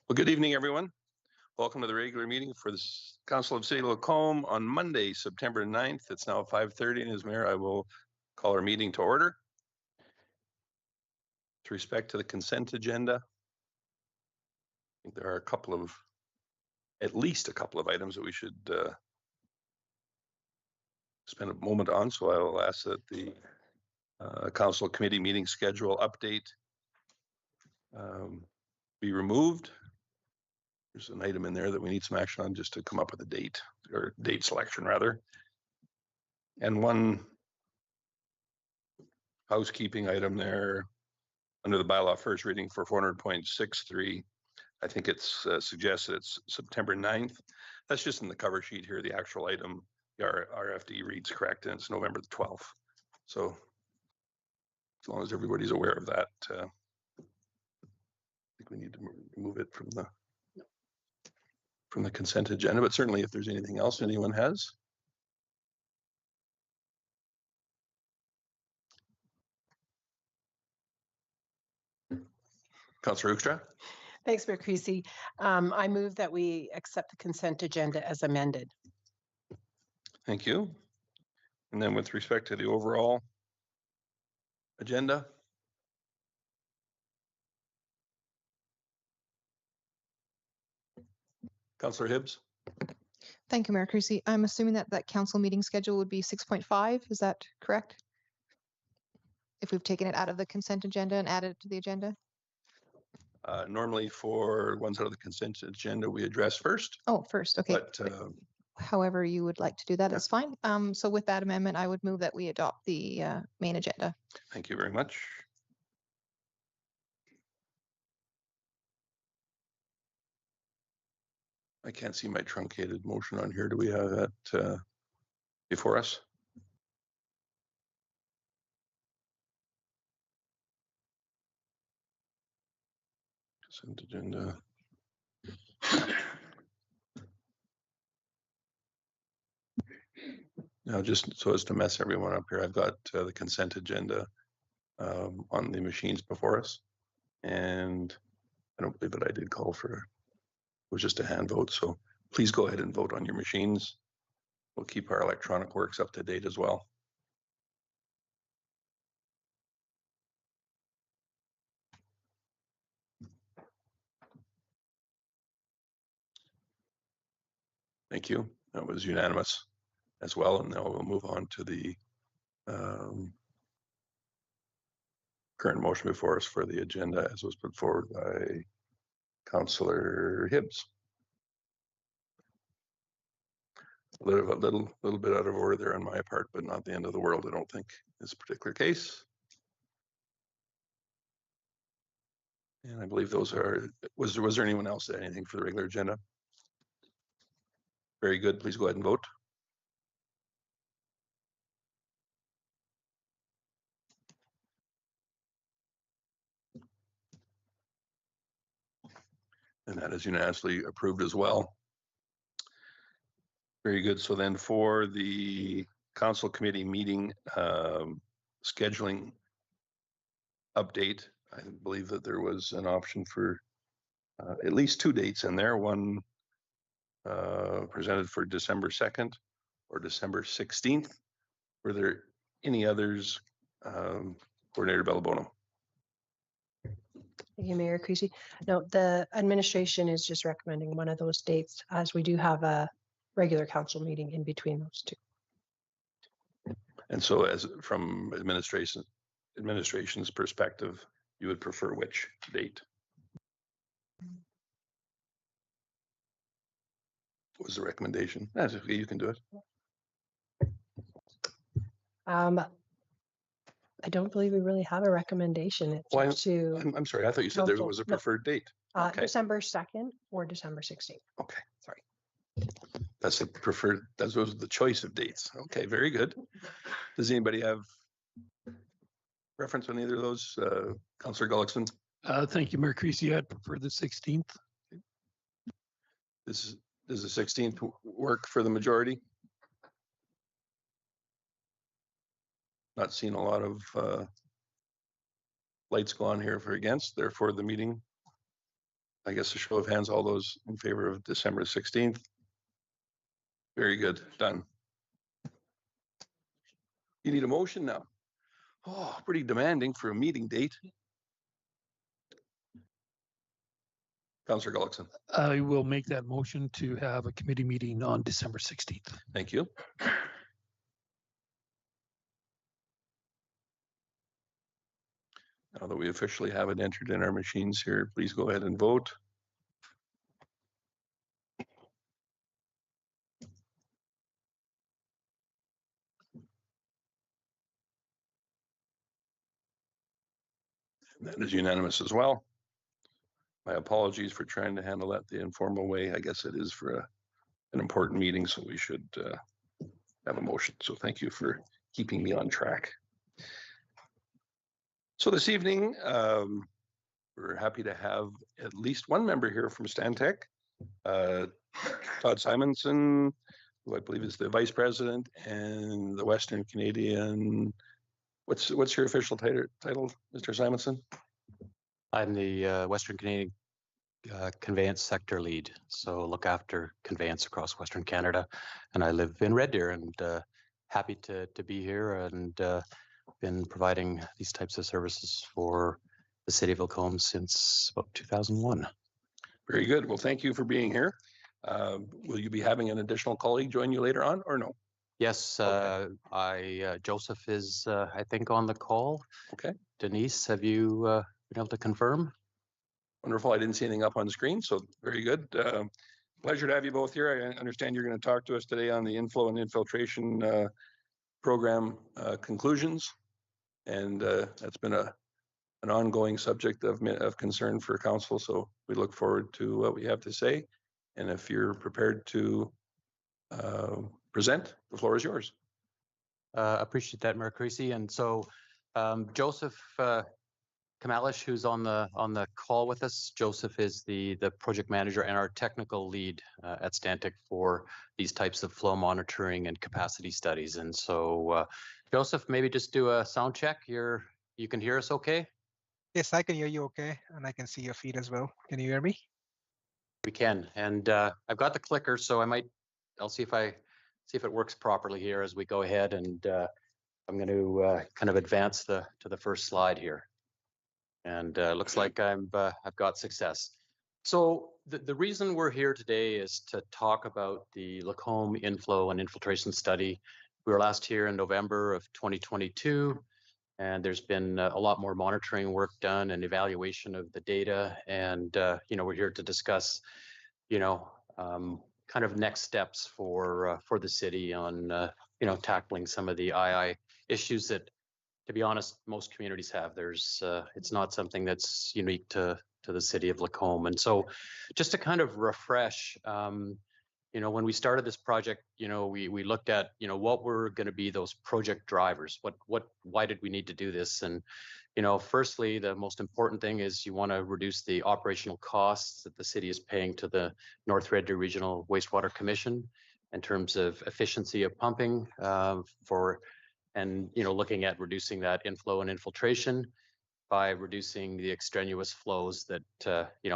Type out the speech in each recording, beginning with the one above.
Well, good evening, everyone. Welcome to the regular meeting for the Council of City of Lacombe on Monday, September 9th. It's now 5:30, and as mayor, I will call our meeting to order. With respect to the consent agenda, I think there are at least a couple of items that we should spend a moment on. So I will ask that the council committee meeting schedule update be removed. There's an item in there that we need some action on just to come up with a date, or date selection rather. And one housekeeping item there under the bylaw first reading for 400.63. I think it's suggested it's September 9th. That's just in the cover sheet here. The actual item, the RFD reads correct, and it's November the 12th. So as long as everybody's aware of that, I think we need to remove it from the consent agenda, but certainly if there's anything else anyone has. Councillor Hoekstra. Thanks, Mayor Creasy. I move that we accept the consent agenda as amended. Thank you. And then with respect to the overall agenda. Councillor Hibbs. Thank you, Mayor Creasy. I'm assuming that council meeting schedule would be 6.5. Is that correct? If we've taken it out of the consent agenda and added it to the agenda? Normally for ones out of the consent agenda, we address first. Oh, first. Okay. But however you would like to do that, that's fine. So with that amendment, I would move that we adopt the main agenda. Thank you very much. I can't see my truncated motion on here. Do we have that before us? Consent agenda. Now, just so as to mess everyone up here, I've got the consent agenda on the machines before us. And I don't believe that I did call for, it was just a hand vote. So please go ahead and vote on your machines. We'll keep our electronic works up to date as well. Thank you. That was unanimous as well. And now we'll move on to the current motion before us for the agenda as was put forward by Councillor Hibbs. A little bit out of order there on my part, but not the end of the world, I don't think, in this particular case. And I believe those are, was there anyone else that had anything for the regular agenda? Very good. Please go ahead and vote. And that is unanimously approved as well. Very good. So then for the council committee meeting scheduling update, I believe that there was an option for at least two dates in there. One presented for December 2nd or December 16th. Were there any others, Coordinator Bellabonno? Thank you, Mayor Creasy. No, the administration is just recommending one of those dates, as we do have a regular council meeting in between those two. And so as from administration's perspective, you would prefer which date? What was the recommendation? That's okay, you can do it. I don't believe we really have a recommendation. It's up to I'm sorry, I thought you said there was a preferred date. Okay. December 2nd or December 16th. Okay, sorry. That's the preferred, those are the choice of dates. Okay, very good. Does anybody have reference on either of those? Councillor Gullickson? Thank you, Mayor Creasy. I'd prefer the 16th. Does the 16th work for the majority? Not seeing a lot of lights go on here for against, therefore the meeting I guess a show of hands, all those in favor of December 16th. Very good, done. You need a motion now. Oh, pretty demanding for a meeting date. Councillor Gullickson, I will make that motion to have a committee meeting on December 16th. thank you. Now that we officially have it entered in our machines here, please go ahead and vote. And that is unanimous as well. My apologies for trying to handle that the informal way. I guess it is for an important meeting, so we should have a motion. So thank you for keeping me on track. So this evening, we're happy to have at least one member here from Stantec, Todd Simonson, who I believe is the Vice President, and the Western Canadian. What's your official title, Mr. Simonson? I'm the Western Canadian conveyance sector lead, so look after conveyance across Western Canada, and I live in Red Deer, and happy to be here, and been providing these types of services for the city of Lacombe since about 2001. Very good. Well, thank you for being here. Will you be having an additional colleague join you later on, or no? Yes, Okay. Joseph is, I think, on the call. Okay. Denise, have you been able to confirm? Wonderful. I didn't see anything up on the screen, so very good. Pleasure to have you both here. I understand you're going to talk to us today on the inflow and infiltration program conclusions, and that's been an ongoing subject of concern for council. So we look forward to what we have to say, and if you're prepared to present, the floor is yours. Appreciate that, Mayor Creasy. And so Joseph Kamalish, who's on the call with us. Joseph is the project manager and our technical lead at Stantec for these types of flow monitoring and capacity studies. And so Joseph, maybe just do a sound check. You can hear us okay? Yes, I can hear you okay, and I can see your feed as well. Can you hear me? We can, and I've got the clicker, so I'll see if it works properly here as we go ahead, and I'm going to kind of advance to the first slide here, and looks like I've got success. So the reason we're here today is to talk about the Lacombe inflow and infiltration study. We were last here in November of 2022. And there's been a lot more monitoring work done and evaluation of the data. And, we're here to discuss, kind of next steps for the city on, tackling some of the II issues that, to be honest, most communities have. It's not something that's unique to the city of Lacombe. And so just to kind of refresh, when we started this project, we looked at, what were going to be those project drivers? Why did we need to do this? And, firstly, the most important thing is you want to reduce the operational costs that the city is paying to the North Red Deer Regional Wastewater Commission in terms of efficiency of pumping looking at reducing that inflow and infiltration by reducing the extraneous flows that,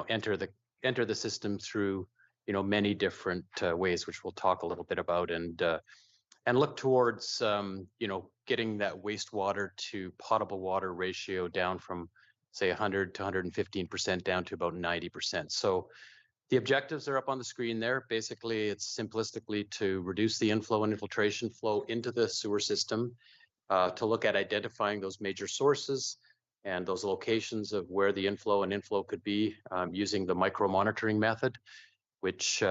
enter the system through many different ways, which we'll talk a little bit about, and look towards, getting that wastewater to potable water ratio down from, say, 100 to 115% down to about 90%. So the objectives are up on the screen there. Basically, it's simplistically to reduce the inflow and infiltration flow into the sewer system, to look at identifying those major sources and those locations of where the inflow could be, using the micro monitoring method, which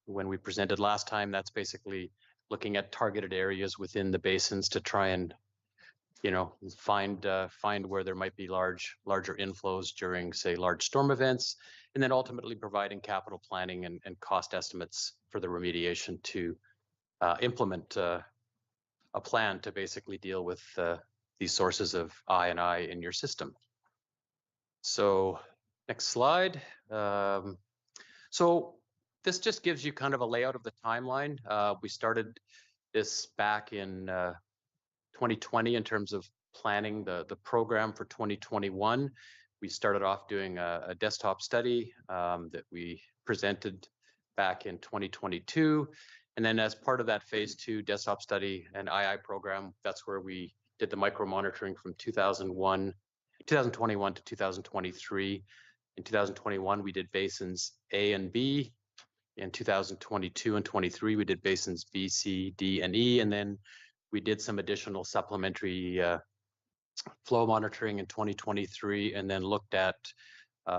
when we presented last time, that's basically looking at targeted areas within the basins to try and, find where there might be larger inflows during, say, large storm events, and then ultimately providing capital planning and cost estimates for the remediation to implement a plan to basically deal with these sources of I&I in your system. So next slide. So this just gives you kind of a layout of the timeline. We started this back in 2020 in terms of planning the program for 2021. we started off doing a desktop study that we presented back in 2022. And then as part of that phase 2 desktop study and II program, that's where we did the micro monitoring from 2021 to 2023. In 2021, we did basins A and B. In 2022 and 23, we did basins B, C, D, and E. And then we did some additional supplementary flow monitoring in 2023, and then looked at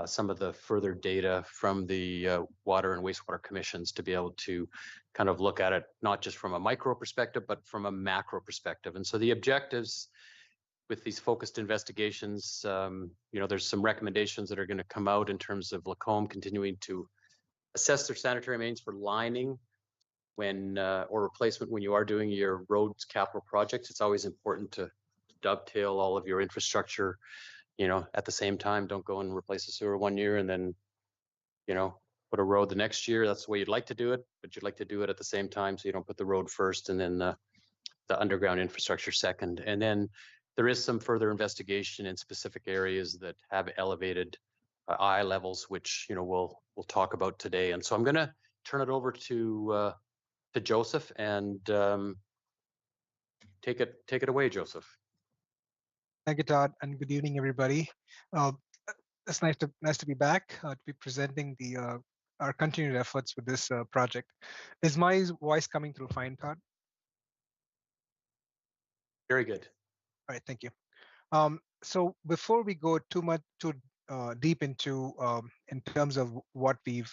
some of the further data from the water and wastewater commissions to be able to kind of look at it, not just from a micro perspective, but from a macro perspective. And so the objectives with these focused investigations, there's some recommendations that are going to come out in terms of Lacombe continuing to assess their sanitary mains for lining when or replacement when you are doing your roads capital projects. It's always important to dovetail all of your infrastructure, at the same time. Don't go and replace a sewer one year and then, put a road the next year. That's the way you'd like to do it, but you'd like to do it at the same time, so you don't put the road first and then the underground infrastructure second. And then there is some further investigation in specific areas that have elevated eye levels, which we'll talk about today. And so I'm going to turn it over to Joseph and take it away, Joseph. Thank you, Todd, and good evening, everybody. It's nice to be back to be presenting our continued efforts with this project. Is my voice coming through fine, Todd? Very good. All right, thank you. So before we go too deep into in terms of what we've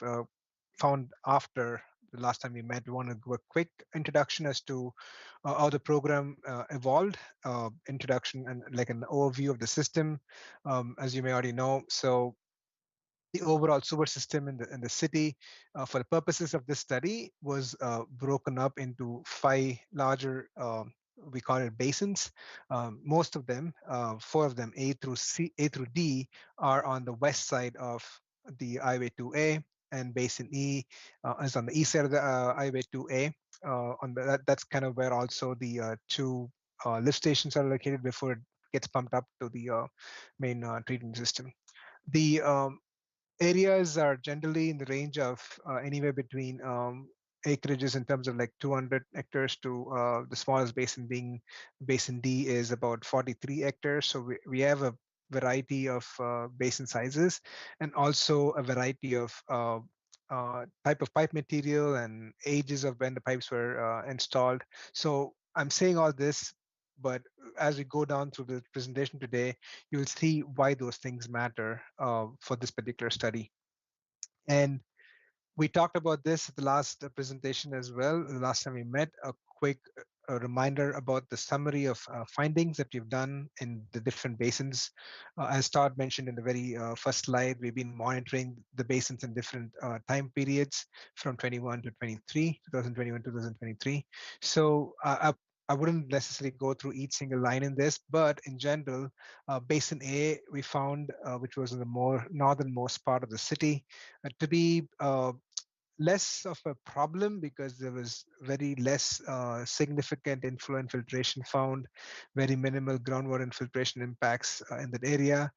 found after the last time we met, we want to do a quick introduction as to how the program evolved, introduction and like an overview of the system, as you may already know. So the overall sewer system in the city, for the purposes of this study, was broken up into 5 larger, we call it basins. Most of them, 4 of them, A through D, are on the west side of the Highway 2A, and Basin E is on the east side of the Highway 2A. That's kind of where also the 2 lift stations are located before it gets pumped up to the main treatment system. The areas are generally in the range of anywhere between acreages in terms of like 200 hectares to the smallest basin being Basin D is about 43 hectares. So we have a variety of basin sizes, and also a variety of type of pipe material and ages of when the pipes were installed. So I'm saying all this, but as we go down through the presentation today, you'll see why those things matter for this particular study. And we talked about this at the last presentation as well, the last time we met. A quick reminder about the summary of findings that we've done in the different basins. As Todd mentioned in the very first slide, we've been monitoring the basins in different time periods from 2021 to 2023. So I wouldn't necessarily go through each single line in this, but in general, Basin A we found, which was in the more northernmost part of the city, to be less of a problem because there was very less significant inflow infiltration found, very minimal groundwater infiltration impacts in that area.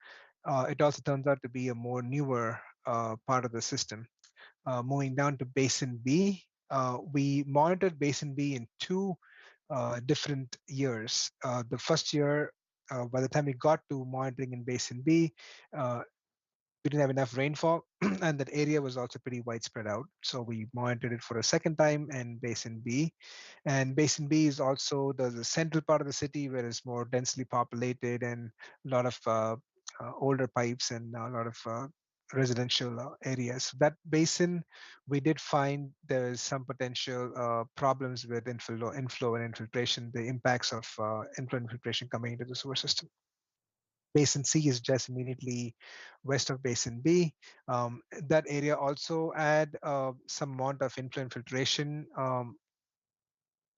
It also turns out to be a more newer part of the system. Moving down to Basin B, we monitored Basin B in 2 different years. The first year, by the time we got to monitoring in Basin B, we didn't have enough rainfall, and that area was also pretty widespread out. So we monitored it for a second time in Basin B. And Basin B is also the central part of the city where it's more densely populated and a lot of older pipes and a lot of residential areas. That basin, we did find there is some potential problems with inflow and infiltration, the impacts of inflow and infiltration coming into the sewer system. Basin C is just immediately west of Basin B. That area also had some amount of inflow infiltration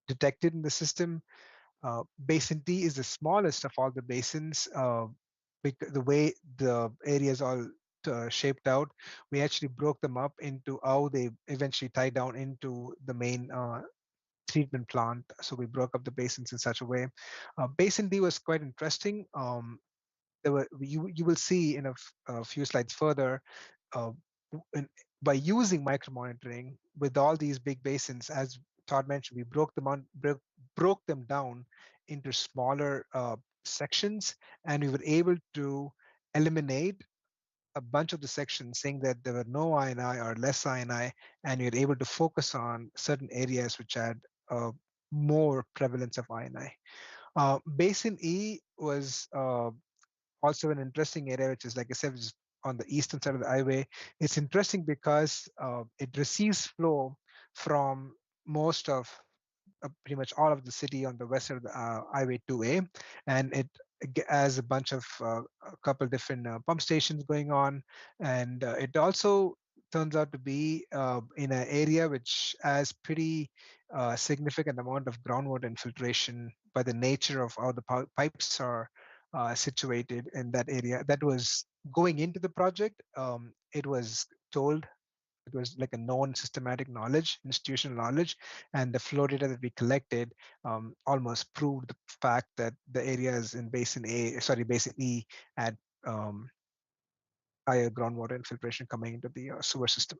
detected in the system. Basin D is the smallest of all the basins. The way the areas all shaped out, we actually broke them up into how they eventually tie down into the main treatment plant. So we broke up the basins in such a way. Basin D was quite interesting. you will see in a few slides further, uh, by using micromonitoring with all these big basins, as Todd mentioned, we broke them down into smaller sections, and we were able to eliminate a bunch of the sections, saying that there were no INI or less INI, and we were able to focus on certain areas which had more prevalence of INI. Basin E was also an interesting area, which is, like I said, which is on the eastern side of the highway. It's interesting because it receives flow from most of pretty much all of the city on the west side of the Highway 2A, and it has a bunch of a couple different pump stations going on, and it also turns out to be in an area which has pretty significant amount of groundwater infiltration by the nature of how the pipes are situated in that area. That was going into the project. It was told, it was like a known systematic knowledge, institutional knowledge, and the flow data that we collected almost proved the fact that the areas in Basin E had higher groundwater infiltration coming into the sewer system.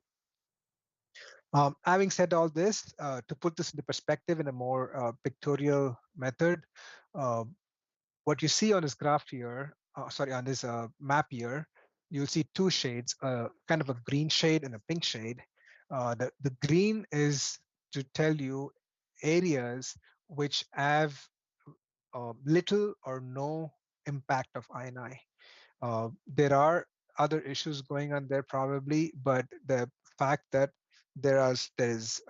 Having said all this, to put this into perspective in a more pictorial method, what you see on this graph here, on this map here, you'll see two shades, kind of a green shade and a pink shade. The green is to tell you areas which have little or no impact of INI. There are other issues going on there probably, but the fact that there is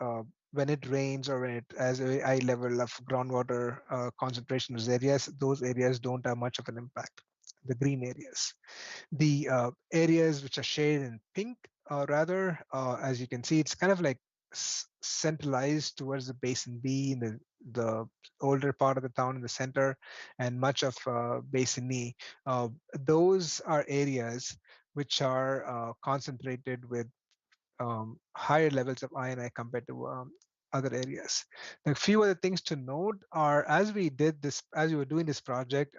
when it rains or when it has a high level of groundwater concentration in those areas don't have much of an impact, the green areas. The areas which are shaded in pink, as you can see, it's kind of like centralized towards the Basin B, in the older part of the town in the center, and much of Basin E. Those are areas which are concentrated with higher levels of INI compared to other areas. A few other things to note are, as we were doing this project,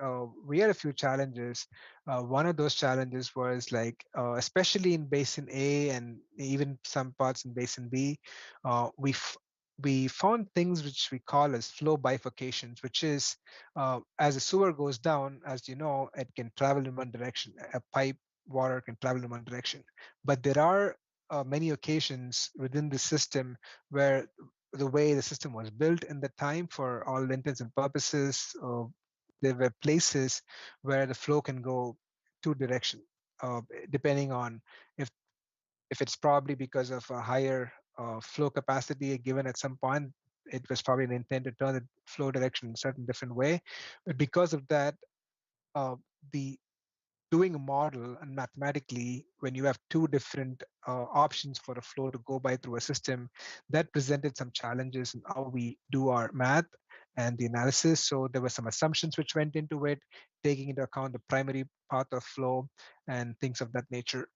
we had a few challenges. One of those challenges was especially in Basin A and even some parts in Basin B, we found things which we call as flow bifurcations, which is as a sewer goes down, as you know, it can travel in one direction. A pipe water can travel in one direction, but there are many occasions within the system where the way the system was built in the time, for all intents and purposes, there were places where the flow can go two direction, depending on if it's probably because of a higher flow capacity given at some point. It was probably an intent to turn the flow direction in a certain different way, but because of that, the doing a model and mathematically, when you have two different options for a flow to go by through a system, that presented some challenges in how we do our math and the analysis. So there were some assumptions which went into it, taking into account the primary path of flow and things of that nature.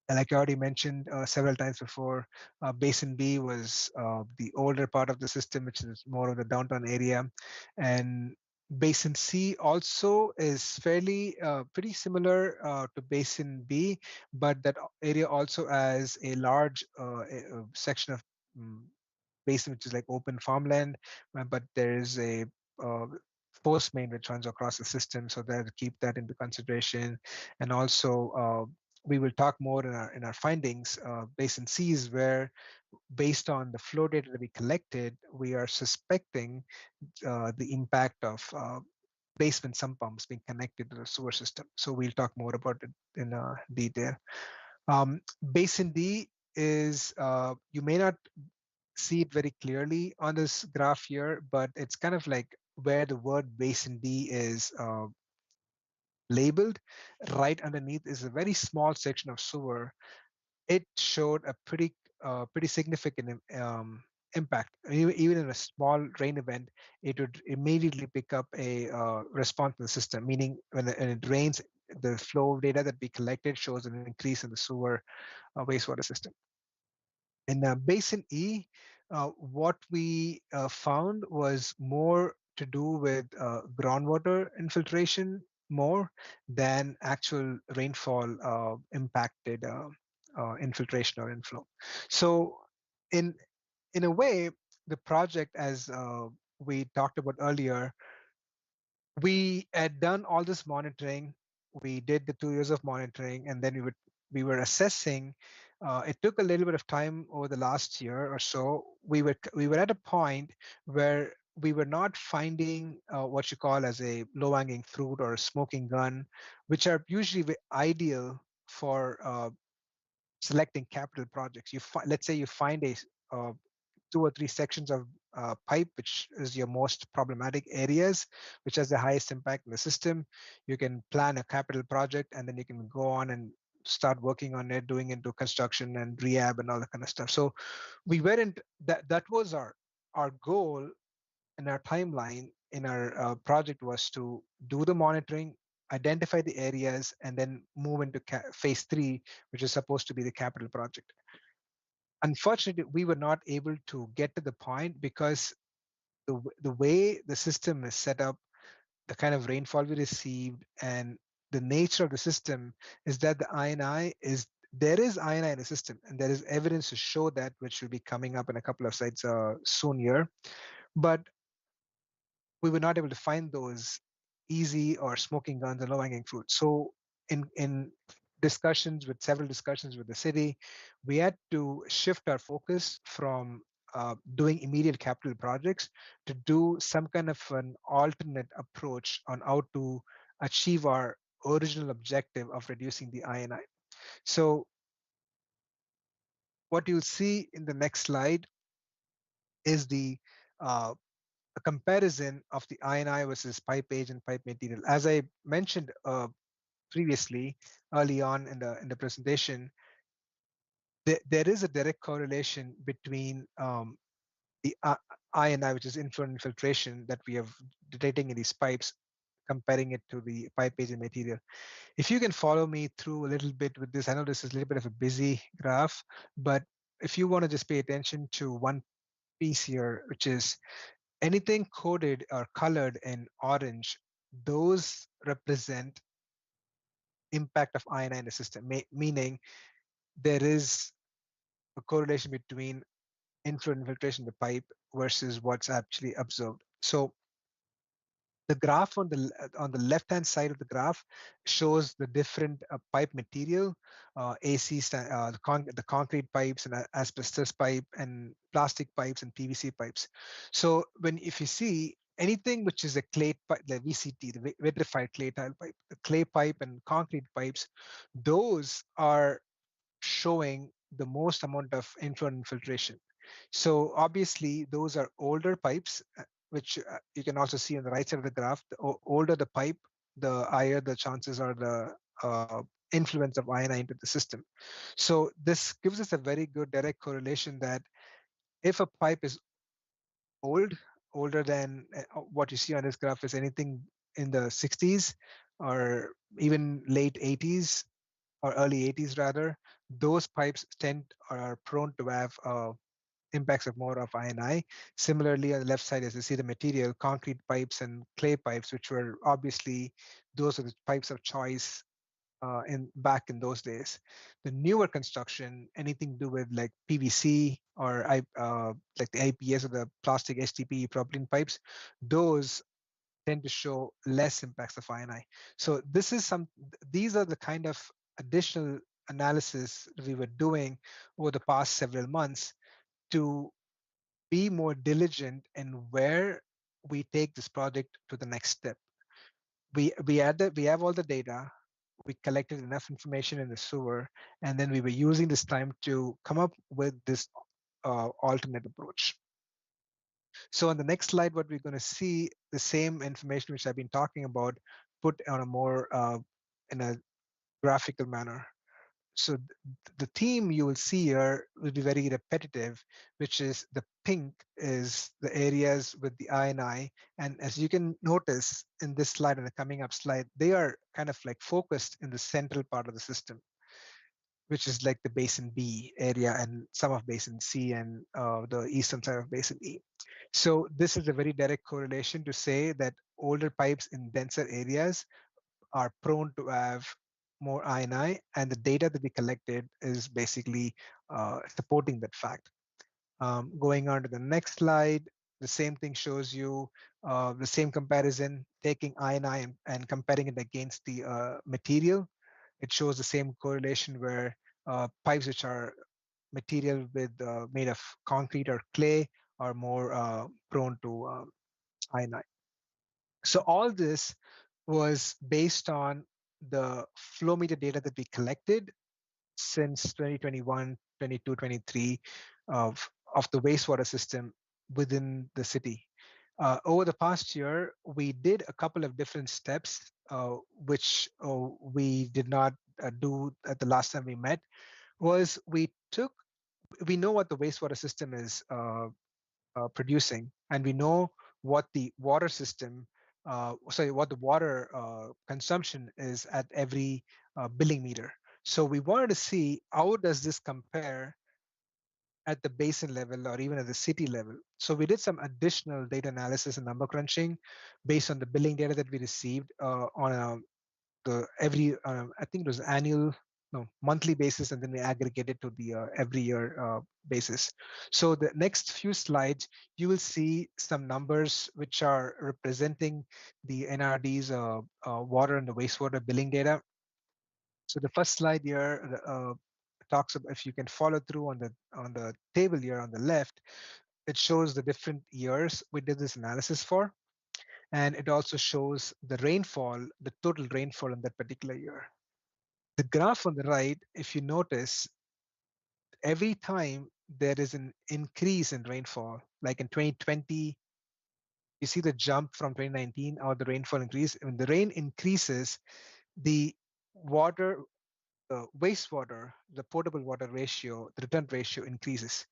And like I already mentioned several times before, Basin B was the older part of the system, which is more of the downtown area. And Basin C also is fairly pretty similar to Basin B, but that area also has a large section of basin which is like open farmland, but there is a force main which runs across the system, so that keep that into consideration. And also we will talk more in our findings. Basin C is where, based on the flow data that we collected, we are suspecting the impact of basement sump pumps being connected to the sewer system. So we'll talk more about it in detail. Basin D is, you may not see it very clearly on this graph here, but it's kind of like where the word Basin D is labeled. Right underneath is a very small section of sewer. It showed a pretty significant impact. Even in a small rain event, it would immediately pick up a response to the system, meaning when it rains, the flow data that we collected shows an increase in the sewer wastewater system. In Basin E, what we found was more to do with groundwater infiltration more than actual rainfall impacted infiltration or inflow. So in a way, the project, as we talked about earlier, we had done all this monitoring. We did the 2 years of monitoring, and then we were assessing. It took a little bit of time over the last year or so. We were at a point where we were not finding what you call as a low-hanging fruit or a smoking gun, which are usually ideal for selecting capital projects. Let's say you find a 2 or 3 sections of pipe, which is your most problematic areas, which has the highest impact in the system. You can plan a capital project, and then you can go on and start working on it, doing into construction and rehab and all that kind of stuff. So we weren't that was our goal and our timeline in our project was to do the monitoring, identify the areas, and then move into phase 3, which is supposed to be the capital project. Unfortunately, we were not able to get to the point because the way the system is set up, the kind of rainfall we received, and the nature of the system is that the INI there is INI in the system, and there is evidence to show that, which will be coming up in a couple of slides soon here. But we were not able to find those easy or smoking guns and low-hanging fruit. So in several discussions with the city, we had to shift our focus from doing immediate capital projects to do some kind of an alternate approach on how to achieve our original objective of reducing the INI. So what you'll see in the next slide is a comparison of the INI versus pipe age and pipe material. As I mentioned previously, early on in the presentation, there is a direct correlation between the INI, which is inflow and infiltration, that we have detecting in these pipes, comparing it to the pipe age and material. If you can follow me through a little bit with this, I know this is a little bit of a busy graph, but if you want to just pay attention to one piece here, which is anything coded or colored in orange, those represent impact of INI in the system, meaning there is a correlation between inflow and infiltration in the pipe versus what's actually observed. So the graph on the left-hand side of the graph shows the different pipe material, AC, the concrete pipes and asbestos pipe and plastic pipes and PVC pipes. So if you see anything which is a clay pipe, the VCT, the vitrified clay tile pipe, the clay pipe and concrete pipes, those are showing the most amount of inflow and infiltration. So obviously those are older pipes, which you can also see on the right side of the graph. The older the pipe, the higher the chances are the influence of INI into the system. So this gives us a very good direct correlation that if a pipe is older than what you see on this graph is anything in the 60s or even late 80s or early 80s rather, those pipes are prone to have impacts of more of INI. Similarly, on the left side, as you see the material, concrete pipes and clay pipes, which were obviously, those are the pipes of choice back in those days. The newer construction, anything to do with like PVC or like the IPS or the plastic HDPE propylene pipes, those tend to show less impacts of INI. So these are the kind of additional analysis we were doing over the past several months to be more diligent in where we take this project to the next step. We have all the data. We collected enough information in the sewer, and then we were using this time to come up with this alternate approach. So on the next slide, what we're going to see, the same information which I've been talking about, put on a more in a graphical manner. So the theme you will see here will be very repetitive, which is the pink is the areas with the INI. And as you can notice in this slide and the coming up slide, they are kind of like focused in the central part of the system, which is like the Basin B area and some of Basin C and the eastern side of Basin E. So this is a very direct correlation to say that older pipes in denser areas are prone to have more I&I, and the data that we collected is basically supporting that fact. Going on to the next slide, the same thing shows you the same comparison, taking I&I and comparing it against the material. It shows the same correlation where pipes which are material with made of concrete or clay are more prone to I&I. So all this was based on the flow meter data that we collected since 2021, 22, 23 of the wastewater system within the city. Over the past year, we did a couple of different steps, which we did not do at the last time we met, was we know what the wastewater system is producing, and we know what the water system, what the water consumption is at every billing meter. So we wanted to see how does this compare at the basin level or even at the city level. So we did some additional data analysis and number crunching based on the billing data that we received on I think it was monthly basis, and then we aggregated to the every year basis. So the next few slides, you will see some numbers which are representing the NRD's water and the wastewater billing data. So the first slide here talks about, if you can follow through on the table here on the left, it shows the different years we did this analysis for. And it also shows the rainfall, the total rainfall in that particular year. The graph on the right, if you notice, every time there is an increase in rainfall, like in 2020, you see the jump from 2019, or the rainfall increase. When the rain increases, the water, wastewater, the potable water ratio, the return ratio increases,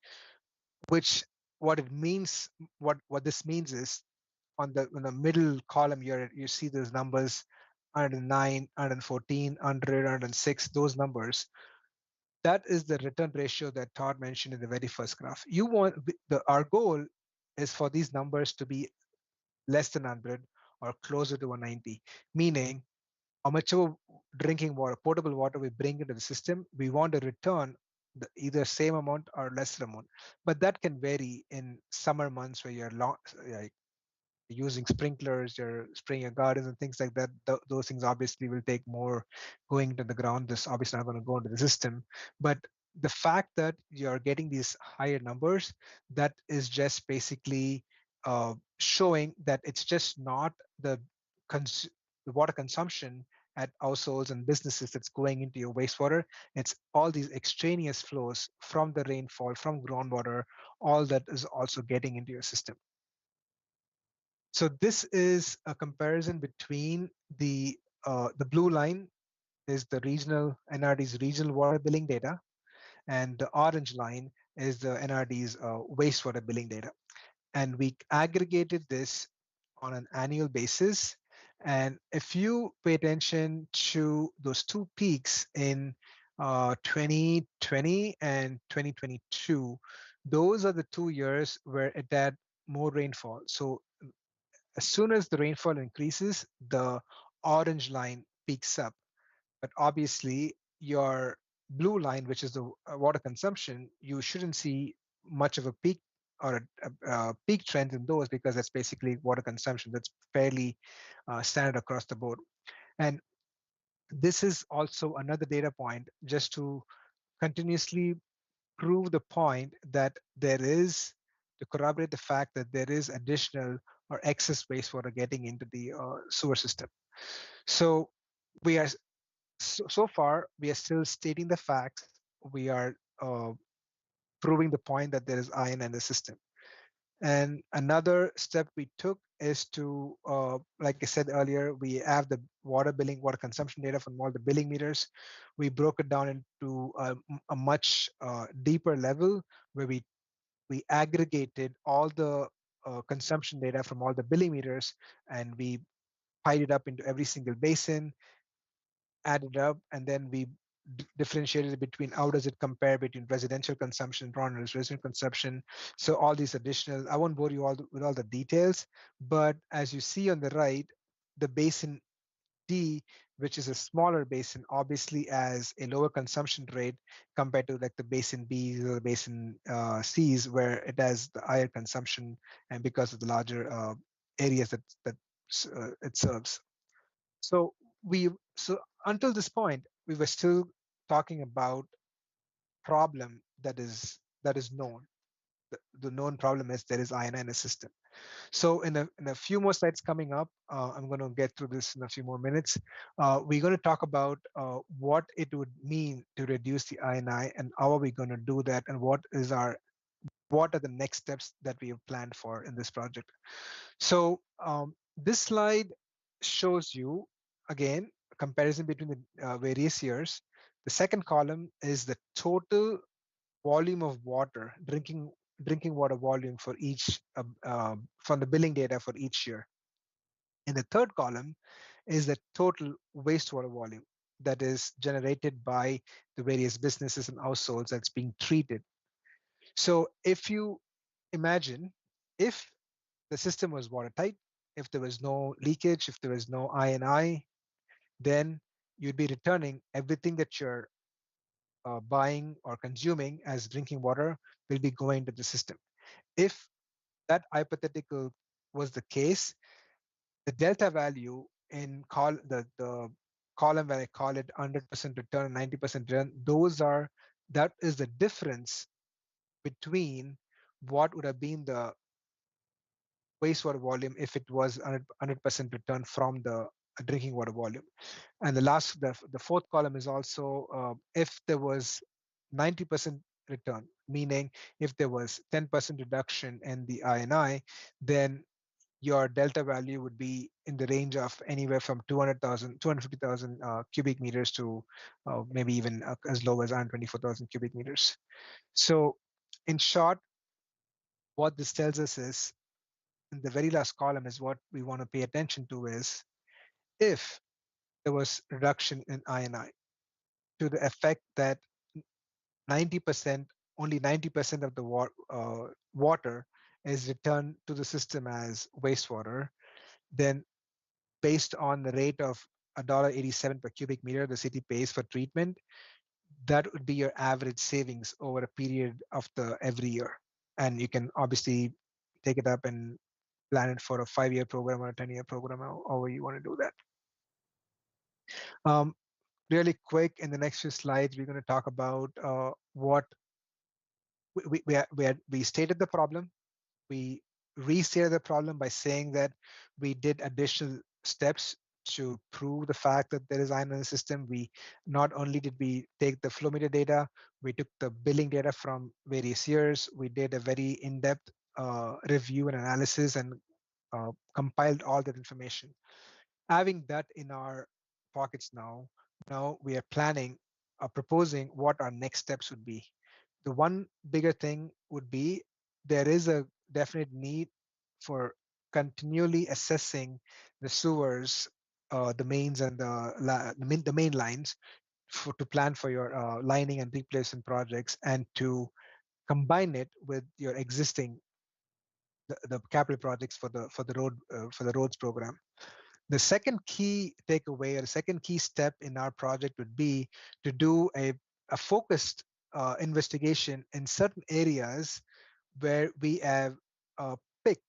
which what this means is on the middle column here, you see those numbers 109, 114, 100, 106, those numbers. That is the return ratio that Todd mentioned in the very first graph. Our goal is for these numbers to be less than 100 or closer to 190, meaning how much of drinking water, potable water we bring into the system, we want to return either same amount or lesser amount. But that can vary in summer months where you're like using sprinklers, you're spraying your gardens and things like that. Those things obviously will take more going into the ground. This obviously not going to go into the system. But the fact that you're getting these higher numbers, that is just basically showing that it's just not the water consumption at households and businesses that's going into your wastewater. It's all these extraneous flows from the rainfall, from groundwater, all that is also getting into your system. So this is a comparison between the blue line is the regional NRD's regional water billing data, and the orange line is the NRD's wastewater billing data. And we aggregated this on an annual basis. And if you pay attention to those two peaks in 2020 and 2022, those are the 2 years where it had more rainfall. So as soon as the rainfall increases, the orange line peaks up. But obviously, your blue line, which is the water consumption, you shouldn't see much of a peak or a peak trend in those, because that's basically water consumption. That's fairly standard across the board. And this is also another data point just to continuously prove the point that there is, to corroborate the fact that there is additional or excess wastewater getting into the sewer system. So we are so far we are still stating the facts. We are proving the point that there is iron in the system. And another step we took is to, like I said earlier, we have the water consumption data from all the billing meters. We broke it down into a much deeper level where we aggregated all the consumption data from all the billing meters, and we piled it up into every single basin, added up, and then we differentiated between how does it compare between residential consumption, non-residential consumption. So all these additional, I won't bore you all with all the details, but as you see on the right, the basin D, which is a smaller basin, obviously has a lower consumption rate compared to like the basin Bs or the basin Cs, where it has the higher consumption and because of the larger areas that it serves. So until this point, we were still talking about problem that is known. The known problem is there is INI in a system. So in a few more slides coming up, I'm going to get through this in a few more minutes. We're going to talk about what it would mean to reduce the INI and how are we going to do that, and what are the next steps that we have planned for in this project. So this slide shows you again a comparison between the various years. The second column is the total volume of water, drinking water volume for each from the billing data for each year. And the third column is the total wastewater volume that is generated by the various businesses and households that's being treated. So if you imagine, if the system was watertight, if there was no leakage, if there was no INI, then you'd be returning everything that you're buying or consuming as drinking water will be going to the system. If that hypothetical was the case, the delta value in the column where I call it 100% return, 90% return, that is the difference between what would have been the wastewater volume if it was 100% return from the drinking water volume. And the fourth column is also if there was 90% return, meaning if there was 10% reduction in the INI, then your delta value would be in the range of anywhere from 250,000 cubic meters to maybe even as low as 124,000 cubic meters. So in short, what this tells us is, in the very last column is what we want to pay attention to is, if there was reduction in INI to the effect that 90%, only 90% of the water is returned to the system as wastewater, then based on the rate of $1.87 per cubic meter the city pays for treatment, that would be your average savings over a period of every year. And you can obviously take it up and plan it for a 5-year program or a 10-year program, however you want to do that. Really quick, in the next few slides, we're going to talk about what we stated the problem. We restated the problem by saying that we did additional steps to prove the fact that there is iron in the system. We not only did we take the flow meter data, we took the billing data from various years. We did a very in-depth review and analysis and compiled all that information. Having that in our pockets now we are planning, proposing what our next steps would be. The one bigger thing would be, there is a definite need for continually assessing the sewers, the mains and the main lines to plan for your lining and replacement projects, and to combine it with your existing the capital projects for the roads program. The second key takeaway, or the second key step in our project would be to do a focused investigation in certain areas where we have picked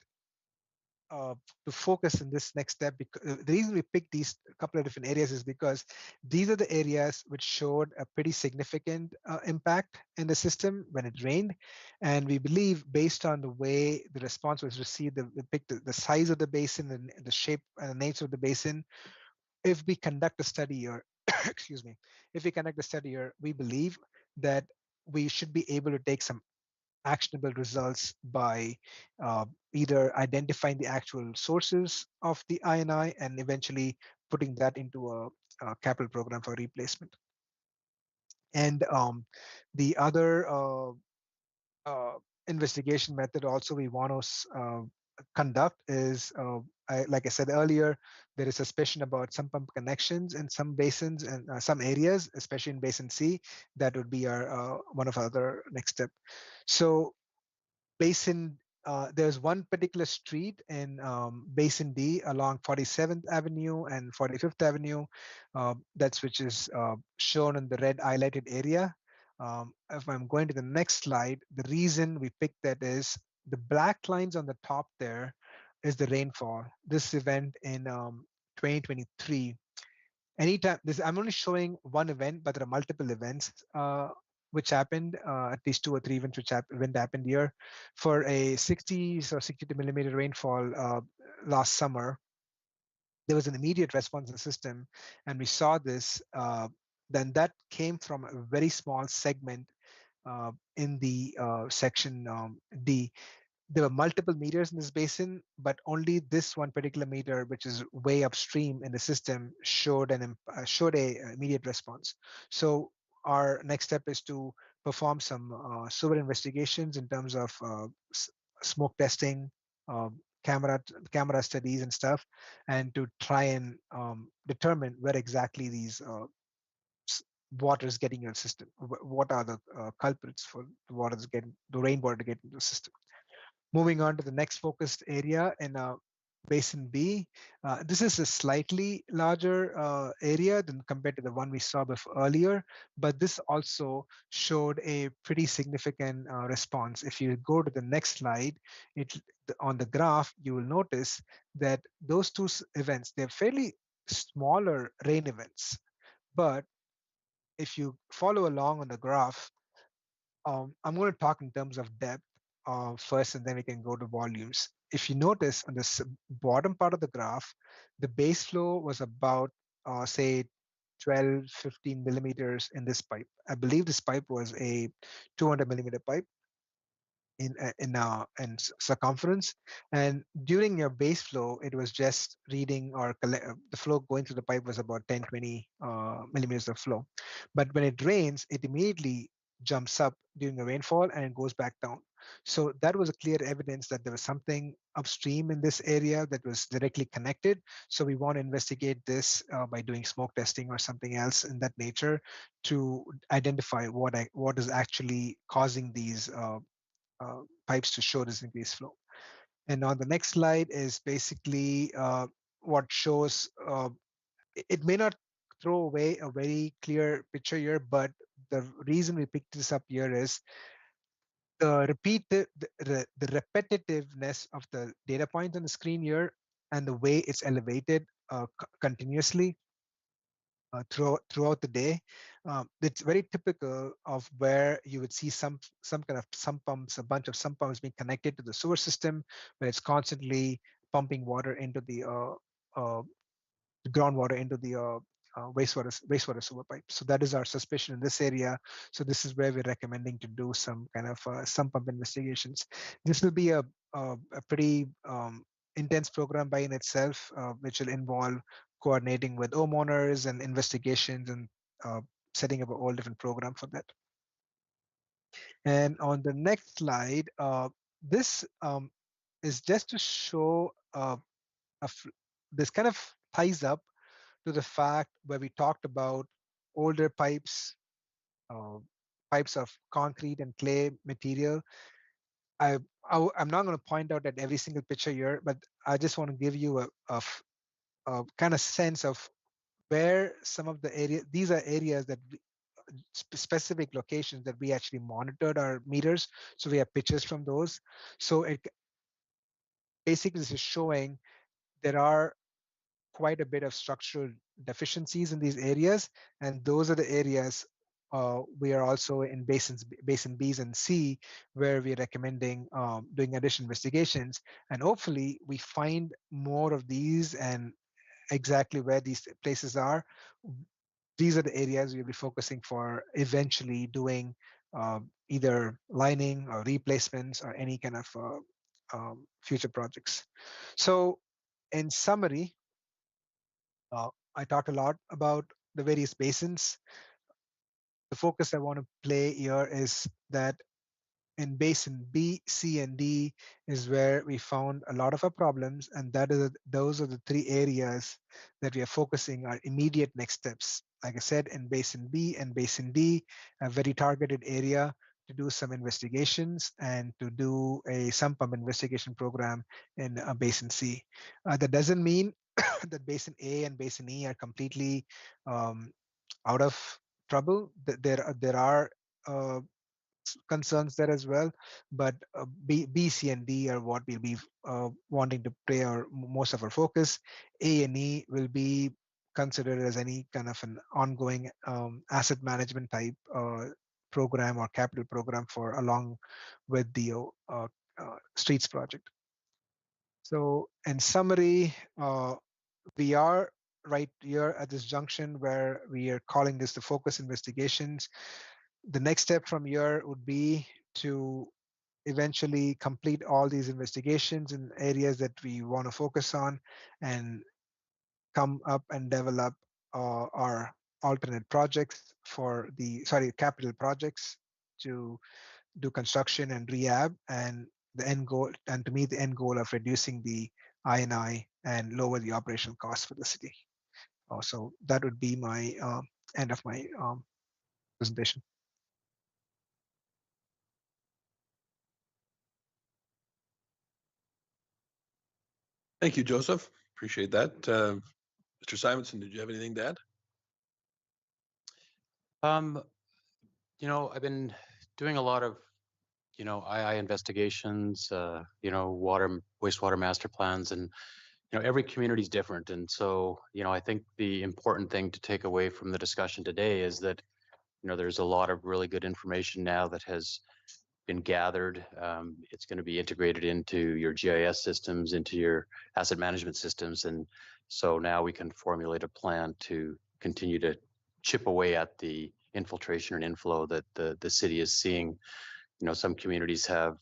to focus in this next step. Because the reason we picked these couple of different areas is because these are the areas which showed a pretty significant impact in the system when it rained. And we believe, based on the way the response was received, we picked the size of the basin and the shape and the nature of the basin. If we conduct a study here, excuse me, if we conduct a study here, we believe that we should be able to take some actionable results by either identifying the actual sources of the INI and eventually putting that into a capital program for replacement. And the other investigation method also we want to conduct is, like I said earlier, there is suspicion about some pump connections in some basins and some areas, especially in Basin C. That would be our one of our other next step. So Basin there's one particular street in Basin D along 47th Avenue and 45th Avenue, which is shown in the red highlighted area. If I'm going to the next slide, the reason we picked that is the black lines on the top there is the rainfall. This event in 2023. Anytime this, I'm only showing one event, but there are multiple events which happened, at least 2 or 3 events which happened here for a 60 or 62 millimeter rainfall last summer. There was an immediate response in the system, and we saw this. Then that came from a very small segment in the section D. There were multiple meters in this basin, but only this one particular meter, which is way upstream in the system, showed a immediate response. So our next step is to perform some sewer investigations in terms of smoke testing, camera studies and stuff, and to try and determine where exactly these water is getting in the system. What are the culprits for the rainwater to get into the system? Moving on to the next focused area in Basin B. This is a slightly larger area than compared to the one we saw before earlier, but this also showed a pretty significant response. If you go to the next slide, on the graph, you will notice that those two events, they're fairly smaller rain events. But if you follow along on the graph, I'm going to talk in terms of depth first, and then we can go to volumes. If you notice on the bottom part of the graph, the base flow was about, say, 12, 15 millimeters in this pipe. I believe this pipe was a 200 millimeter pipe in circumference. And during your base flow, it was just reading or the flow going through the pipe was about 10, 20 millimeters of flow. But when it rains, it immediately jumps up during the rainfall and it goes back down. So that was a clear evidence that there was something upstream in this area that was directly connected. So we want to investigate this by doing smoke testing or something else in that nature to identify what is actually causing these pipes to show this increased flow. And on the next slide is basically what shows, it may not throw away a very clear picture here, but the reason we picked this up here is the repetitiveness of the data points on the screen here and the way it's elevated continuously throughout the day. It's very typical of where you would see some kind of sump pumps, a bunch of sump pumps being connected to the sewer system, where it's constantly pumping water into the groundwater into the wastewater sewer pipe. So that is our suspicion in this area. So this is where we're recommending to do some kind of sump pump investigations. This will be a pretty intense program by in itself, which will involve coordinating with homeowners and investigations and setting up a whole different program for that. And on the next slide, this is just to show this kind of ties up to the fact where we talked about older pipes, pipes of concrete and clay material. I'm not going to point out at every single picture here, but I just want to give you a kind of sense of where some of the areas, these are areas that specific locations that we actually monitored our meters. So we have pictures from those. So it basically this is showing there are quite a bit of structural deficiencies in these areas. And those are the areas we are also in Basin Bs and C, where we're recommending doing additional investigations. And hopefully we find more of these and exactly where these places are. These are the areas we'll be focusing for eventually doing either lining or replacements or any kind of future projects. So in summary, I talked a lot about the various basins. The focus I want to play here is that in Basin B, C, and D is where we found a lot of our problems, and those are the 3 areas that we are focusing our immediate next steps. Like I said, in Basin B and Basin D, a very targeted area to do some investigations and to do a sump pump investigation program in Basin C. That doesn't mean that Basin A and Basin E are completely out of trouble. There are concerns there as well, but B, C, and D are what we'll be wanting to pay most of our focus. A and E will be considered as any kind of an ongoing asset management type program or capital program for along with the streets project. So in summary, we are right here at this junction where we are calling this the focus investigations. The next step from here would be to eventually complete all these investigations in areas that we want to focus on and come up and develop our alternate projects for capital projects to do construction and rehab, and the end goal, and to meet the end goal of reducing the I&I and lower the operational costs for the city. So that would be my end of my presentation. Thank you, Joseph. Appreciate that. Mr. Simonson, did you have anything to add? I've been doing a lot of, II investigations, wastewater master plans, and, every community is different. And so, I think the important thing to take away from the discussion today is that, there's a lot of really good information now that has been gathered. It's going to be integrated into your GIS systems, into your asset management systems. And so now we can formulate a plan to continue to chip away at the infiltration and inflow that the city is seeing. Some communities have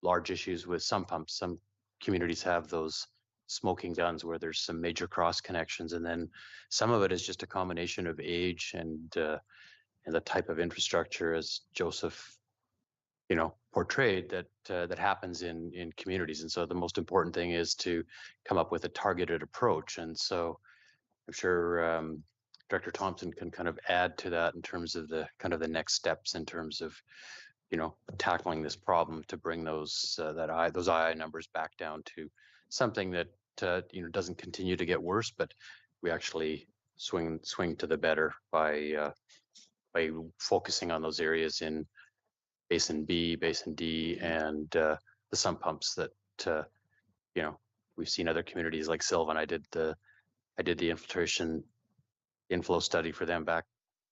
large issues with sump pumps. Some communities have those smoking guns where there's some major cross connections. And then some of it is just a combination of age and the type of infrastructure, as Joseph portrayed, that happens in communities. And so the most important thing is to come up with a targeted approach. And so I'm sure Director Thompson can kind of add to that in terms of the next steps in terms of tackling this problem to bring those II numbers back down to something that doesn't continue to get worse, but we actually swing to the better by focusing on those areas in Basin B, Basin D, and the sump pumps that we've seen other communities like Sylvan. I did the infiltration inflow study for them back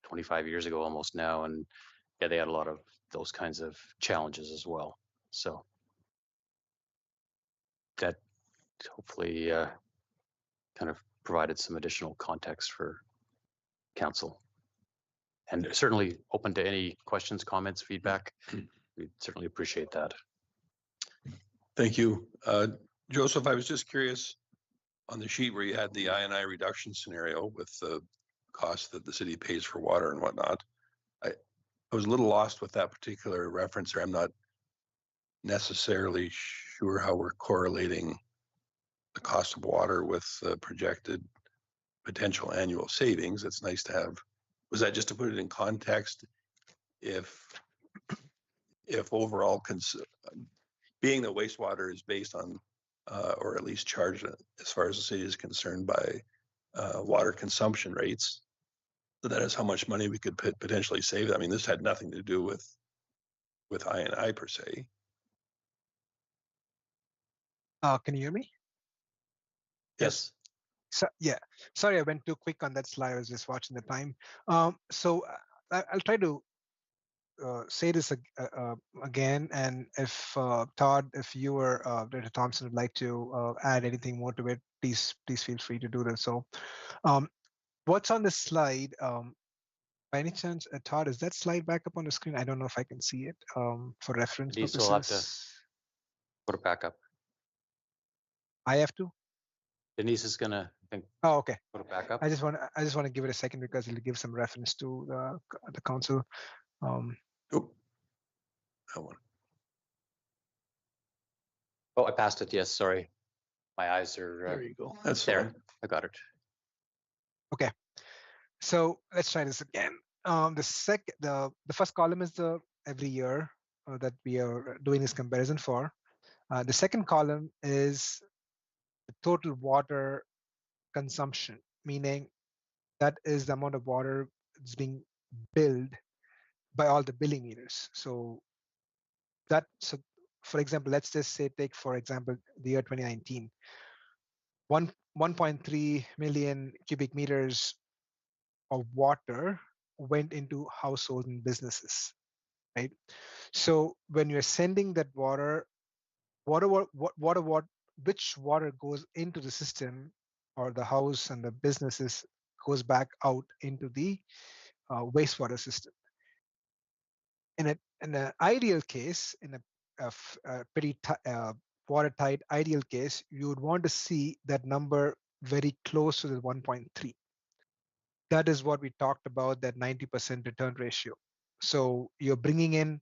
25 years ago almost now, and yeah, they had a lot of those kinds of challenges as well. So that hopefully kind of provided some additional context for council. And certainly open to any questions, comments, feedback. We'd certainly appreciate that. Thank you. Joseph, I was just curious, on the sheet where you had the I&I reduction scenario with the cost that the city pays for water and whatnot, I was a little lost with that particular reference there. I'm not necessarily sure how we're correlating the cost of water with projected potential annual savings. It's nice to have. Was that just to put it in context? If overall, being that wastewater is based on, or at least charged as far as the city is concerned by water consumption rates, so that is how much money we could potentially save. I mean, this had nothing to do with I&I per se. Can you hear me? Yes. So, yeah, sorry, I went too quick on that slide. I was just watching the time. So I'll try to say this again. And if Todd, if you or Dr. Thompson would like to add anything more to it, please feel free to do that. So what's on the slide, by any chance, Todd, is that slide back up on the screen? I don't know if I can see it for reference Denise purposes. will have to put it back up. I have to? Denise is gonna, I think, Oh, okay. put it back up. I just want to give it a second because it'll give some reference to the council. Oh, that one. Oh, I passed it. Yes, sorry. My eyes are There you go. That's there. fine. I got it. So let's try this again. The first column is the every year that we are doing this comparison for. The second column is the total water consumption, meaning that is the amount of water that's being billed by all the billing meters. So for example, let's just say take for example the year 2019, 1.3 million cubic meters of water went into households and businesses, right? So when you're sending that water, which water goes into the system or the house and the businesses goes back out into the wastewater system. In an ideal case, in a pretty watertight ideal case, you would want to see that number very close to the 1.3. That is what we talked about, that 90% return ratio. So you're bringing in,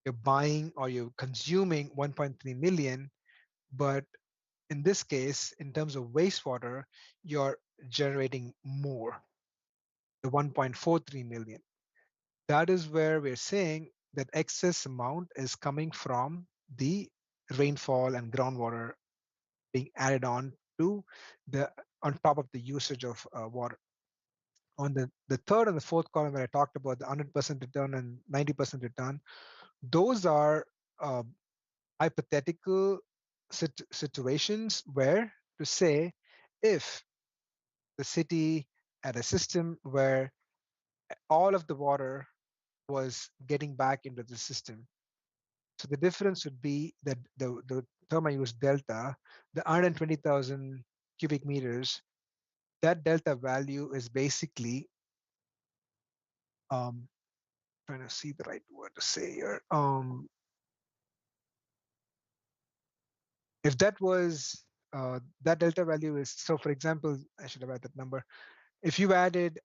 you're buying or you're consuming 1.3 million, but in this case, in terms of wastewater, you're generating more, the 1.43 million. That is where we're saying that excess amount is coming from the rainfall and groundwater being added on top of the usage of water. On the third and the fourth column where I talked about the 100% return and 90% return, those are hypothetical situations where to say if the city had a system where all of the water was getting back into the system. So the difference would be that the term I use delta, the 120,000 cubic meters, that delta value is basically trying to see the right word to say here. If that was that delta value is, so for example, I should have had that number. If you added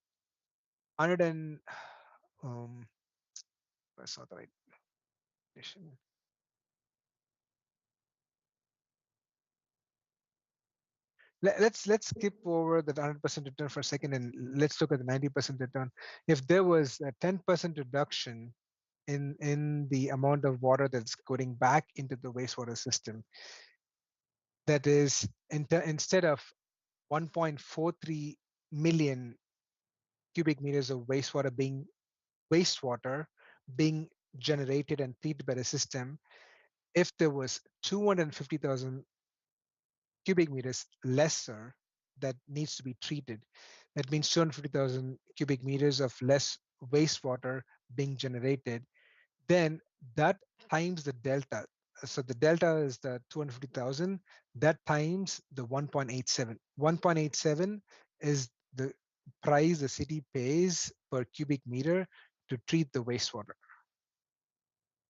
100 and that's not the right definition. Let's skip over the 100% return for a second and let's look at the 90% return. If there was a 10% reduction in the amount of water that's going back into the wastewater system, that is instead of 1.43 million cubic meters of wastewater being generated and treated by the system, if there was 250,000 cubic meters lesser that needs to be treated, that means 250,000 cubic meters of less wastewater being generated, then that times the delta. So the delta is the 250,000, that times the 1.87. 1.87 is the price the city pays per cubic meter to treat the wastewater.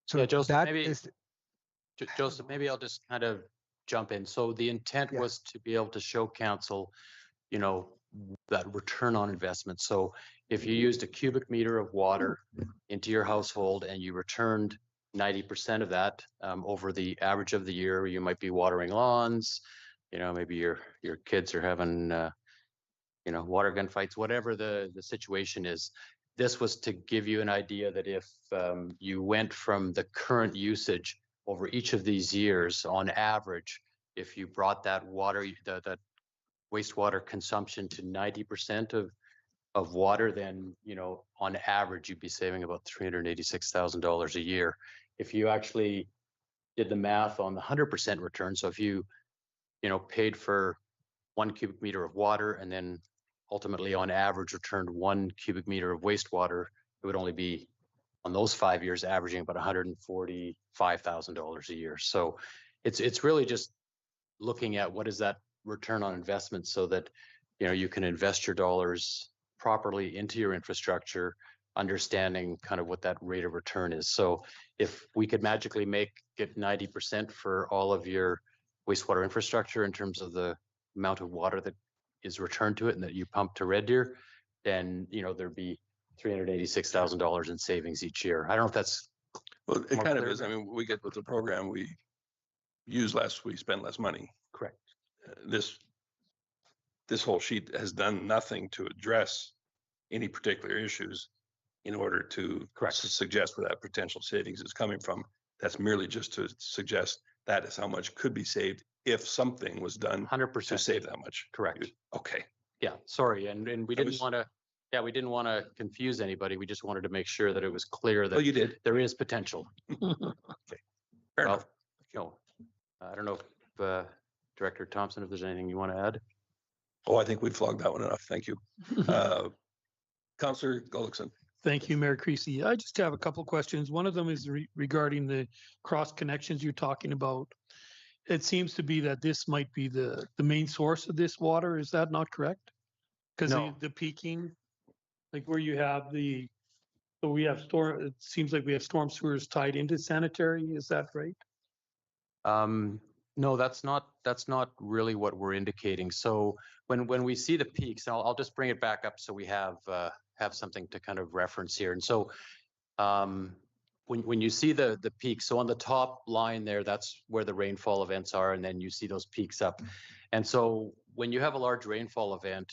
So Yeah, Joseph, that maybe, is Joseph, maybe I'll just kind of jump in. So the intent Yeah. was to be able to show council, that return on investment. So if you used a cubic meter of water into your household and you returned 90% of that over the average of the year, you might be watering lawns, maybe your kids are having, water gun fights, whatever the situation is. This was to give you an idea that if you went from the current usage over each of these years, on average, if you brought that water, that wastewater consumption to 90% of water, then, on average, you'd be saving about $386,000 a year. If you actually did the math on the 100% return, so if you, paid for 1 cubic meter of water and then ultimately on average returned 1 cubic meter of wastewater, it would only be on those 5 years averaging about $145,000 a year. So it's really just looking at what is that return on investment so that, you can invest your dollars properly into your infrastructure, understanding kind of what that rate of return is. So if we could magically make it 90% for all of your wastewater infrastructure in terms of the amount of water that is returned to it and that you pump to Red Deer, then, there'd be $386,000 in savings each year. I don't know if that's Well, it more kind of clear is. I than- mean, we get with the program, we use less, we spend less money. correct. This whole sheet has done nothing to address any particular issues. in order to Correct. suggest where that potential savings is coming from. That's merely just to suggest that is how much could be saved if something was done to 100%. save that much. Correct. Okay. Yeah, sorry, and we didn't was- want to, yeah, we didn't want to confuse anybody. We just wanted to make sure that it was clear Well, that you did. there is potential. Fair Well, enough. no, I don't know if Director Thompson, if there's anything you want to add? Oh, I think we flogged that one enough. Thank you. Councillor Gullickson. Thank you, Mayor Creasy. I just have a couple questions. One of them is regarding the cross connections you're talking about. It seems to be that this might be the main source of this water. Is that not correct? Because No. the peaking, like where you have so we have it seems like we have storm sewers tied into sanitary. Is that right? No, that's not really what we're indicating. So when we see the peaks, and I'll just bring it back up so we have something to kind of reference here. And so when you see the peaks, so on the top line there, that's where the rainfall events are, and then you see those peaks up. And so when you have a large rainfall event,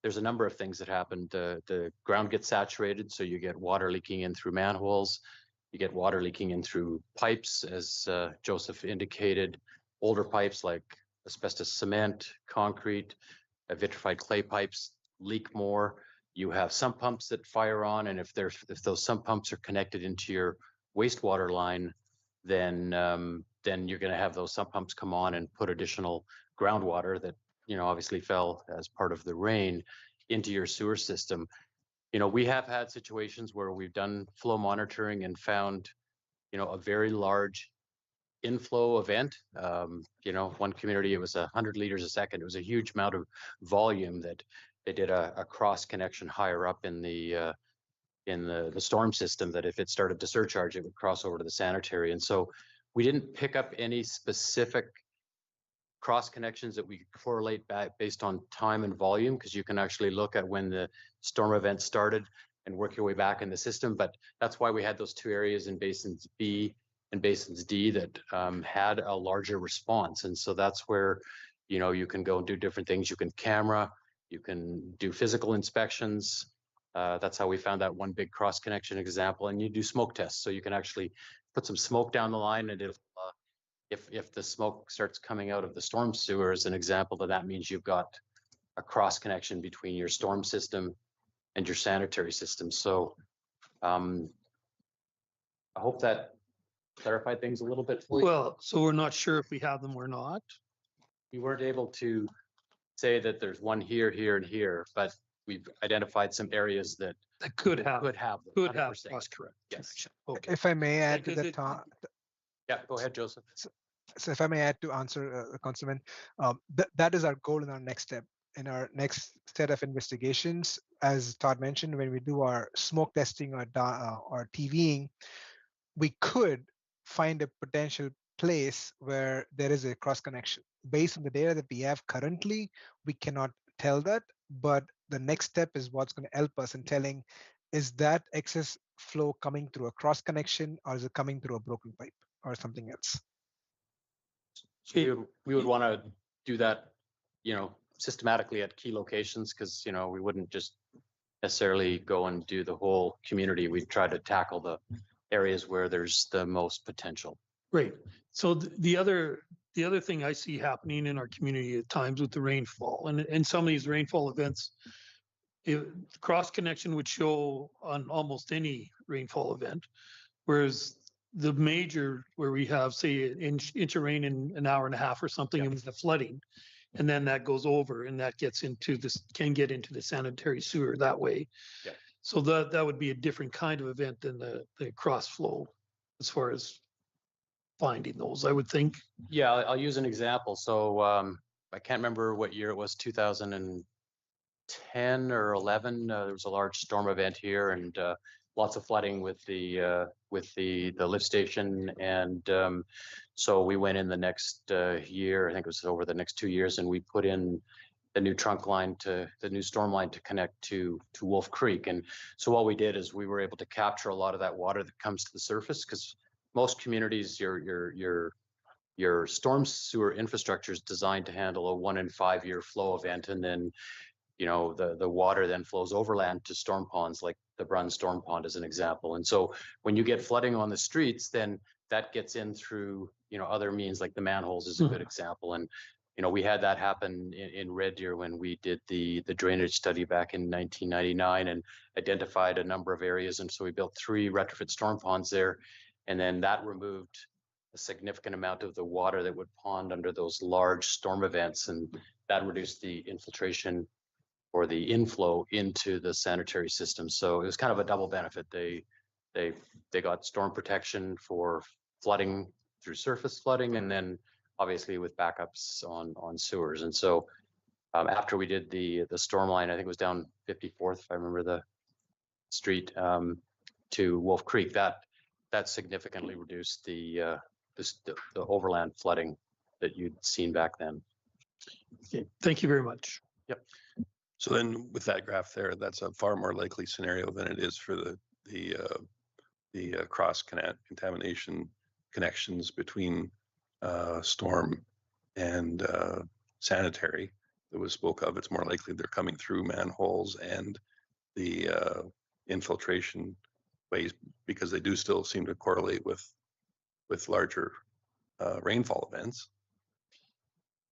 there's a number of things that happen. The ground gets saturated, so you get water leaking in through manholes. You get water leaking in through pipes, as Joseph indicated, older pipes like asbestos cement, concrete, vitrified clay pipes leak more. You have sump pumps that fire on, and if those sump pumps are connected into your wastewater line, then you're going to have those sump pumps come on and put additional groundwater that obviously fell as part of the rain into your sewer system. We have had situations where we've done flow monitoring and found a very large inflow event. One community, it was 100 liters a second. It was a huge amount of volume that they did a cross connection higher up in the storm system, that if it started to surcharge, it would cross over to the sanitary. And so we didn't pick up any specific cross connections that we could correlate back based on time and volume, because you can actually look at when the storm event started and work your way back in the system. But that's why we had those two areas in basins B and basins D that had a larger response. And so that's where you can go and do different things. You can camera, you can do physical inspections. That's how we found that one big cross connection example. And you do smoke tests, so you can actually put some smoke down the line, and if the smoke starts coming out of the storm sewer, as an example, then that means you've got a cross connection between your storm system and your sanitary system. So I hope that clarified things a little bit for you. Well, so we're not sure if we have them or not. We weren't able to say that there's one here, here, and here, but we've identified some areas that Could have could have them, could have 100%. cross correct. Yes. connection. Okay. If I may add to Because that, it- Tom, Yeah, go ahead, Joseph. so if I may add to answer Councilman, that is our goal in our next step. In our next set of investigations, as Todd mentioned, when we do our smoke testing or TVing, we could find a potential place where there is a cross connection. Based on the data that we have currently, we cannot tell that, but the next step is what's going to help us in telling, is that excess flow coming through a cross connection, or is it coming through a broken pipe or something else? So we would want to do that, systematically at key locations, because, we wouldn't just necessarily go and do the whole community. We'd try to tackle the areas where there's the most potential. Great. So the other thing I see happening in our community at times with the rainfall, and some of these rainfall events, cross connection would show on almost any rainfall event, whereas the major, where we have, say, an inch of rain in an hour and a half or something, and the flooding, and then that goes over and that gets into this, can get into the sanitary sewer that way. Yeah. So that would be a different kind of event than the cross flow as far as finding those, I would think. Yeah, I'll use an example. So I can't remember what year it was, 2010 or 11. There was a large storm event here, and lots of flooding with the lift station. And so we went in the next year, I think it was over the next 2 years, and we put in the new storm line to connect to Wolf Creek. And so what we did is we were able to capture a lot of that water that comes to the surface, because most communities, your storm sewer infrastructure is designed to handle a 1 in 5 year flow event, and then the water then flows overland to storm ponds like the Brun Storm Pond as an example. And so when you get flooding on the streets, then that gets in through, other means, like the manholes is a good example. And, we had that happen in Red Deer when we did the drainage study back in 1999 and identified a number of areas. And so we built 3 retrofit storm ponds there. And then that removed a significant amount of the water that would pond under those large storm events. And that reduced the infiltration or the inflow into the sanitary system. So it was kind of a double benefit. They got storm protection for flooding through surface flooding, and then obviously with backups on sewers. And so after we did the storm line, I think it was down 54th, if I remember the street, to Wolf Creek, that significantly reduced the overland flooding that you'd seen back then. Okay, thank you very much. Yep. So then with that graph there, that's a far more likely scenario than it is for the cross contamination connections between storm and sanitary that was spoke of. It's more likely they're coming through manholes and the infiltration ways, because they do still seem to correlate with larger rainfall events.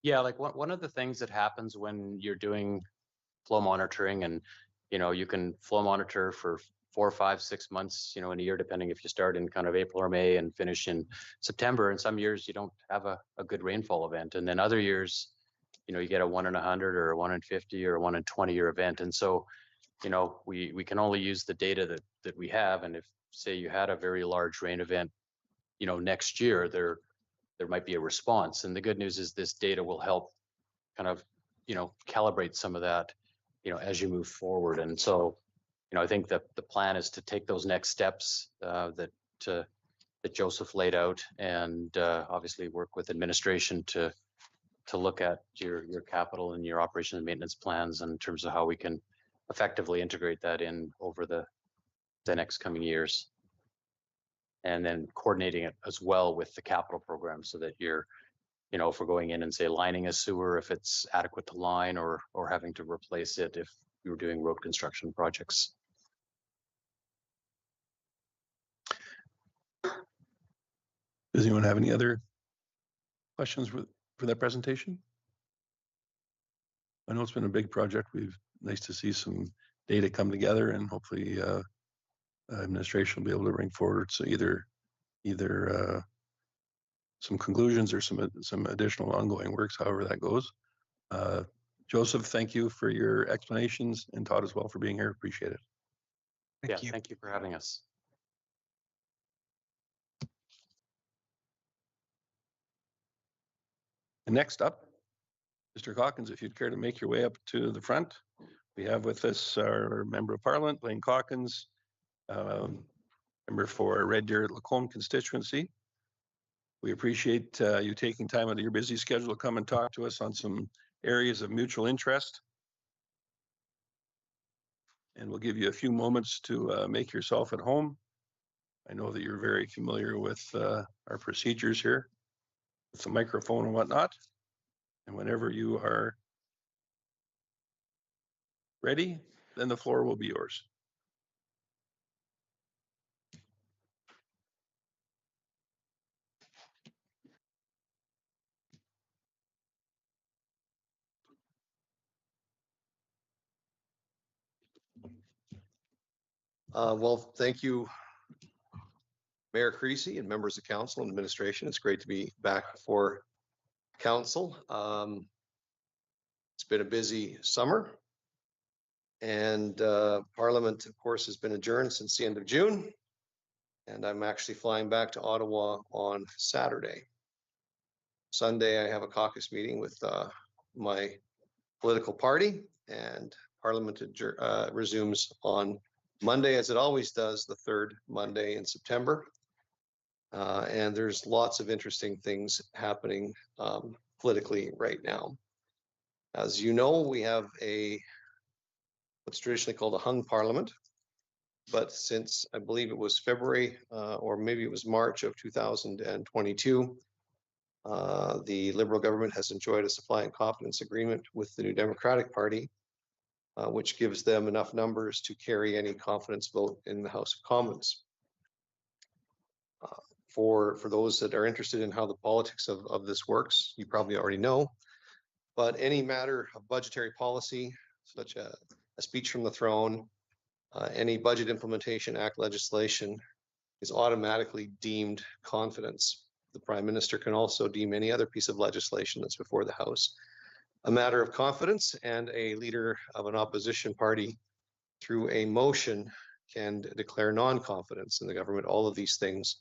Yeah, like one of the things that happens when you're doing flow monitoring, and you can flow monitor for 4, 5, 6 months, in a year, depending if you start in kind of April or May and finish in September. And some years you don't have a good rainfall event, and then other years, you get a 1 in 100 or a 1 in 50 or a 1 in 20 year event. And so, we can only use the data that we have. And if, say, you had a very large rain event, next year, there might be a response. And the good news is this data will help kind of, calibrate some of that, as you move forward. And so, I think that the plan is to take those next steps that Joseph laid out, and obviously work with administration to look at your capital and your operation and maintenance plans in terms of how we can effectively integrate that in over the next coming years. And then coordinating it as well with the capital program, so that you're, if we're going in and, say, lining a sewer, if it's adequate to line, or having to replace it if we were doing road construction projects. Does anyone have any other questions for that presentation? I know it's been a big project. Nice to see some data come together, and hopefully administration will be able to bring forward either some conclusions or some additional ongoing works, however that goes. Joseph, thank you for your explanations, and Todd as well for being here. Appreciate it. Thank you. Thank you for having us. And next up, Mr. Calkins, if you'd care to make your way up to the front. We have with us our Member of Parliament, Blaine Calkins, member for Red Deer Lacombe constituency. We appreciate you taking time out of your busy schedule to come and talk to us on some areas of mutual interest. And we'll give you a few moments to make yourself at home. I know that you're very familiar with our procedures here, with the microphone and whatnot. And whenever you are ready, then the floor will be yours. Well, thank you, Mayor Creasy and members of council and administration. It's great to be back before council. It's been a busy summer, and Parliament, of course, has been adjourned since the end of June. And I'm actually flying back to Ottawa on Saturday. Sunday, I have a caucus meeting with my political party, and Parliament resumes on Monday, as it always does, the third Monday in September. And there's lots of interesting things happening politically right now. As you know, we have what's traditionally called a hung parliament. But since I believe it was February or maybe it was March of 2022, the Liberal government has enjoyed a supply and confidence agreement with the New Democratic Party. which gives them enough numbers to carry any confidence vote in the House of Commons. For those that are interested in how the politics of this works, you probably already know, but any matter of budgetary policy, such as a speech from the throne, any budget implementation act legislation is automatically deemed confidence. The Prime Minister can also deem any other piece of legislation that's before the House a matter of confidence, and a leader of an opposition party through a motion can declare non-confidence in the government. All of these things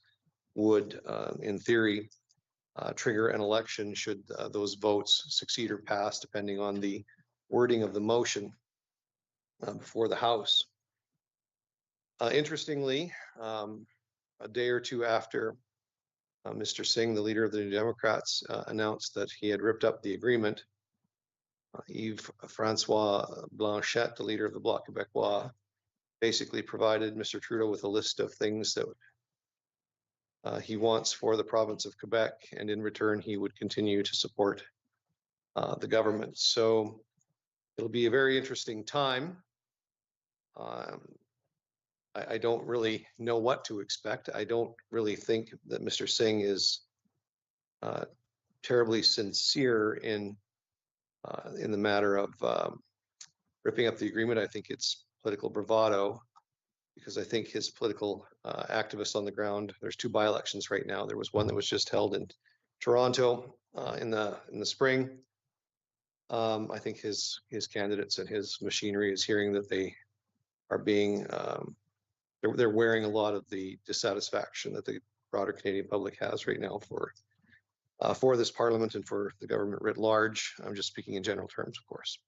would, in theory, trigger an election should those votes succeed or pass, depending on the wording of the motion before the House. Interestingly, a day or two after Mr. Singh, the leader of the New Democrats, announced that he had ripped up the agreement, Yves-Francois Blanchet, the leader of the Bloc Québécois, basically provided Mr. Trudeau with a list of things that he wants for the province of Quebec, and in return, he would continue to support the government. So it'll be a very interesting time. I don't really know what to expect. I don't really think that Mr. Singh is terribly sincere in the matter of ripping up the agreement. I think it's political bravado, because I think his political activists on the ground, there's 2 by-elections right now. There was one that was just held in Toronto in the spring. I think his candidates and his machinery is hearing that they are being, they're wearing a lot of the dissatisfaction that the broader Canadian public has right now for this parliament and for the government writ large. I'm just speaking in general terms, of course.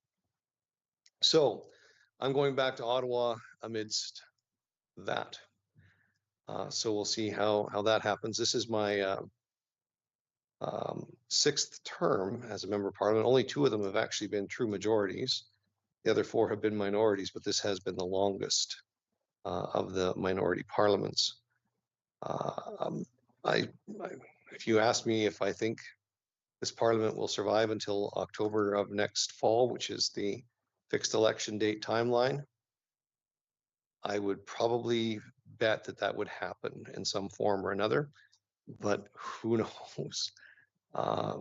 So I'm going back to Ottawa amidst that. So we'll see how that happens. This is my 6th term as a member of parliament. Only 2 of them have actually been true majorities. The other 4 have been minorities, but this has been the longest of the minority parliaments. If you ask me if I think this parliament will survive until October of next fall, which is the fixed election date timeline, I would probably bet that would happen in some form or another, but who knows?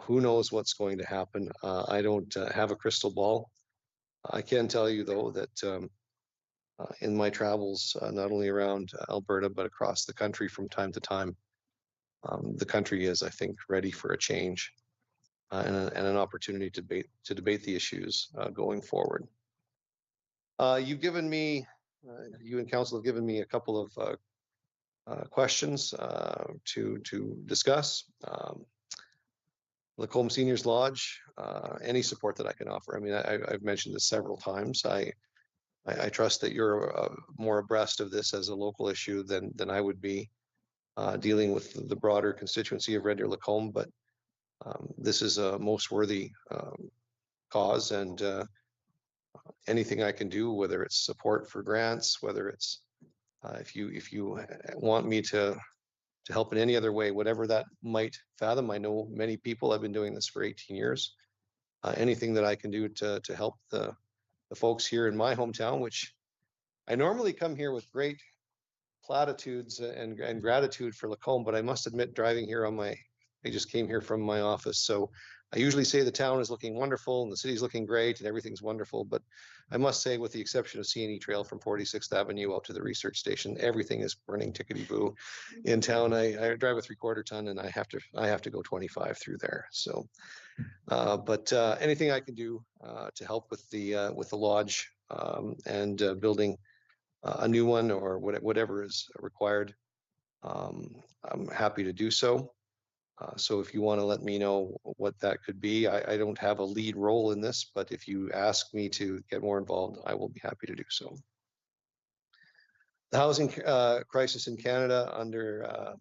Who knows what's going to happen? I don't have a crystal ball. I can tell you, though, that in my travels, not only around Alberta, but across the country from time to time, the country is, I think, ready for a change and an opportunity to debate the issues going forward. You've given me, you and council have given me a couple of questions to discuss. Lacombe Seniors Lodge, any support that I can offer. I mean, I've mentioned this several times. I trust that you're more abreast of this as a local issue than I would be, dealing with the broader constituency of Red Deer Lacombe, but this is a most worthy cause, and anything I can do, whether it's support for grants, whether it's if you want me to help in any other way, whatever that might fathom. I know many people. I've been doing this for 18 years. Anything that I can do to help the folks here in my hometown, which I normally come here with great platitudes and gratitude for Lacombe, but I must admit, driving here I just came here from my office, so I usually say the town is looking wonderful and the city's looking great and everything's wonderful, but I must say, with the exception of CNE Trail from 46th Avenue out to the research station, everything is burning tickety-boo in town. I drive a 3/4 ton and I have to go 25 through there. So, but anything I can do to help with the lodge and building a new one or whatever is required, I'm happy to do so. So if you want to let me know what that could be, I don't have a lead role in this, but if you ask me to get more involved, I will be happy to do so. The housing crisis in Canada under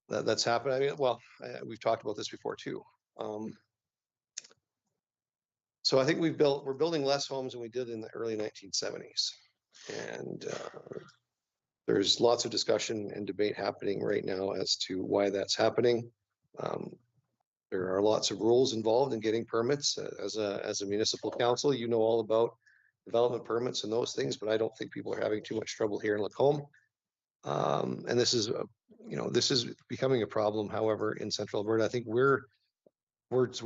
that's happened. I mean, well, we've talked about this before too. So I think we're building less homes than we did in the early 1970s, and there's lots of discussion and debate happening right now as to why that's happening. There are lots of rules involved in getting permits. As a municipal council, you know all about development permits and those things, but I don't think people are having too much trouble here in Lacombe. And this is, this is becoming a problem, however, in central Alberta. I think we're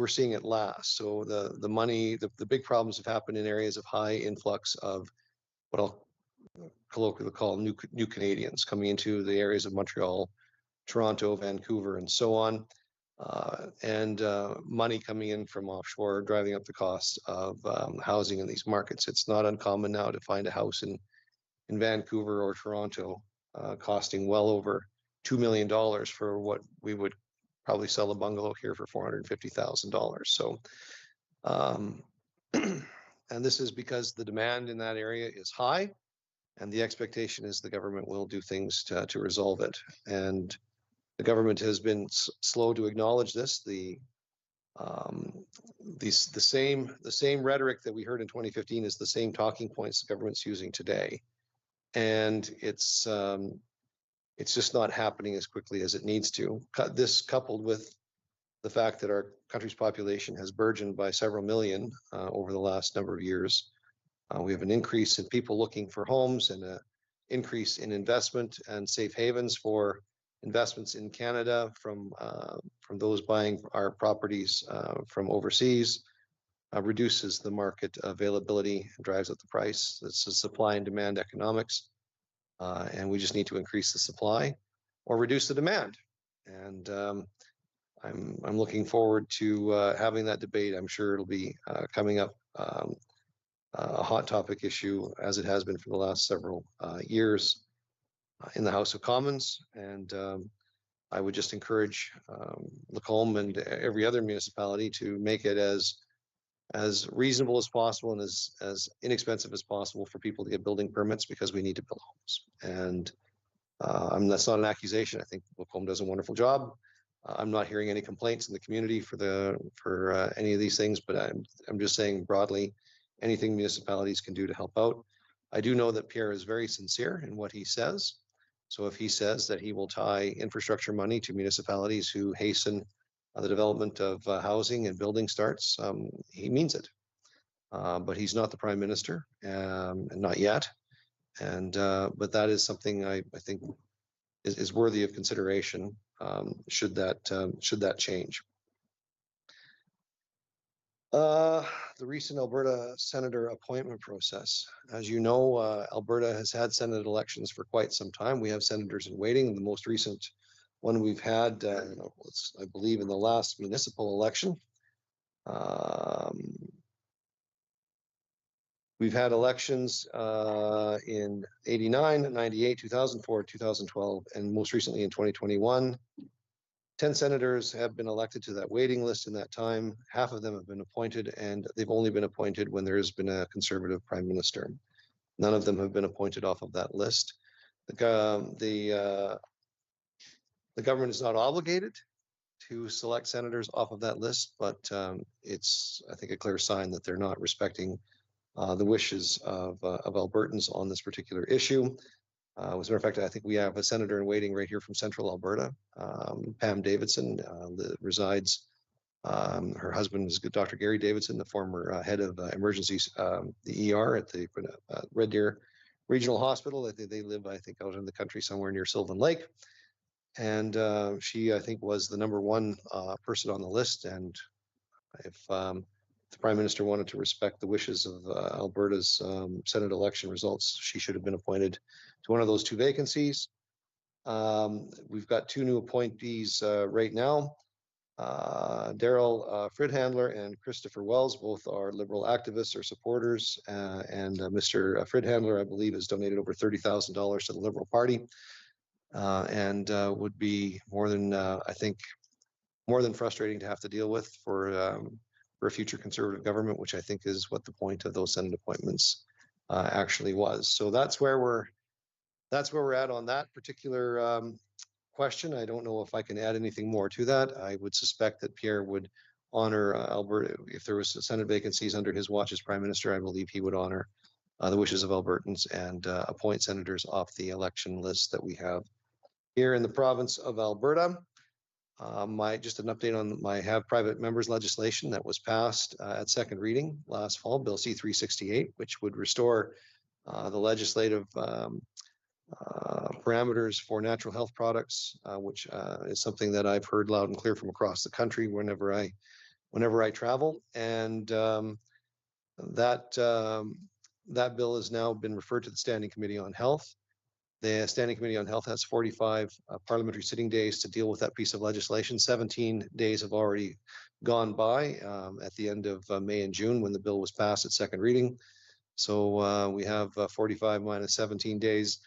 seeing it last. So the money, the big problems have happened in areas of high influx of what I'll colloquially call new Canadians coming into the areas of Montreal, Toronto, Vancouver, and so on. And money coming in from offshore, driving up the cost of housing in these markets. It's not uncommon now to find a house in Vancouver or Toronto costing well over $2 million for what we would probably sell a bungalow here for $450,000. So, and this is because the demand in that area is high, and the expectation is the government will do things to resolve it. And the government has been slow to acknowledge this. The same rhetoric that we heard in 2015 is the same talking points the government's using today, and it's just not happening as quickly as it needs to. This coupled with the fact that our country's population has burgeoned by several million over the last number of years. We have an increase in people looking for homes and an increase in investment and safe havens for investments in Canada from those buying our properties from overseas, reduces the market availability and drives up the price. It's a supply and demand economics, and we just need to increase the supply or reduce the demand. And I'm looking forward to having that debate. I'm sure it'll be coming up a hot topic issue, as it has been for the last several years in the House of Commons. And I would just encourage Lacombe and every other municipality to make it as reasonable as possible and as inexpensive as possible for people to get building permits, because we need to build homes. And that's not an accusation. I think Lacombe does a wonderful job. I'm not hearing any complaints in the community for any of these things, but I'm just saying broadly, anything municipalities can do to help out. I do know that Pierre is very sincere in what he says. So if he says that he will tie infrastructure money to municipalities who hasten the development of housing and building starts, he means it. But he's not the Prime Minister, and not yet. And but that is something I think is worthy of consideration should that change. The recent Alberta Senator appointment process. As you know, Alberta has had Senate elections for quite some time. We have senators in waiting. The most recent one we've had, I believe, in the last municipal election. We've had elections in 89, 98, 2004, 2012, and most recently in 2021. 10 senators have been elected to that waiting list in that time. Half of them have been appointed, and they've only been appointed when there has been a Conservative Prime Minister. None of them have been appointed off of that list. The government is not obligated to select senators off of that list, but it's, I think, a clear sign that they're not respecting the wishes of Albertans on this particular issue. As a matter of fact, I think we have a senator in waiting right here from Central Alberta, Pam Davidson, that resides. Her husband is Dr. Gary Davidson, the former head of emergencies, the ER at the Red Deer Regional Hospital. They live, I think, out in the country somewhere near Sylvan Lake. And she, I think, was the #1 person on the list. And if the Prime Minister wanted to respect the wishes of Alberta's Senate election results, she should have been appointed to one of those 2 vacancies. We've got 2 new appointees right now. Daryl Fridhandler and Christopher Wells, both are Liberal activists or supporters. And Mr. Fridhandler, I believe, has donated over $30,000 to the Liberal Party. And would be more than, I think, more than frustrating to have to deal with for a future Conservative government, which I think is what the point of those Senate appointments actually was. So that's where we're at on that particular question. I don't know if I can add anything more to that. I would suspect that Pierre would honor Alberta. If there was Senate vacancies under his watch as Prime Minister, I believe he would honor the wishes of Albertans and appoint senators off the election list that we have here in the province of Alberta. Just an update on my have private members legislation that was passed at second reading last fall, Bill C-368, which would restore the legislative parameters for natural health products, which is something that I've heard loud and clear from across the country whenever I travel. And that bill has now been referred to the Standing Committee on Health. The Standing Committee on Health has 45 parliamentary sitting days to deal with that piece of legislation. 17 days have already gone by at the end of May and June when the bill was passed at second reading. So we have 45 minus 17 days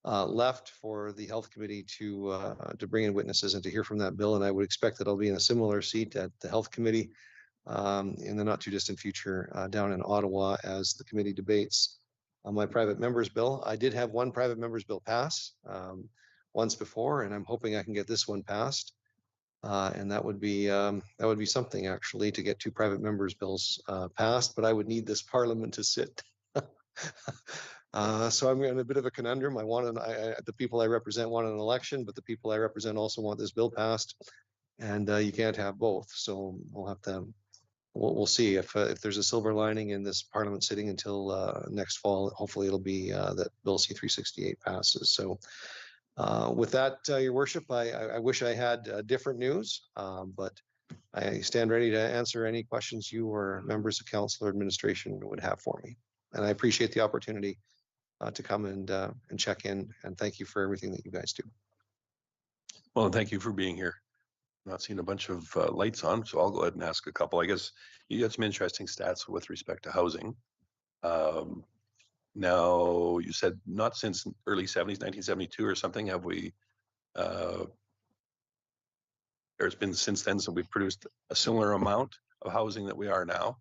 left for the Health Committee to bring in witnesses and to hear from that bill. And I would expect that I'll be in a similar seat at the Health Committee in the not too distant future down in Ottawa as the committee debates on my private members bill. I did have one private members bill pass once before, and I'm hoping I can get this one passed. And that would be something actually to get two private members bills passed, but I would need this parliament to sit. So I'm in a bit of a conundrum. The people I represent want an election, but the people I represent also want this bill passed, and you can't have both. So we'll have to. We'll see if there's a silver lining in this parliament sitting until next fall. Hopefully it'll be that Bill C-368 passes. So with that, Your Worship, I wish I had different news, but I stand ready to answer any questions you or members of council or administration would have for me. And I appreciate the opportunity to come and check in, and thank you for everything that you guys do. Well, thank you for being here. Not seeing a bunch of lights on, so I'll go ahead and ask a couple. I guess you got some interesting stats with respect to housing. Now, you said not since early 70s, 1972 or something, have we, there's been since then, so we've produced a similar amount of housing that we are now.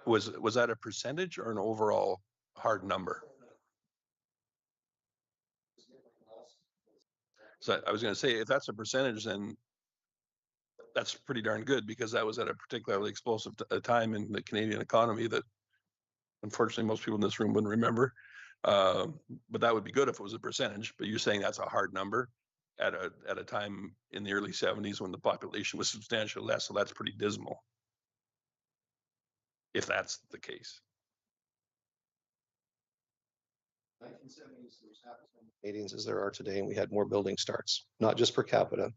Was that a percentage or an overall hard number? So I was going to say, if that's a percentage, then that's pretty darn good, because that was at a particularly explosive time in the Canadian economy that unfortunately most people in this room wouldn't remember. But that would be good if it was a percentage. But you're saying that's a hard number at a time in the early 70s when the population was substantially less. So that's pretty dismal, if that's the case. 1970s, there was half as many Canadians as there are today, and we had more building starts, not just per capita.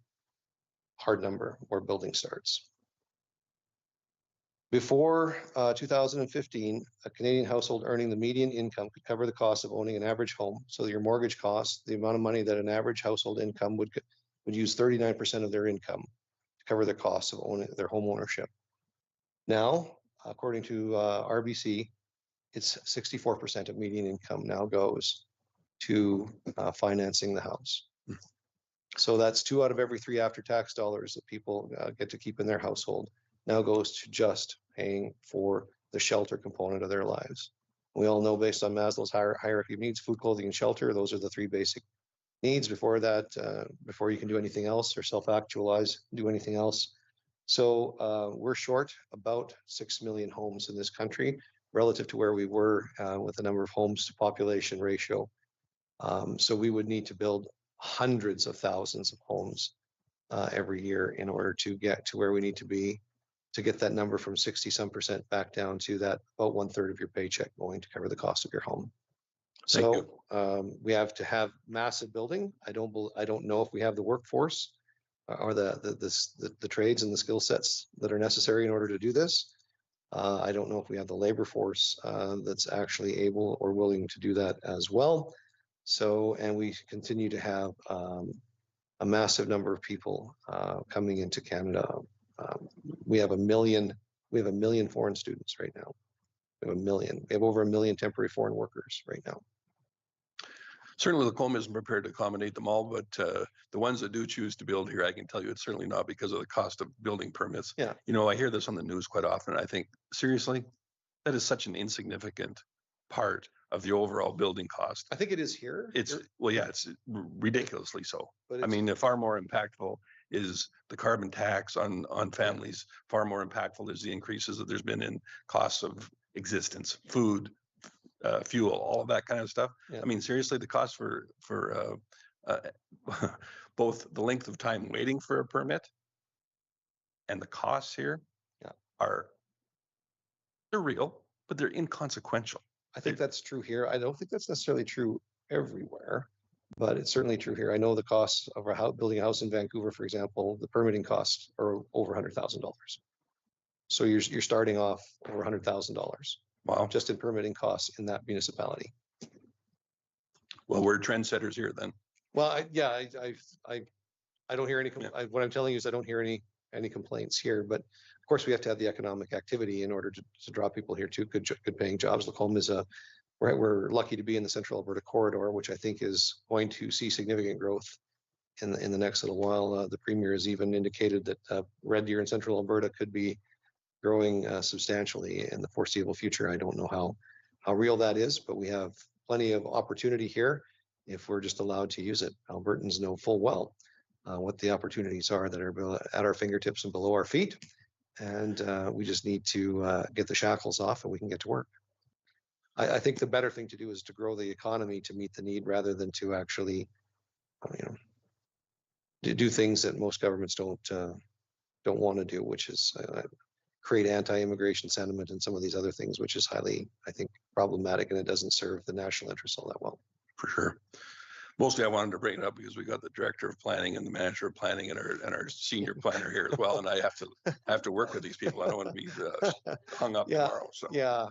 Hard number, more building starts. Before 2015, a Canadian household earning the median income could cover the cost of owning an average home. So your mortgage cost, the amount of money that an average household income would use 39% of their income to cover the cost of owning their home ownership. Now, according to RBC, it's 64% of median income now goes to financing the house. So that's 2 out of every 3 after-tax dollars that people get to keep in their household now goes to just paying for the shelter component of their lives. We all know, based on Maslow's hierarchy of needs, food, clothing, and shelter, those are the 3 basic needs. Before that, before you can do anything else or self-actualize, do anything else. So we're short about 6 million homes in this country relative to where we were with the number of homes to population ratio. So we would need to build hundreds of thousands of homes every year in order to get to where we need to be, to get that number from 60-some% back down to that about 1/3 of your paycheck going to cover the cost of your home. So we have to have massive building. I don't know if we have the workforce or the trades and the skill sets that are necessary in order to do this. I don't know if we have the labor force that's actually able or willing to do that as well. So, and we continue to have a massive number of people coming into Canada. We have 1 million. We have 1 million foreign students right now. We have 1 million. We have over 1 million temporary foreign workers right now. Certainly, Lacombe isn't prepared to accommodate them all, but the ones that do choose to build here, I can tell you it's certainly not because of the cost of building permits. Yeah. You know, I hear this on the news quite often. And I think, seriously, that is such an insignificant part of the overall building cost. I think it is here. Well, yeah, it's ridiculously so. But I mean, the far more impactful is the carbon tax on families. Far more impactful is the increases that there's been in costs of existence, food, fuel, all of that kind of stuff. Yeah. I mean, seriously, the cost for both the length of time waiting for a permit and the costs here Yeah. they're real, but they're inconsequential. I think that's true here. I don't think that's necessarily true everywhere, but it's certainly true here. I know the costs of a house, building a house in Vancouver, for example, the permitting costs are over $100,000. So you're starting off over $100,000 Wow. just in permitting costs in that municipality. Well, we're trendsetters here then. Well, I don't hear any. What I'm telling you is I don't hear any complaints here. But of course, we have to have the economic activity in order to draw people here to good paying jobs. Lacombe is we're lucky to be in the Central Alberta corridor, which I think is going to see significant growth in the next little while. The premier has even indicated that Red Deer in Central Alberta could be growing substantially in the foreseeable future. I don't know how real that is, but we have plenty of opportunity here if we're just allowed to use it. Albertans know full well what the opportunities are that are at our fingertips and below our feet. And we just need to get the shackles off and we can get to work. I think the better thing to do is to grow the economy to meet the need rather than to actually, do things that most governments don't want to do, which is create anti-immigration sentiment and some of these other things, which is highly, I think, problematic, and it doesn't serve the national interest all that well. For sure. Mostly I wanted to bring it up because we got the director of planning and the manager of planning and our senior planner here as well. And I have to work with these people. I don't want to be hung up tomorrow. So Yeah.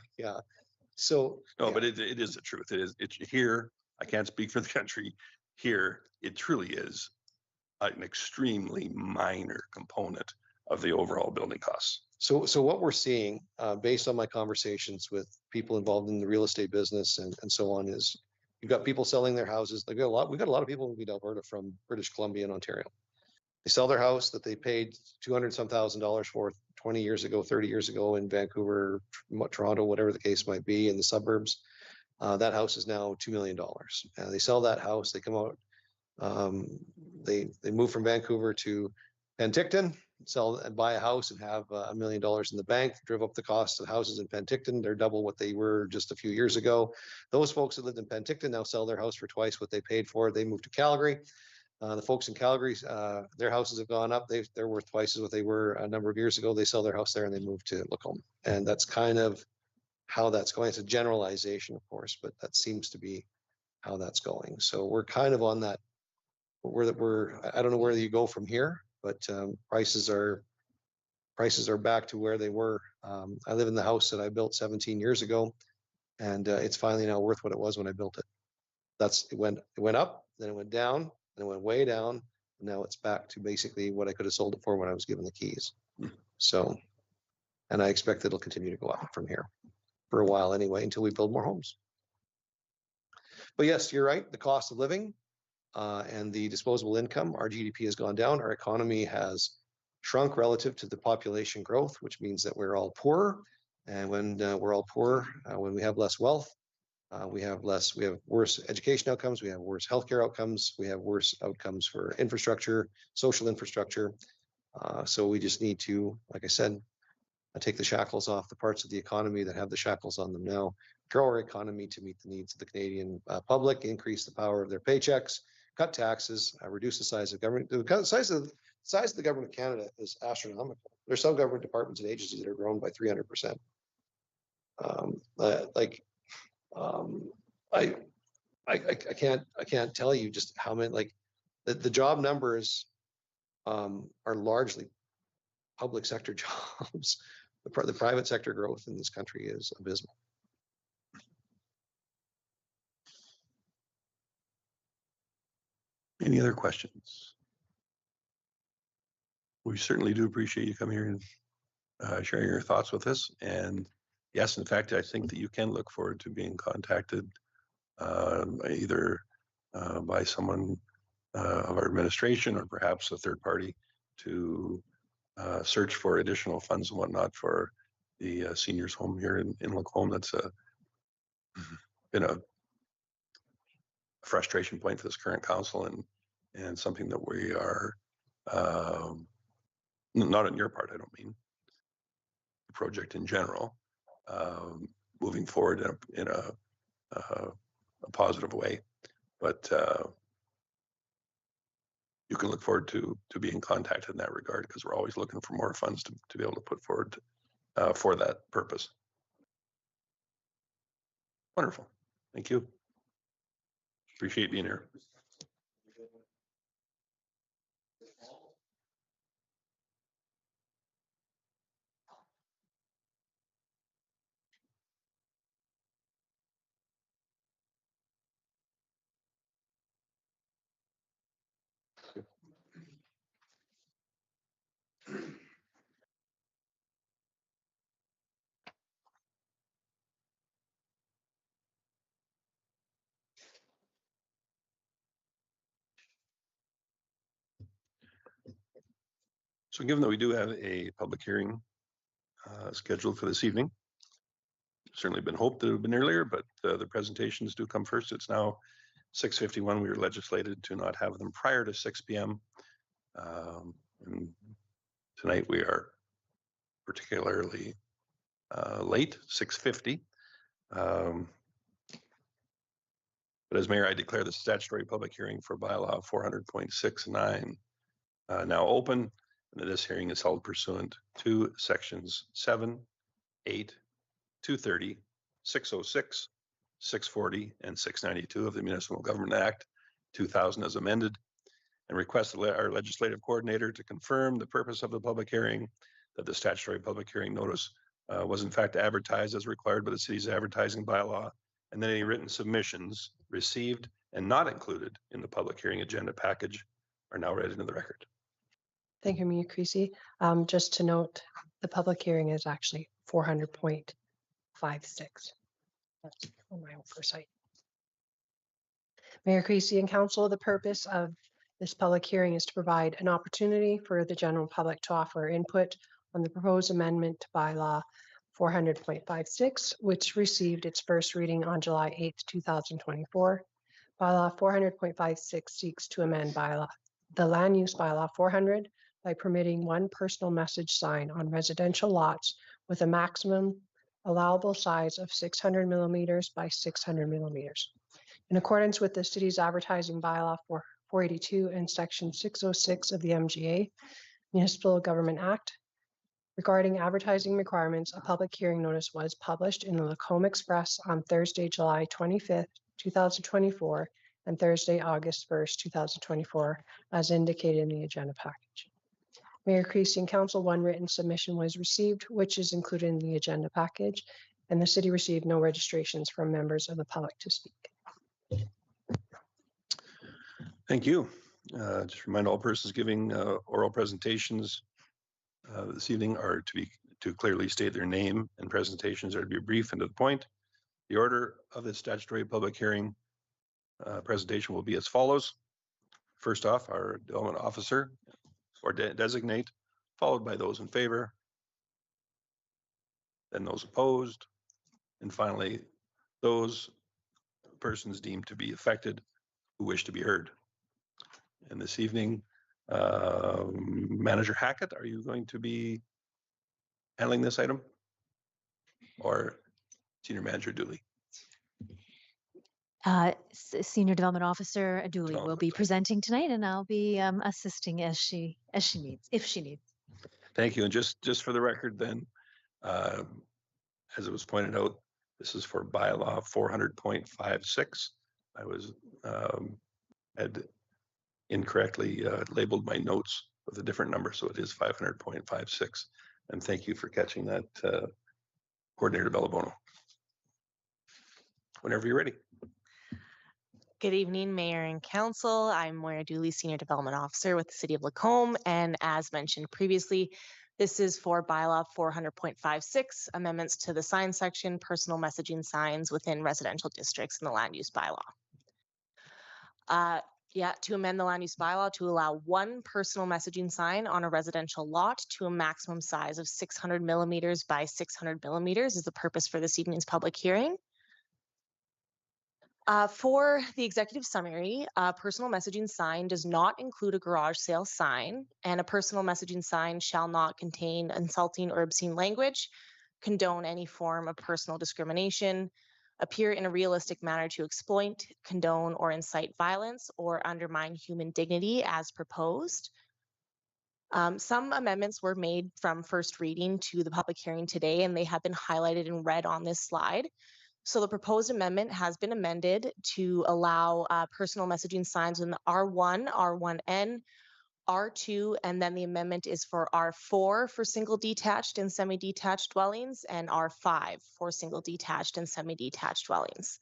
So no, yeah. but it is the truth. It's here. I can't speak for the country. Here, it truly is an extremely minor component of the overall building costs. So what we're seeing, based on my conversations with people involved in the real estate business and so on, is you've got people selling their houses. We've got a lot of people in Alberta from British Columbia and Ontario. They sell their house that they paid $200,000 for 20 years ago, 30 years ago in Vancouver, Toronto, whatever the case might be, in the suburbs. That house is now $2 million. They sell that house. They come out. They move from Vancouver to Penticton, sell and buy a house and have $1 million in the bank. Drove up the cost of houses in Penticton. They're double what they were just a few years ago. Those folks that lived in Penticton now sell their house for twice what they paid for. They moved to Calgary. The folks in Calgary, their houses have gone up. They're worth twice as what they were a number of years ago. They sell their house there and they move to Lacombe. And that's kind of how that's going. It's a generalization, of course, but that seems to be how that's going. So we're kind of on that. I don't know where you go from here, but prices are back to where they were. I live in the house that I built 17 years ago, and it's finally now worth what it was when I built it. It went up, then it went down, then it went way down, and now it's back to basically what I could have sold it for when I was given the keys. So, and I expect it'll continue to go up from here for a while anyway, until we build more homes. But yes, you're right. The cost of living and the disposable income, our GDP has gone down. Our economy has shrunk relative to the population growth, which means that we're all poorer. And when we're all poor, when we have less wealth, we have worse education outcomes, we have worse healthcare outcomes, we have worse outcomes for infrastructure, social infrastructure. So we just need to, like I said, take the shackles off the parts of the economy that have the shackles on them now, grow our economy to meet the needs of the Canadian public, increase the power of their paychecks, cut taxes, reduce the size of government. The size of the government of Canada is astronomical. There's some government departments and agencies that are grown by 300%. I can't tell you just how many, like the job numbers are largely public sector jobs. The private sector growth in this country is abysmal. Any other questions? We certainly do appreciate you coming here and sharing your thoughts with us. And yes, in fact, I think that you can look forward to being contacted either by someone of our administration or perhaps a third party to search for additional funds and whatnot for the seniors home here in Lacombe. That's been a frustration point for this current council and something that we are not on your part, I don't mean the project in general, moving forward in a positive way, but you can look forward to being contacted in that regard, because we're always looking for more funds to be able to put forward for that purpose. Wonderful. Thank you. Appreciate being here. So given that we do have a public hearing scheduled for this evening, certainly been hoped that it would have been earlier, but the presentations do come first. It's now 6:51. We were legislated to not have them prior to 6 p.m. And tonight we are particularly late, 6:50. But as mayor, I declare the statutory public hearing for bylaw 400.69 now open. And this hearing is held pursuant to sections 7, 8, 230, 606, 640, and 692 of the Municipal Government Act 2000 as amended, and request our legislative coordinator to confirm the purpose of the public hearing, that the statutory public hearing notice was in fact advertised as required by the city's advertising bylaw, and that any written submissions received and not included in the public hearing agenda package are now read into the record. Thank you, Mayor Creasy. Just to note, the public hearing is actually 400.56. That's on my oversight. Mayor Creasy and Council, the purpose of this public hearing is to provide an opportunity for the general public to offer input on the proposed amendment to bylaw 400.56, which received its first reading on July 8th, 2024. Bylaw 400.56 seeks to amend the land use bylaw 400 by permitting one personal message sign on residential lots with a maximum allowable size of 600 millimeters by 600 millimeters. In accordance with the city's advertising bylaw 482 and section 606 of the MGA, Municipal Government Act, regarding advertising requirements, a public hearing notice was published in the Lacombe Express on Thursday, July 25th, 2024, and Thursday, August 1st, 2024, as indicated in the agenda package. Mayor Creasy and Council, one written submission was received, which is included in the agenda package, and the city received no registrations from members of the public to speak. Thank you. Just remind all persons giving oral presentations this evening are to clearly state their name, and presentations are to be brief and to the point. The order of this statutory public hearing presentation will be as follows. First off, our development officer or designate, followed by those in favor, then those opposed, and finally, those persons deemed to be affected who wish to be heard. And this evening, Manager Hackett, are you going to be handling this item? Or Senior Manager Dooley? Senior Development Officer Dooley will be Development. presenting tonight, and I'll be assisting as she needs, if she needs. Thank you. And just for the record then, as it was pointed out, this is for bylaw 400.56. I was had incorrectly labeled my notes with a different number, so it is 500.56. And thank you for catching that, Coordinator Bellabono. Whenever you're ready. Good evening, Mayor and Council. I'm Moira Dooley, Senior Development Officer with the City of Lacombe. And as mentioned previously, this is for bylaw 400.56, amendments to the sign section, personal messaging signs within residential districts in the land use bylaw. To amend the land use bylaw to allow one personal messaging sign on a residential lot to a maximum size of 600 millimeters by 600 millimeters is the purpose for this evening's public hearing. For the executive summary, a personal messaging sign does not include a garage sale sign, and a personal messaging sign shall not contain insulting or obscene language, condone any form of personal discrimination, appear in a realistic manner to exploit, condone, or incite violence or undermine human dignity as proposed. Some amendments were made from first reading to the public hearing today, and they have been highlighted in red on this slide. So the proposed amendment has been amended to allow personal messaging signs in the R1, R1N, R2, and then the amendment is for R4 for single detached and semi-detached dwellings, and R5 for single detached and semi-detached dwellings.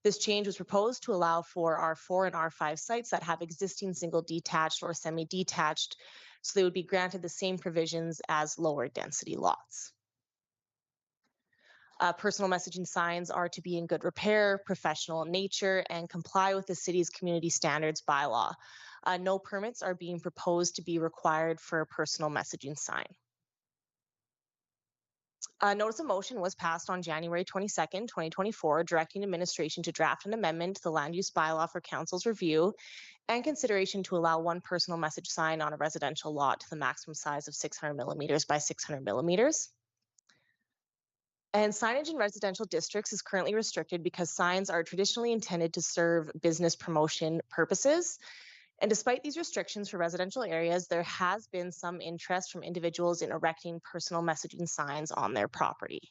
This change was proposed to allow for R4 and R5 sites that have existing single detached or semi-detached, so they would be granted the same provisions as lower density lots. Personal messaging signs are to be in good repair, professional in nature, and comply with the city's community standards bylaw. No permits are being proposed to be required for a personal messaging sign. Notice of motion was passed on January 22nd, 2024, directing administration to draft an amendment to the land use bylaw for council's review and consideration to allow one personal message sign on a residential lot to the maximum size of 600 millimeters by 600 millimeters. And signage in residential districts is currently restricted because signs are traditionally intended to serve business promotion purposes. And despite these restrictions for residential areas, there has been some interest from individuals in erecting personal messaging signs on their property.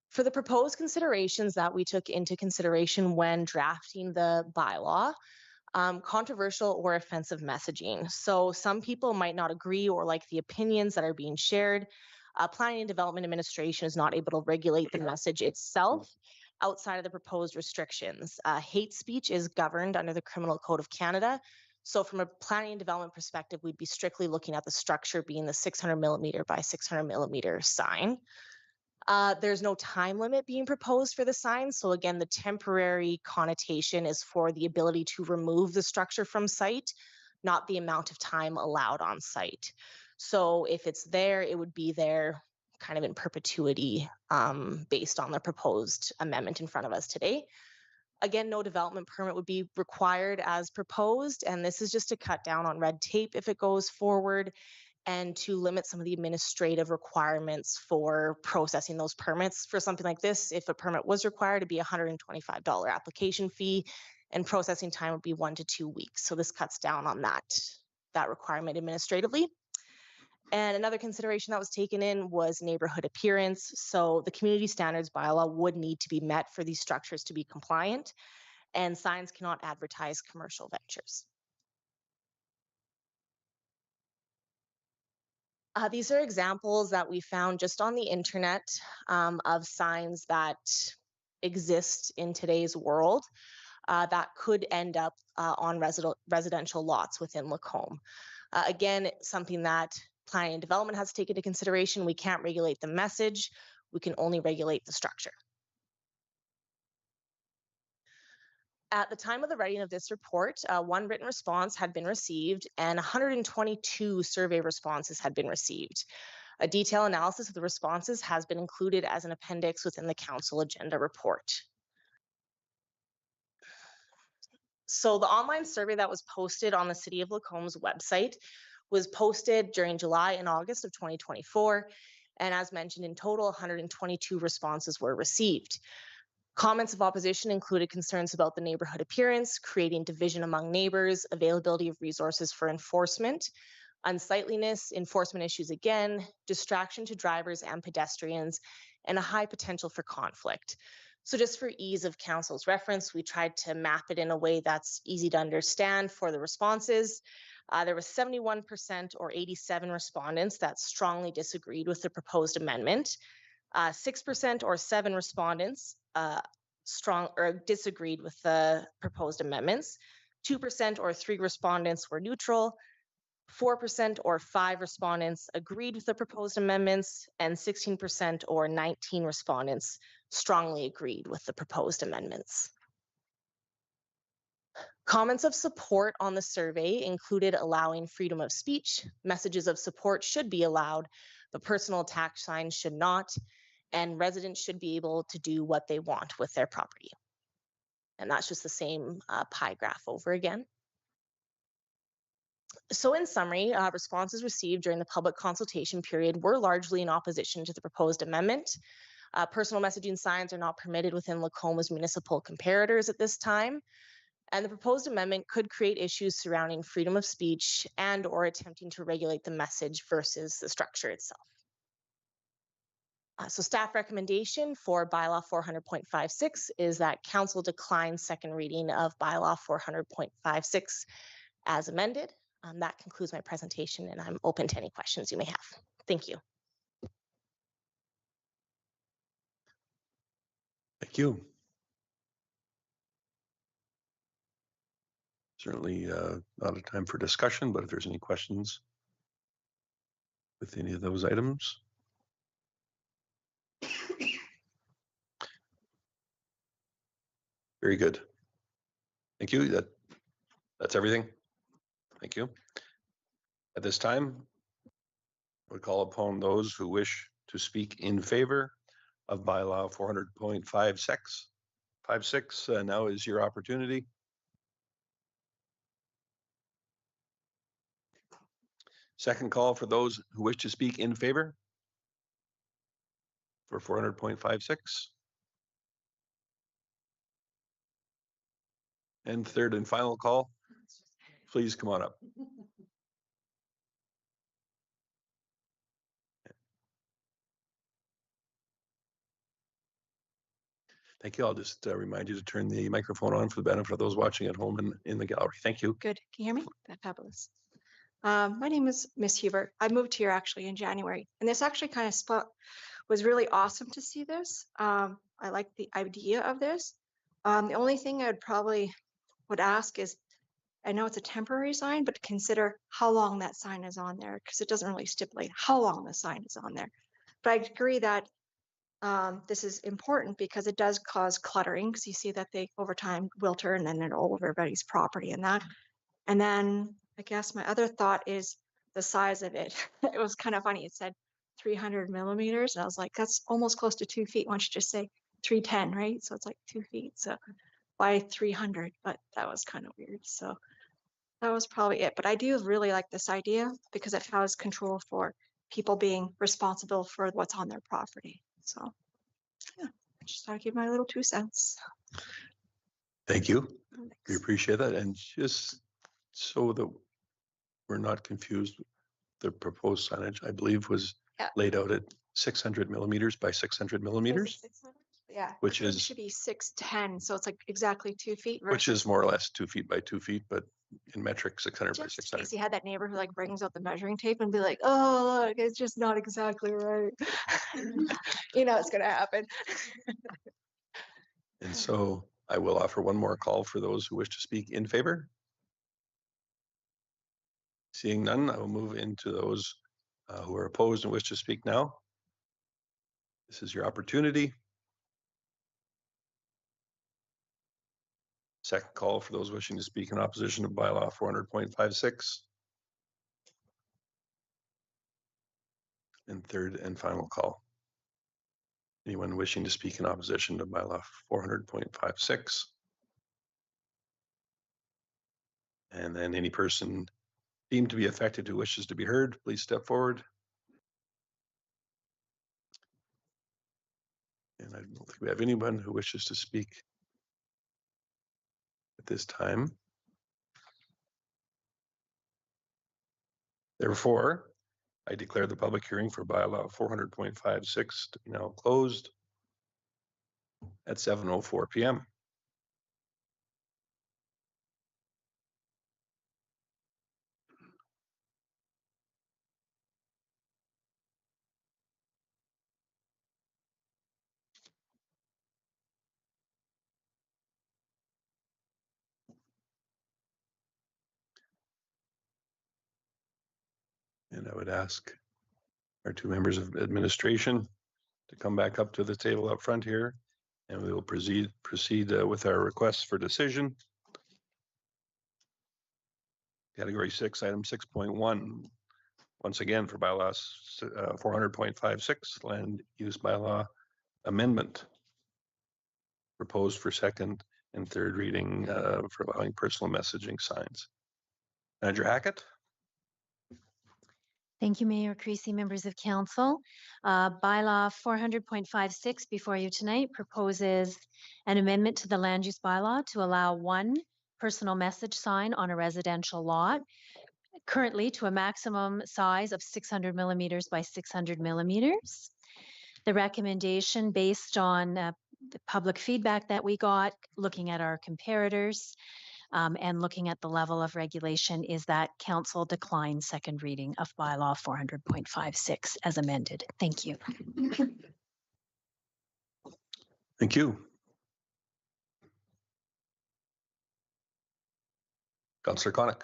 For the proposed considerations that we took into consideration when drafting the bylaw, controversial or offensive messaging. So some people might not agree or like the opinions that are being shared. Planning and Development Administration is not able to regulate the message itself outside of the proposed restrictions. Hate speech is governed under the Criminal Code of Canada. So from a planning and development perspective, we'd be strictly looking at the structure being the 600 millimeter by 600 millimeter sign. There's no time limit being proposed for the sign. So again, the temporary connotation is for the ability to remove the structure from site, not the amount of time allowed on site. So if it's there, it would be there kind of in perpetuity based on the proposed amendment in front of us today. Again, no development permit would be required as proposed, and this is just to cut down on red tape if it goes forward and to limit some of the administrative requirements for processing those permits. For something like this, if a permit was required, it'd be a $125 application fee, and processing time would be 1 to 2 weeks. So this cuts down on that requirement administratively. And another consideration that was taken in was neighborhood appearance. So the community standards bylaw would need to be met for these structures to be compliant, and signs cannot advertise commercial ventures. These are examples that we found just on the internet of signs that exist in today's world that could end up on residential lots within Lacombe. Again, something that Planning and Development has taken into consideration. We can't regulate the message, we can only regulate the structure. At the time of the writing of this report, 1 written response had been received and 122 survey responses had been received. A detailed analysis of the responses has been included as an appendix within the council agenda report. So the online survey that was posted on the City of Lacombe's website was posted during July and August of 2024. And as mentioned, in total, 122 responses were received. Comments of opposition included concerns about the neighborhood appearance, creating division among neighbors, availability of resources for enforcement, unsightliness, enforcement issues again, distraction to drivers and pedestrians, and a high potential for conflict. So just for ease of council's reference, we tried to map it in a way that's easy to understand for the responses. There was 71% or 87 respondents that strongly disagreed with the proposed amendment. 6% or 7 respondents disagreed with the proposed amendments. 2% or 3 respondents were neutral. 4% or 5 respondents agreed with the proposed amendments, and 16% or 19 respondents strongly agreed with the proposed amendments. Comments of support on the survey included allowing freedom of speech, messages of support should be allowed, but personal attack signs should not, and residents should be able to do what they want with their property. And that's just the same pie graph over again. So in summary, responses received during the public consultation period were largely in opposition to the proposed amendment. Personal messaging signs are not permitted within Lacoma's municipal comparators at this time. And the proposed amendment could create issues surrounding freedom of speech and or attempting to regulate the message versus the structure itself. So staff recommendation for bylaw 400.56 is that council decline second reading of bylaw 400.56 as amended. That concludes my presentation, and I'm open to any questions you may have. Thank you. Thank you. Certainly not a time for discussion, but if there's any questions with any of those items. Very good. Thank you. That's everything. Thank you. At this time, I would call upon those who wish to speak in favor of bylaw 400.56. Now is your opportunity. Second call for those who wish to speak in favor for 400.56. And third and final call, please come on up. Thank you. I'll just remind you to turn the microphone on for the benefit of those watching at home and in the gallery. Thank you. Good. Can you hear me? Fabulous. My name is Miss Hubert. I moved here actually in January, and this actually kind of was really awesome to see this. I like the idea of this. The only thing I would ask is, I know it's a temporary sign, but consider how long that sign is on there, because it doesn't really stipulate how long the sign is on there. But I agree that this is important because it does cause cluttering, because you see that they over time wilter and then they're all over everybody's property and that. And then I guess my other thought is the size of it. It was kind of funny. It said 300 millimeters. And I was like, that's almost close to 2 feet. Why don't you just say 310, right? So it's like 2 feet. So why 300? But that was kind of weird. So that was probably it. But I do really like this idea because it has control for people being responsible for what's on their property. So yeah, I just thought I'd give my little 2 cents. Thank you. Thanks. We appreciate that. And just so that we're not confused, the proposed signage, I believe, was laid out at 600 millimeters by 600 millimeters. 600? Yeah, which it is should be 610, so it's like exactly 2 feet. Which is more or less 2 feet by 2 feet, but in metric 600 by just in 600. case you had that neighbor who like brings out the measuring tape and be like, oh look, it's just not exactly right. You know it's gonna happen. And so I will offer one more call for those who wish to speak in favor. Seeing none, I will move into those who are opposed and wish to speak now. This is your opportunity. Second call for those wishing to speak in opposition to bylaw 400.56. And third and final call. Anyone wishing to speak in opposition to bylaw 400.56. And then any person deemed to be affected who wishes to be heard, please step forward. And I don't think we have anyone who wishes to speak at this time. Therefore, I declare the public hearing for bylaw 400.56 to be now closed at 7:04 p.m. And I would ask our 2 members of administration to come back up to the table up front here, and we will proceed with our requests for decision. Category 6, item 6.1. Once again, for bylaws 400.56, land use bylaw amendment proposed for second and third reading for allowing personal messaging signs. Manager Hackett. Thank you, Mayor Creasy, members of council. Bylaw 400.56 before you tonight proposes an amendment to the land use bylaw to allow one personal message sign on a residential lot, currently to a maximum size of 600 millimeters by 600 millimeters. The recommendation, based on the public feedback that we got, looking at our comparators, and looking at the level of regulation, is that council decline second reading of bylaw 400.56 as amended. Thank you. Thank you. Councillor Conick.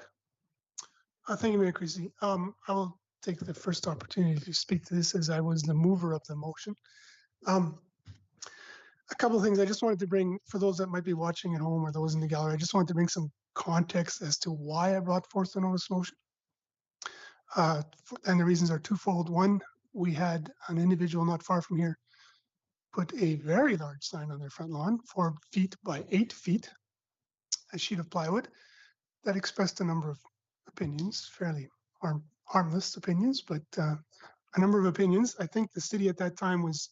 Thank you, Mayor Creasy. I will take the first opportunity to speak to this as I was the mover of the motion. A couple of things I just wanted to bring, for those that might be watching at home or those in the gallery, I just wanted to bring some context as to why I brought forth the notice motion. And the reasons are twofold. One, we had an individual not far from here put a very large sign on their front lawn, 4 feet by 8 feet, a sheet of plywood, that expressed a number of opinions, fairly harmless opinions, but a number of opinions. I think the city at that time was,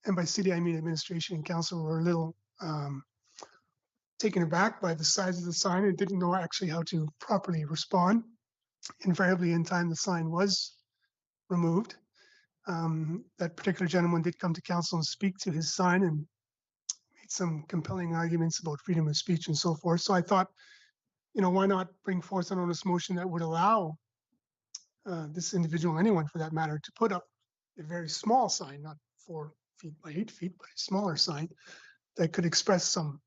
and by city I mean administration and council, were a little taken aback by the size of the sign and didn't know actually how to properly respond. Invariably in time the sign was removed. That particular gentleman did come to council and speak to his sign and made some compelling arguments about freedom of speech and so forth. So I thought, you know, why not bring forth an honest motion that would allow this individual, anyone for that matter, to put up a very small sign, not 4 feet by 8 feet, but a smaller sign that could express some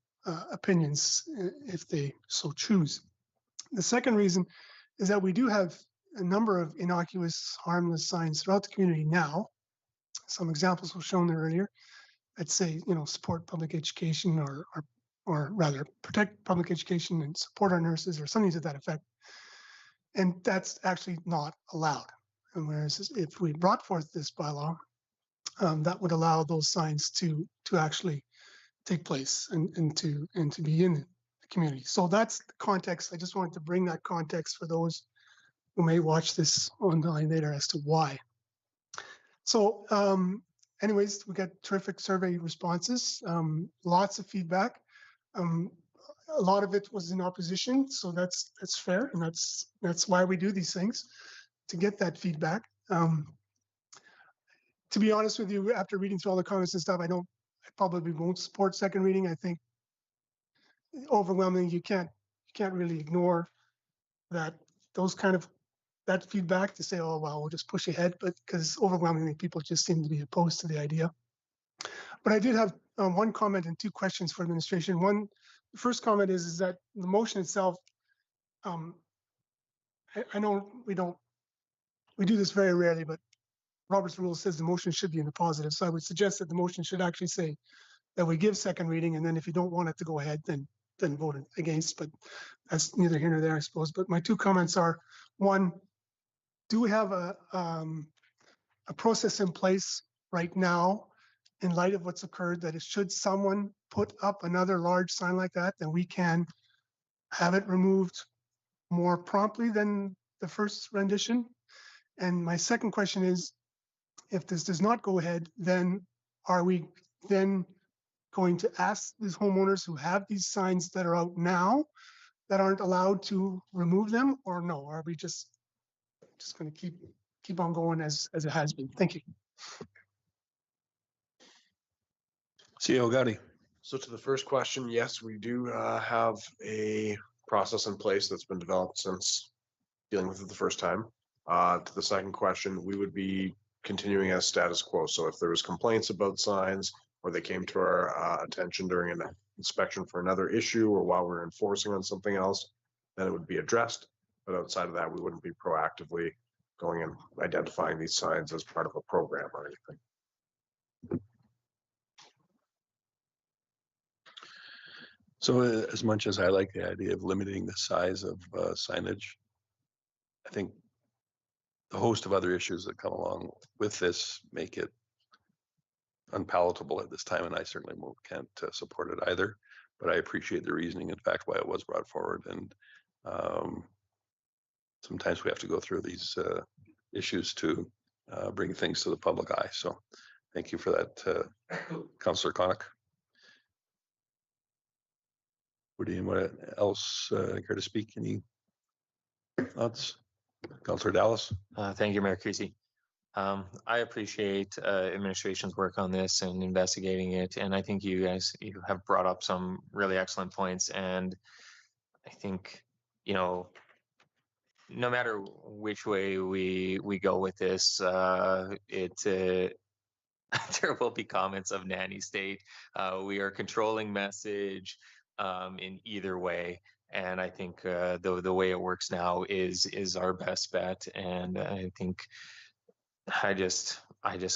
opinions if they so choose. The second reason is that we do have a number of innocuous, harmless signs throughout the community now. Some examples were shown there earlier that say, you know, support public education or rather protect public education and support our nurses or something to that effect. And that's actually not allowed. And whereas if we brought forth this bylaw, that would allow those signs to actually take place and to be in the community. So that's the context. I just wanted to bring that context for those who may watch this online later as to why. So anyways, we got terrific survey responses, lots of feedback. A lot of it was in opposition, so that's fair, and that's why we do these things, to get that feedback. To be honest with you, after reading through all the comments and stuff, I probably won't support second reading. I think overwhelmingly you can't really ignore that feedback to say, oh well, we'll just push ahead, but because overwhelmingly people just seem to be opposed to the idea. But I did have one comment and 2 questions for administration. One, the first comment is that the motion itself, I know we do this very rarely, but Robert's rule says the motion should be in the positive. So I would suggest that the motion should actually say that we give second reading, and then if you don't want it to go ahead, then vote against. But that's neither here nor there, I suppose. But my 2 comments are: one, do we have a process in place right now, in light of what's occurred, that should someone put up another large sign like that, then we can have it removed more promptly than the first rendition? And my second question is, if this does not go ahead, then are we then going to ask these homeowners who have these signs that are out now that aren't allowed to remove them, or no? Are we just going to keep on going as it has been? Thank you. CEO Gotti. So to the first question, yes, we do have a process in place that's been developed since dealing with it the first time. To the second question, we would be continuing as status quo. So if there was complaints about signs, or they came to our attention during an inspection for another issue, or while we're enforcing on something else, then it would be addressed. But outside of that, we wouldn't be proactively going and identifying these signs as part of a program or anything. So as much as I like the idea of limiting the size of signage, I think the host of other issues that come along with this make it unpalatable at this time, and I certainly can't support it either. But I appreciate the reasoning, in fact, why it was brought forward, and sometimes we have to go through these issues to bring things to the public eye. So thank you for that, Councillor Connick. Would anyone else care to speak? Any thoughts? Councillor Dallas? Thank you, Mayor Creasy. I appreciate administration's work on this and investigating it. And I think you have brought up some really excellent points. And I think, you know, no matter which way we go with this, there will be comments of nanny state. We are controlling message in either way. And I think the way it works now is our best bet. And I think I just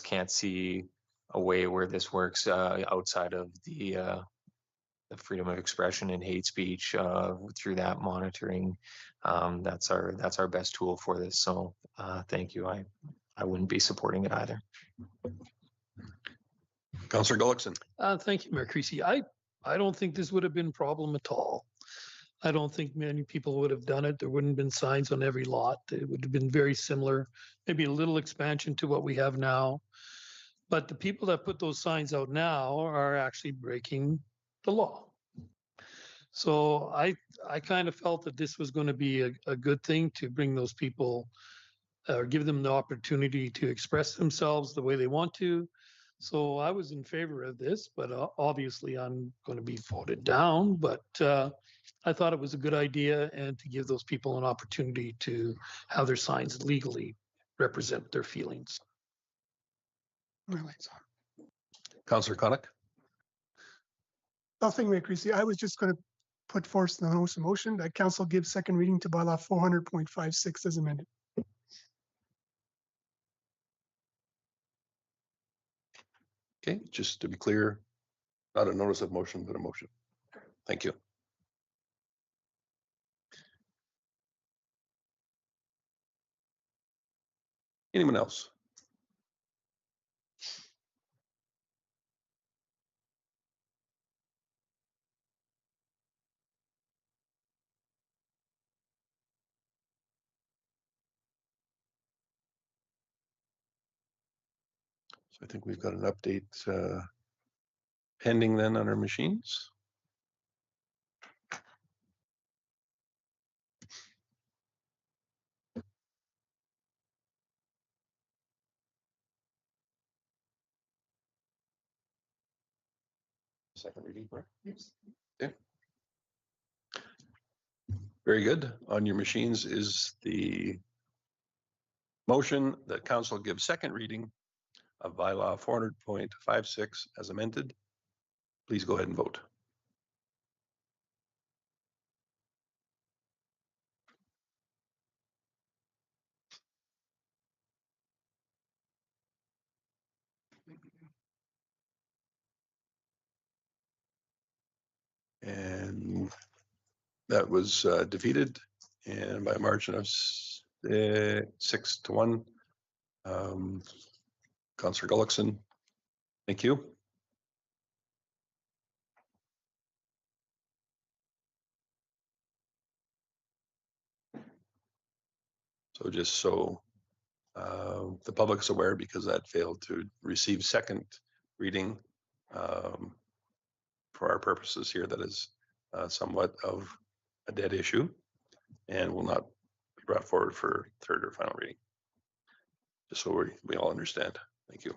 can't see a way where this works outside of the freedom of expression and hate speech through that monitoring. That's our best tool for this. So thank you. I wouldn't be supporting it either. Councillor Gullickson. Thank you, Mayor Creasy. I don't think this would have been a problem at all. I don't think many people would have done it. There wouldn't have been signs on every lot. It would have been very similar, maybe a little expansion to what we have now. But the people that put those signs out now are actually breaking the law. So I kind of felt that this was going to be a good thing to bring those people or give them the opportunity to express themselves the way they want to. So I was in favor of this, but obviously I'm going to be voted down. But I thought it was a good idea and to give those people an opportunity to have their signs legally represent their feelings. Councillor Connick. Nothing, Mayor Creasy. I was just going to put forth the notice of motion that council gives second reading to bylaw 400.56 as amended. Okay, just to be clear, not a notice of motion, but a motion. Thank you. Anyone else? So I think we've got an update pending then on our machines. Second reading, correct? Yes. Okay. Very good. On your machines is the motion that council gives second reading of bylaw 400.56 as amended. Please go ahead and vote. And that was defeated and by a margin of 6-1. Councillor Gullickson, thank you. So just so the public's aware, because that failed to receive second reading for our purposes here, that is somewhat of a dead issue and will not be brought forward for third or final reading. Just so we all understand. Thank you.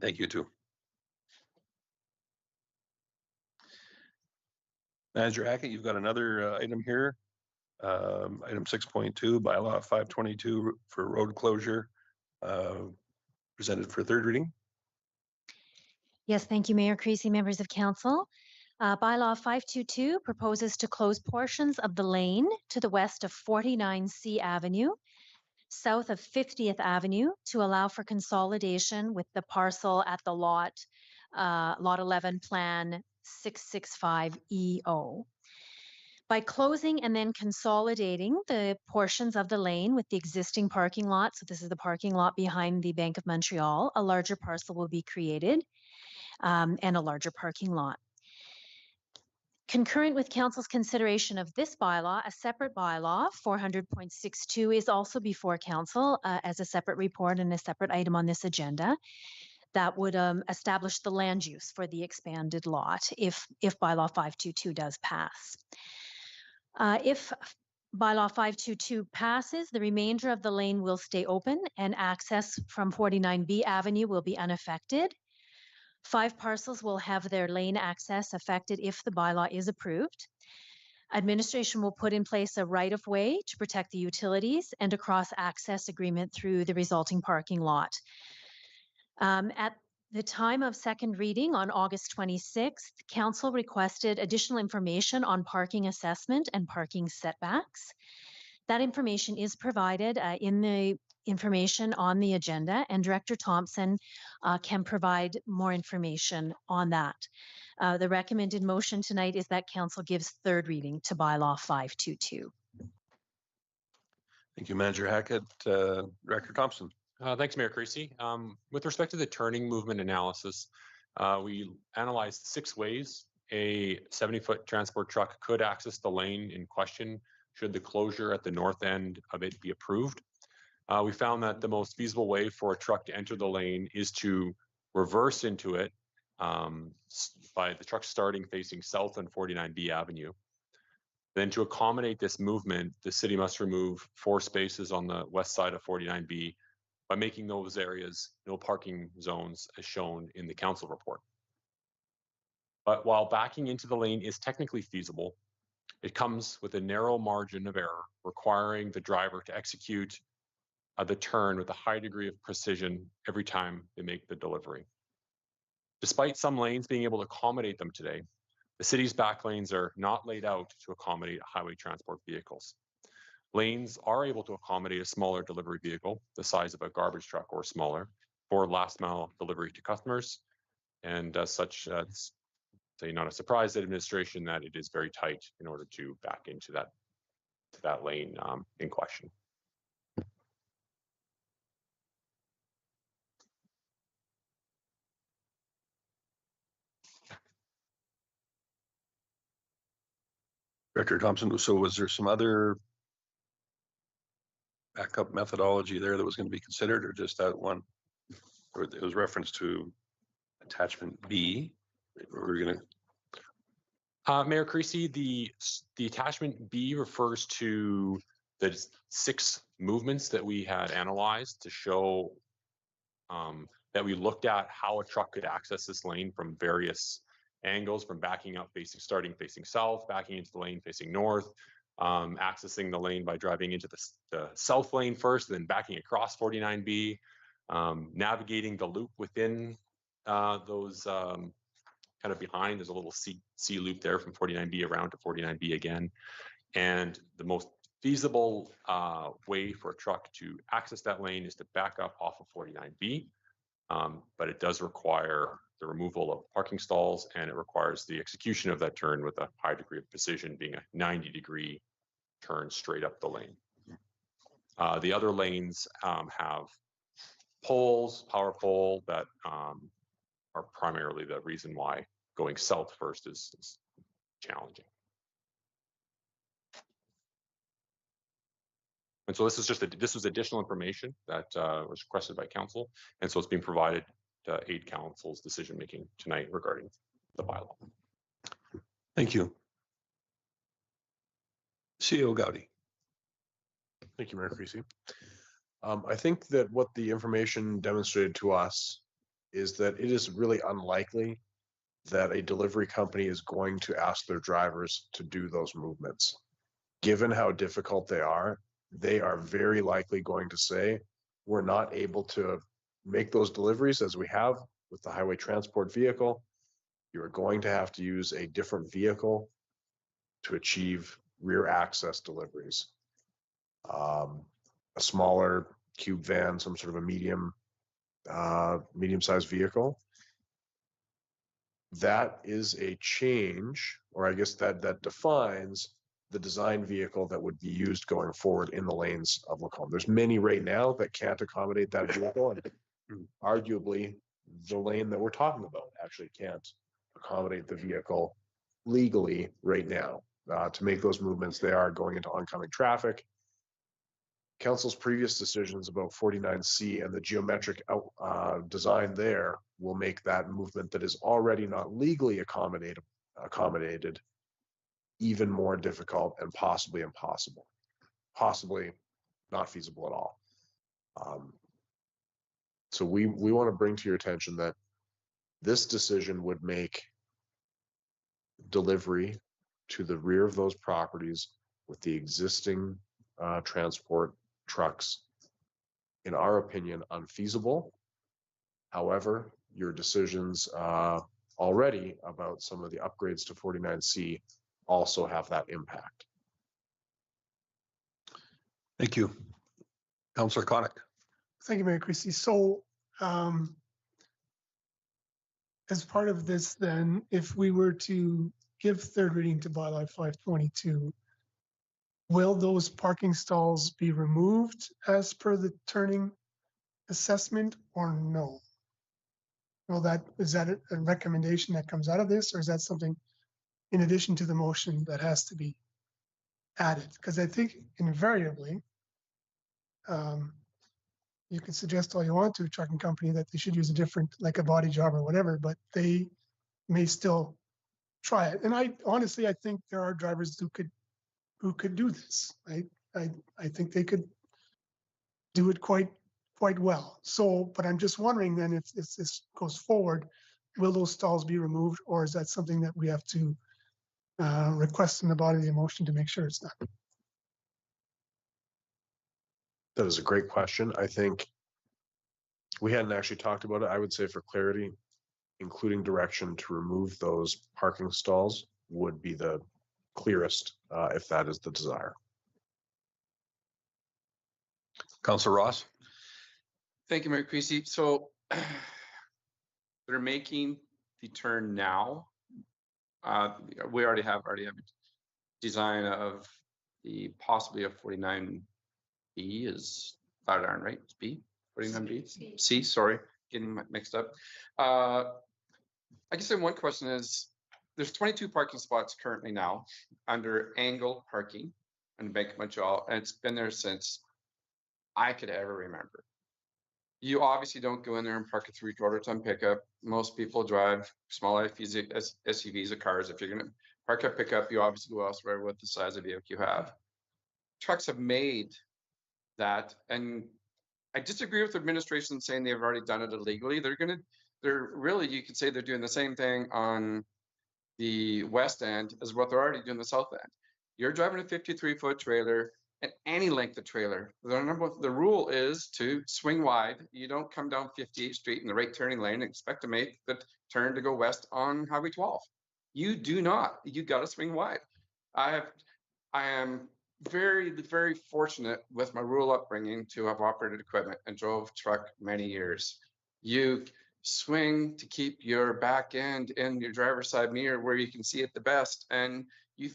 Thank you too. Manager Hackett, you've got another item here. Item 6.2, bylaw 522 for road closure, presented for third reading. Yes, thank you, Mayor Creasy, members of council. Bylaw 522 proposes to close portions of the lane to the west of 49C Avenue, south of 50th Avenue, to allow for consolidation with the parcel at the lot 11 plan 665 EO. By closing and then consolidating the portions of the lane with the existing parking lot, so this is the parking lot behind the Bank of Montreal, a larger parcel will be created and a larger parking lot. Concurrent with council's consideration of this bylaw, a separate bylaw, 400.62, is also before council as a separate report and a separate item on this agenda that would establish the land use for the expanded lot if bylaw 522 does pass. If bylaw 522 passes, the remainder of the lane will stay open and access from 49B Avenue will be unaffected. 5 parcels will have their lane access affected if the bylaw is approved. Administration will put in place a right-of-way to protect the utilities and a cross-access agreement through the resulting parking lot. At the time of second reading on August 26th, council requested additional information on parking assessment and parking setbacks. That information is provided in the information on the agenda, and Director Thompson can provide more information on that. The recommended motion tonight is that council gives third reading to bylaw 522. Thank you, Manager Hackett. Director Thompson. Thanks, Mayor Creasy. With respect to the turning movement analysis, we analyzed 6 ways a 70-foot transport truck could access the lane in question should the closure at the north end of it be approved. We found that the most feasible way for a truck to enter the lane is to reverse into it by the truck starting facing south on 49B Avenue. Then to accommodate this movement, the city must remove 4 spaces on the west side of 49B by making those areas no parking zones as shown in the council report. But while backing into the lane is technically feasible, it comes with a narrow margin of error, requiring the driver to execute the turn with a high degree of precision every time they make the delivery. Despite some lanes being able to accommodate them today, the city's back lanes are not laid out to accommodate highway transport vehicles. Lanes are able to accommodate a smaller delivery vehicle, the size of a garbage truck or smaller, for last mile delivery to customers. And as such, it's not a surprise to administration that it is very tight in order to back into that lane in question. Director Thompson, so was there some other backup methodology there that was going to be considered, or just that one? Or it was reference to attachment B? We're going to Mayor Creasy, the attachment B refers to the 6 movements that we had analyzed to show that we looked at how a truck could access this lane from various angles, from backing up starting facing south, backing into the lane facing north, accessing the lane by driving into the south lane first, then backing across 49B, navigating the loop within those kind of behind. There's a little C loop there from 49B around to 49B again. And the most feasible way for a truck to access that lane is to back up off of 49B. But it does require the removal of parking stalls, and it requires the execution of that turn with a high degree of precision, being a 90-degree turn straight up the lane. The other lanes have poles, power pole, that are primarily the reason why going south first is challenging. And so this was additional information that was requested by council, and so it's being provided to aid council's decision making tonight regarding the bylaw. Thank you. CEO Gowdy. Thank you, Mayor Creasy. I think that what the information demonstrated to us is that it is really unlikely that a delivery company is going to ask their drivers to do those movements. Given how difficult they are very likely going to say, we're not able to make those deliveries as we have with the highway transport vehicle. You're going to have to use a different vehicle to achieve rear access deliveries. A smaller cube van, some sort of a medium-sized vehicle. That is a change, or I guess that defines the design vehicle that would be used going forward in the lanes of Lacombe. There's many right now that can't accommodate that vehicle, and arguably the lane that we're talking about actually can't accommodate the vehicle legally right now. To make those movements, they are going into oncoming traffic. Council's previous decisions about 49C and the geometric design there will make that movement that is already not legally accommodated even more difficult and possibly impossible, possibly not feasible at all. So we want to bring to your attention that this decision would make delivery to the rear of those properties with the existing transport trucks, in our opinion, unfeasible. However, your decisions already about some of the upgrades to 49C also have that impact. Thank you. Councillor Konik. Thank you, Mayor Christie. So as part of this, then, if we were to give third reading to bylaw 522, will those parking stalls be removed as per the turning assessment or no? Well, is that a recommendation that comes out of this, or is that something in addition to the motion that has to be added? Because I think invariably, you can suggest all you want to a trucking company that they should use a different, like a body job or whatever, but they may still try it. And I think there are drivers who could do this. I think they could do it quite well. So, but I'm just wondering then if this goes forward, will those stalls be removed, or is that something that we have to request in the body of the motion to make sure it's done? That is a great question. I think we hadn't actually talked about it. I would say for clarity, including direction to remove those parking stalls would be the clearest if that is the desire. Councillor Ross. Thank you, Mayor Creasy. So they're making the turn now. We already have a design of the possibly a 49B is flat iron, right? It's B, 49B, C, sorry, getting mixed up. I guess one question is, there's 22 parking spots currently now under angle parking on Bank of Montreal, and it's been there since I could ever remember. You obviously don't go in there and park a 3/4 ton pickup. Most people drive small SUVs or cars. If you're going to park a pickup, you obviously go elsewhere with the size of vehicle you have. Trucks have made that, and I disagree with the administration saying they've already done it illegally. They're really, you could say they're doing the same thing on the west end as what they're already doing the south end. You're driving a 53-foot trailer and any length of trailer. The rule is to swing wide. You don't come down 58th Street in the right turning lane and expect to make the turn to go west on Highway 12. You do not. You got to swing wide. I am very, very fortunate with my rural upbringing to have operated equipment and drove truck many years. You swing to keep your back end in your driver's side mirror where you can see it the best, and you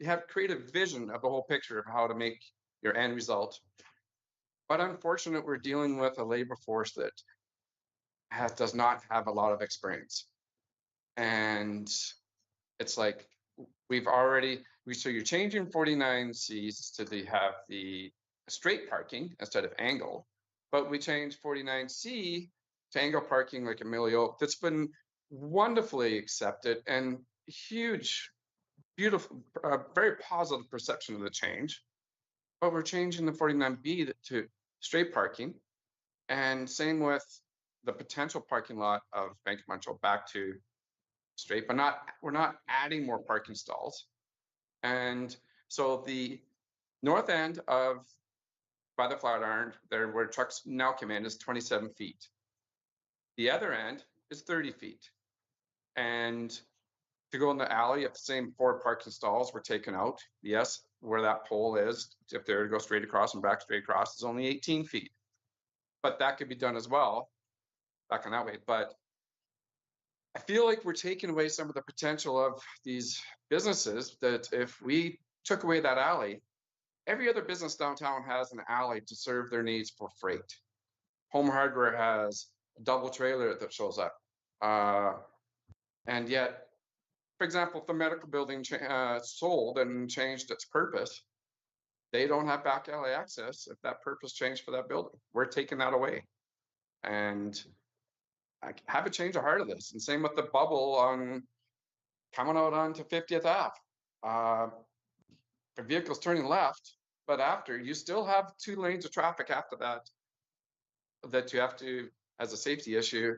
have creative vision of the whole picture of how to make your end result. But unfortunately, we're dealing with a labor force that does not have a lot of experience. And it's like, so you're changing 49Cs to have the straight parking instead of angle, but we changed 49C to angle parking like a Millie Oak. That's been wonderfully accepted and huge, beautiful, very positive perception of the change. But we're changing the 49B to straight parking, and same with the potential parking lot of Bank of Montreal back to straight, but we're not adding more parking stalls. And so the north end of by the Flatiron, there where trucks now come in, is 27 feet. The other end is 30 feet. And to go in the alley, if the same 4 parking stalls were taken out, yes, where that pole is, if they were to go straight across and back straight across, is only 18 feet. But that could be done as well, back on that way. But I feel like we're taking away some of the potential of these businesses, that if we took away that alley, every other business downtown has an alley to serve their needs for freight. Home Hardware has a double trailer that shows up. And yet for example, if the medical building sold and changed its purpose, they don't have back alley access if that purpose changed for that building. We're taking that away. And I have a change of heart of this. And same with the bubble on coming out onto 50th Ave. The vehicle's turning left, but after, you still have 2 lanes of traffic after that you have to, as a safety issue,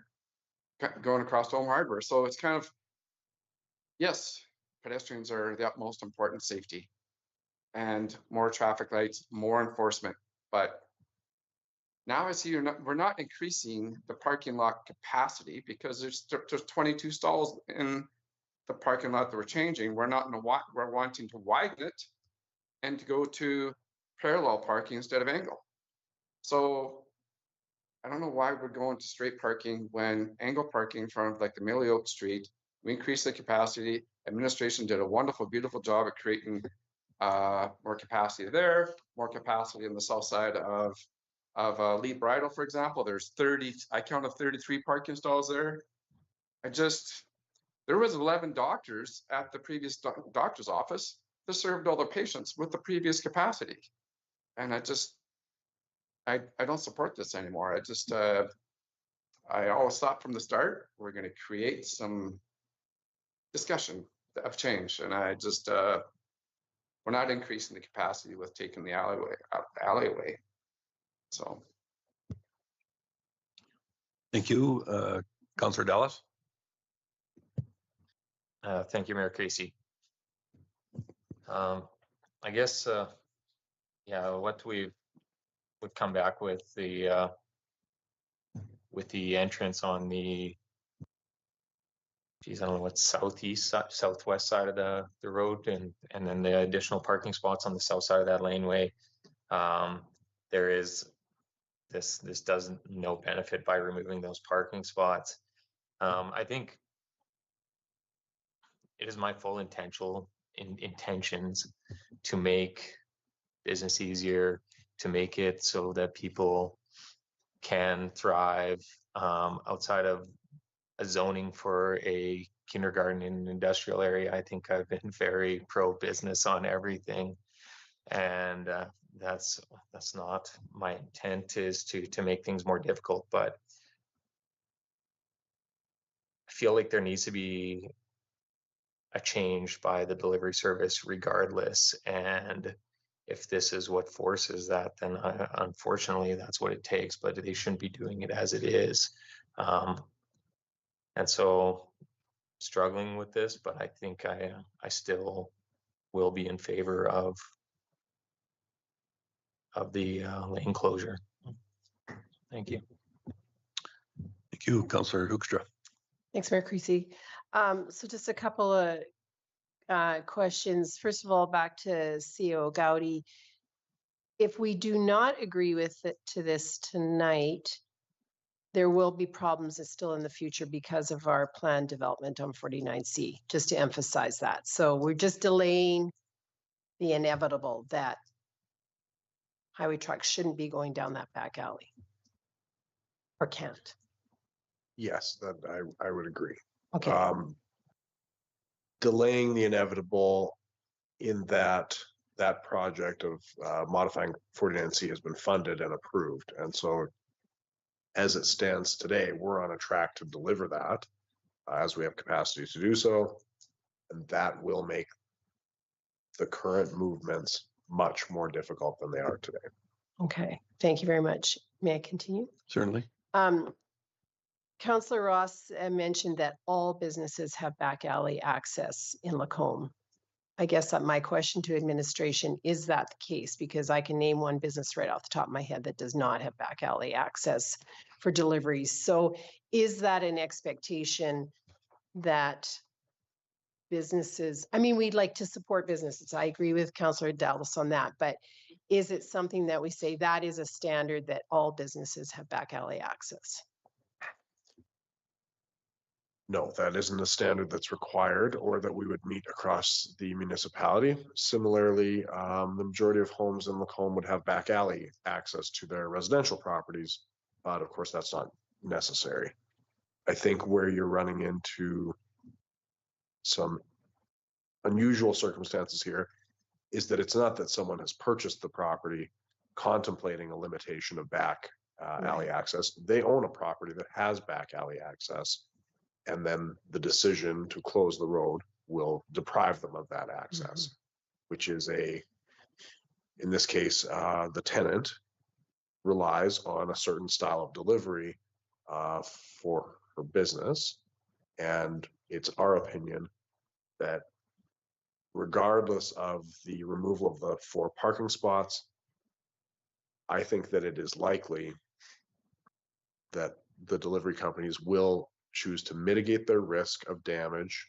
going across Home Hardware. So it's kind of, yes, pedestrians are the utmost important safety, and more traffic lights, more enforcement. But now I see we're not increasing the parking lot capacity because there's 22 stalls in the parking lot that we're changing. We're wanting to widen it and to go to parallel parking instead of angle. So I don't know why we're going to straight parking when angle parking from like the Millie Oak Street, we increased the capacity. Administration did a wonderful, beautiful job at creating more capacity there, more capacity on the south side of Lee Bridal, for example. There's 30, I counted 33 parking stalls there. There was 11 doctors at the previous doctor's office that served all their patients with the previous capacity. And I don't support this anymore. I always thought from the start, we're going to create some discussion of change. And we're not increasing the capacity with taking the alleyway. So. Thank you. Councillor Dallas. Thank you, Mayor Casey. I guess, yeah, what we would come back with the entrance on the, geez, I don't know what, southwest side of the road, and then the additional parking spots on the south side of that laneway. There is this doesn't no benefit by removing those parking spots. I think it is my full intentions to make business easier, to make it so that people can thrive outside of a zoning for a kindergarten in an industrial area. I think I've been very pro-business on everything, and that's not my intent, is to make things more difficult. But I feel like there needs to be a change by the delivery service regardless, and if this is what forces that, then unfortunately that's what it takes, but they shouldn't be doing it as it is. And so struggling with this, but I think I still will be in favor of the lane closure. Thank you. Thank you, Councillor Hoekstra. Thanks, Mayor Creasy. So just a couple of questions. First of all, back to CEO Gowdy. If we do not agree with this tonight, there will be problems still in the future because of our planned development on 49C, just to emphasize that. So we're just delaying the inevitable that highway trucks shouldn't be going down that back alley, or can't. Yes, that I would agree. Okay. Delaying the inevitable in that project of modifying 49C has been funded and approved. And so as it stands today, we're on a track to deliver that as we have capacity to do so. And that will make the current movements much more difficult than they are today. Okay, thank you very much. May I continue? Certainly. Councillor Ross mentioned that all businesses have back alley access in Lacombe. I guess that my question to administration, is that the case? Because I can name one business right off the top of my head that does not have back alley access for deliveries. So is that an expectation that businesses, I mean, we'd like to support businesses. I agree with Councillor Dallas on that, but is it something that we say that is a standard that all businesses have back alley access? No, that isn't a standard that's required or that we would meet across the municipality. Similarly, the majority of homes in Lacombe would have back alley access to their residential properties, but of course that's not necessary. I think where you're running into some unusual circumstances here is that it's not that someone has purchased the property contemplating a limitation of back alley access. They own a property that has back alley access, and then the decision to close the road will deprive them of that access, which is in this case, the tenant relies on a certain style of delivery for her business. And it's our opinion that regardless of the removal of the 4 parking spots, I think that it is likely that the delivery companies will choose to mitigate their risk of damage,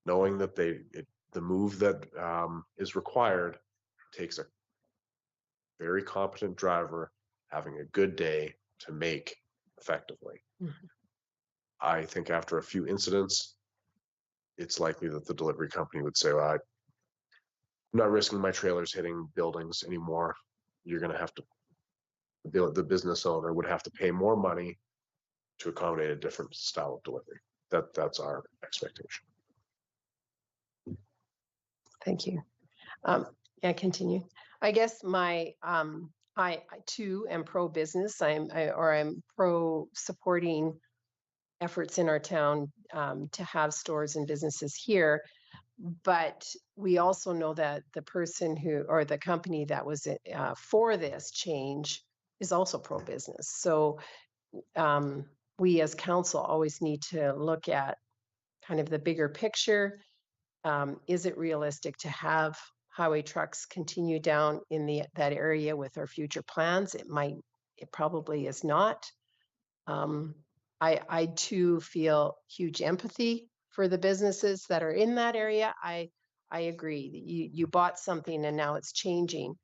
knowing that the move that is required takes a very competent driver having a good day to make effectively. I think after a few incidents, it's likely that the delivery company would say, well, I'm not risking my trailers hitting buildings anymore. You're going to have to, the business owner would have to pay more money to accommodate a different style of delivery. That's our expectation. Thank you. Yeah, continue. I guess my, I too am pro-business. I'm pro supporting efforts in our town to have stores and businesses here. But we also know that the person who, or the company that was for this change is also pro-business. So we as council always need to look at kind of the bigger picture. Is it realistic to have highway trucks continue down in that area with our future plans? It probably is not. I too feel huge empathy for the businesses that are in that area. I agree. You bought something and now it's changing.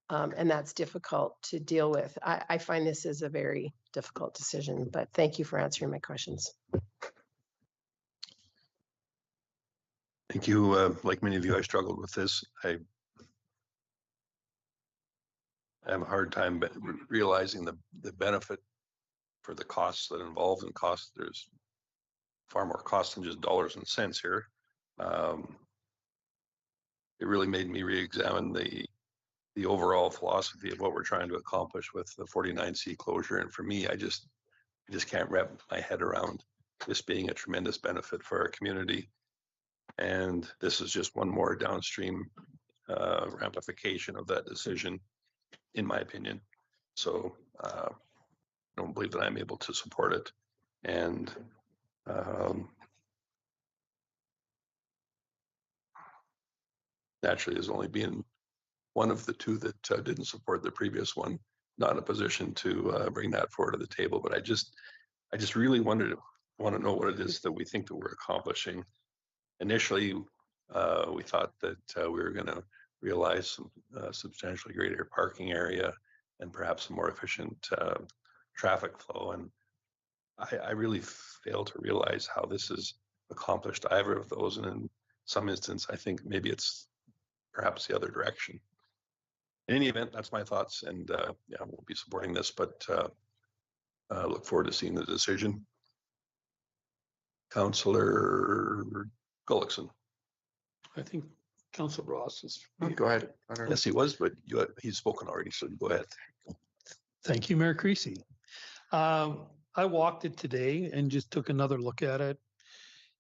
And that's difficult to deal with. I find this is a very difficult decision, but thank you for answering my questions. Thank you. Like many of you, I struggled with this. I have a hard time realizing the benefit for the costs that involved in cost. There's far more cost than just dollars and cents here. It really made me re-examine the overall philosophy of what we're trying to accomplish with the 49C closure. And for me, I just can't wrap my head around this being a tremendous benefit for our community. And this is just one more downstream ramification of that decision, in my opinion. So I don't believe that I'm able to support it. And naturally, there's only been one of the two that didn't support the previous one, not in a position to bring that forward to the table. But I just really want to know what it is that we think that we're accomplishing. Initially, we thought that we were going to realize some substantially greater parking area and perhaps some more efficient traffic flow. And I really fail to realize how this has accomplished either of those. And in some instance, I think maybe it's perhaps the other direction. In any event, that's my thoughts. And yeah, we'll be supporting this, but look forward to seeing the decision. Councillor Gullickson. I think Councillor Ross is. Go ahead. Yes, he was, but he's spoken already, so go ahead. Thank you, Mayor Creasy. I walked it today and just took another look at it.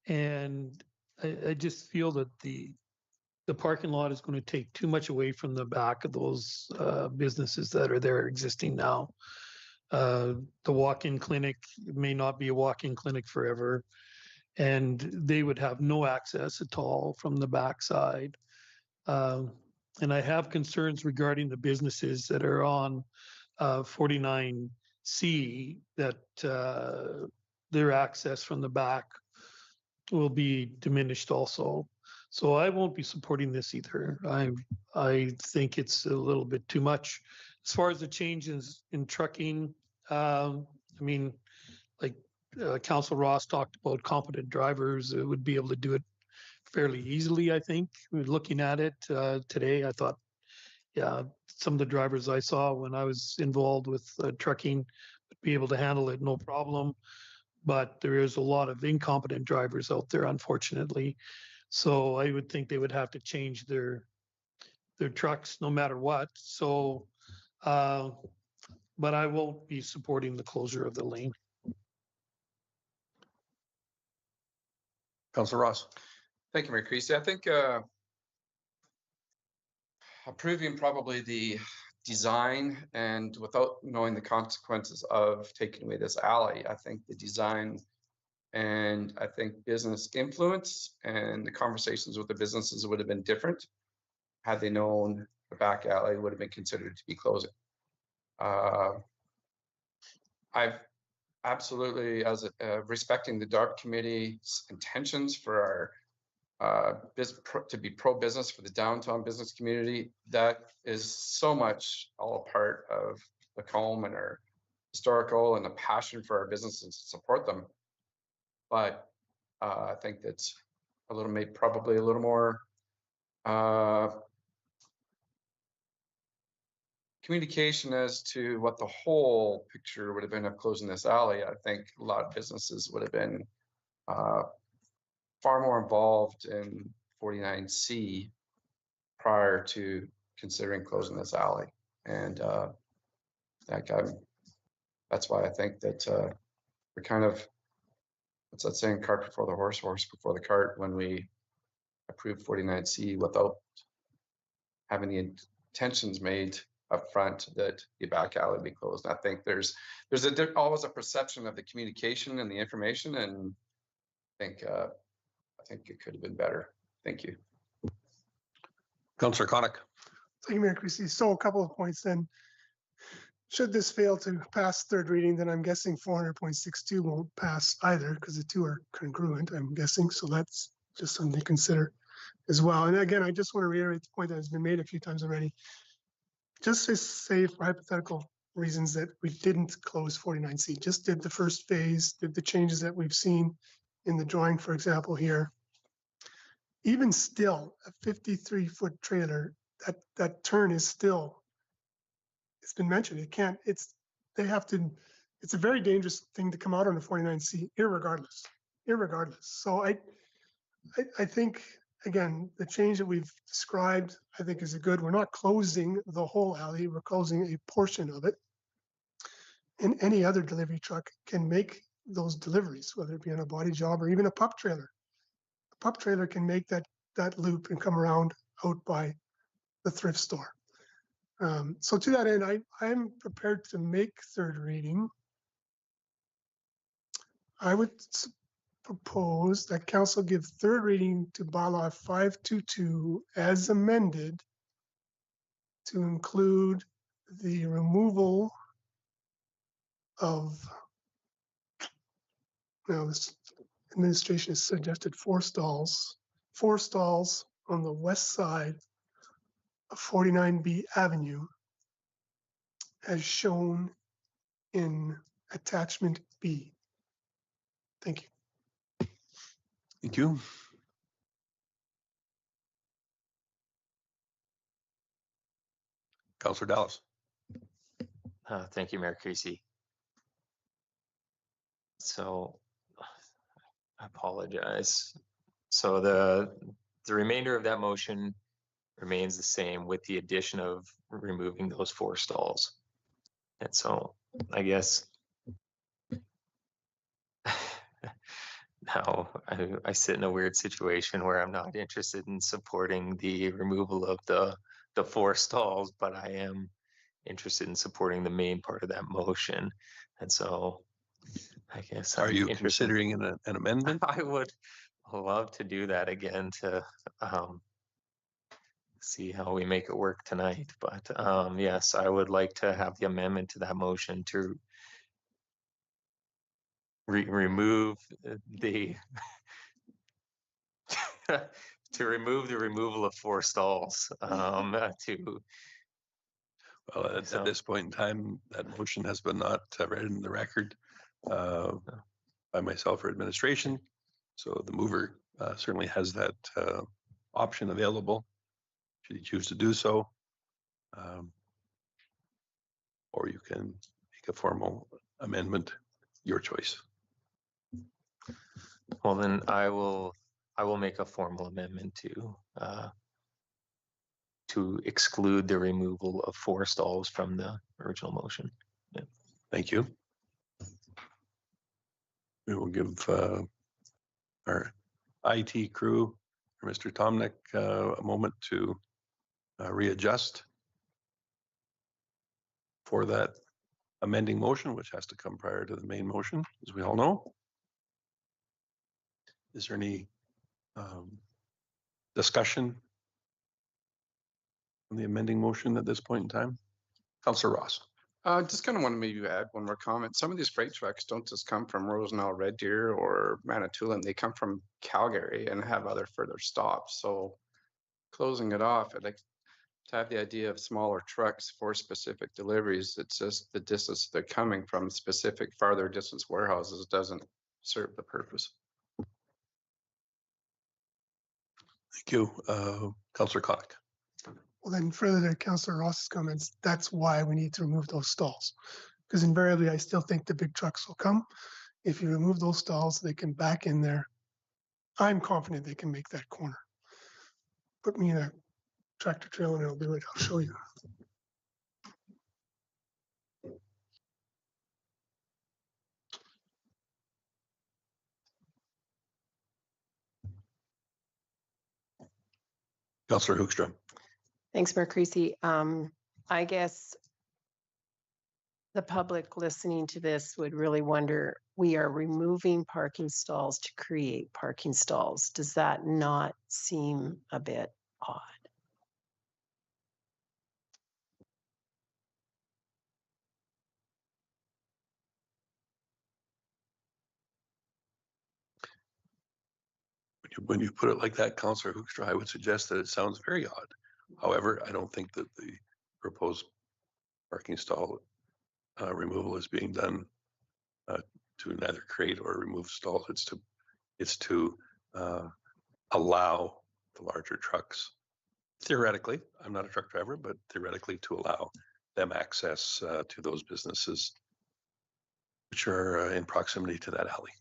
And I just feel that the parking lot is going to take too much away from the back of those businesses that are there existing now. The walk-in clinic may not be a walk-in clinic forever, and they would have no access at all from the backside. And I have concerns regarding the businesses that are on 49C, that their access from the back will be diminished also. So I won't be supporting this either. I think it's a little bit too much. As far as the changes in trucking, I mean, like Council Ross talked about competent drivers would be able to do it fairly easily, I think. Looking at it today, I thought, yeah, some of the drivers I saw when I was involved with trucking would be able to handle it no problem. but there is a lot of incompetent drivers out there, unfortunately. So I would think they would have to change their trucks no matter what. So, but I will be supporting the closure of the lane. Councillor Ross. Thank you, Mayor Creasy. I think approving probably the design and without knowing the consequences of taking away this alley, I think the design and I think business influence and the conversations with the businesses would have been different had they known the back alley would have been considered to be closing. I've absolutely, as respecting the DART committee's intentions for our to be pro-business for the downtown business community, that is so much all a part of Lacombe and our historical and the passion for our businesses to support them. But I think that's a little, maybe probably a little more communication as to what the whole picture would have been of closing this alley. I think a lot of businesses would have been far more involved in 49C prior to considering closing this alley. And that's why I think that we're kind of, what's that saying, cart before the horse, horse before the cart, when we approved 49C without having the intentions made up front that the back alley be closed. I think there's always a perception of the communication and the information, and I think it could have been better. Thank you. Councillor Connick. Thank you, Mayor Creasy. So a couple of points then. Should this fail to pass third reading, then I'm guessing 400.62 won't pass either because the two are congruent, I'm guessing. So that's just something to consider as well. And again, I just want to reiterate the point that has been made a few times already. Just to say for hypothetical reasons that we didn't close 49C, just did the first phase, did the changes that we've seen in the drawing, for example, here. Even still, a 53-foot trailer, that turn is still, it's been mentioned, they have to, it's a very dangerous thing to come out on the 49C, irregardless. So I think, again, the change that we've described, I think is a good, we're not closing the whole alley, we're closing a portion of it. And any other delivery truck can make those deliveries, whether it be on a body job or even a pup trailer. A pup trailer can make that loop and come around out by the thrift store. So to that end, I'm prepared to make third reading. I would propose that council give third reading to bylaw 522 as amended to include the removal of, now this administration has suggested four stalls on the west side of 49B Avenue as shown in attachment B. Thank you. Thank you. Councillor Dallas. Thank you, Mayor Creasy. So I apologize. So the remainder of that motion remains the same with the addition of removing those four stalls. And so I guess now I sit in a weird situation where I'm not interested in supporting the removal of the four stalls, but I am interested in supporting the main part of that motion. And so I guess are you considering an amendment? I would love to do that again to see how we make it work tonight. But yes, I would like to have the amendment to that motion to remove the to remove the removal of four stalls. Well, at this point in time, that motion has been not read in the record by myself or administration. So the mover certainly has that option available should you choose to do so. Or you can make a formal amendment, your choice. Well, then I will make a formal amendment to exclude the removal of 4 stalls from the original motion. Yeah. Thank you. We will give our IT crew, Mr. Tomnick, a moment to readjust for that amending motion, which has to come prior to the main motion, as we all know. Is there any discussion on the amending motion at this point in time? Councillor Ross. Just kind of want to maybe add one more comment. Some of these freight trucks don't just come from Rosenau, Red Deer, or Manitoulin. They come from Calgary and have other further stops. So closing it off, I'd like to have the idea of smaller trucks for specific deliveries. It's just the distance they're coming from specific farther distance warehouses doesn't serve the purpose. Thank you. Councillor Koch. Well, then further to Councillor Ross's comments, that's why we need to remove those stalls. Because invariably, I still think the big trucks will come. If you remove those stalls, they can back in there. I'm confident they can make that corner. Put me in a tractor trailer and I'll do it. I'll show you. Councillor Hoekstrom. Thanks, Mayor Creasy. I guess the public listening to this would really wonder, we are removing parking stalls to create parking stalls. Does that not seem a bit odd? When you put it like that, Councillor Hoekstra, I would suggest that it sounds very odd. However, I don't think that the proposed parking stall removal is being done to neither create or remove stalls. It's to allow the larger trucks, theoretically, I'm not a truck driver, but theoretically to allow them access to those businesses which are in proximity to that alley.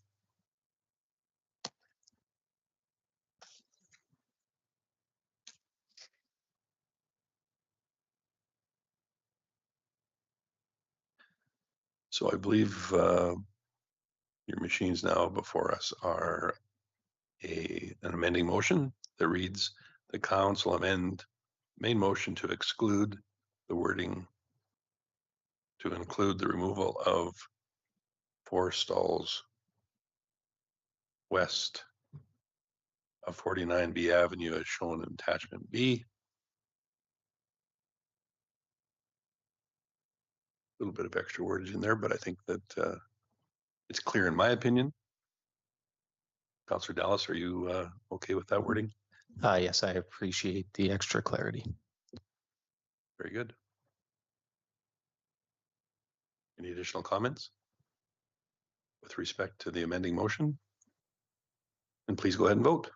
So I believe your machines now before us are an amending motion that reads, the council amend main motion to exclude the wording to include the removal of 4 stalls west of 49B Avenue as shown in attachment B. A little bit of extra wordage in there, but I think that it's clear in my opinion. Councillor Dallas, are you okay with that wording? Yes, I appreciate the extra clarity. Very good. Any additional comments with respect to the amending motion? And please go ahead and vote.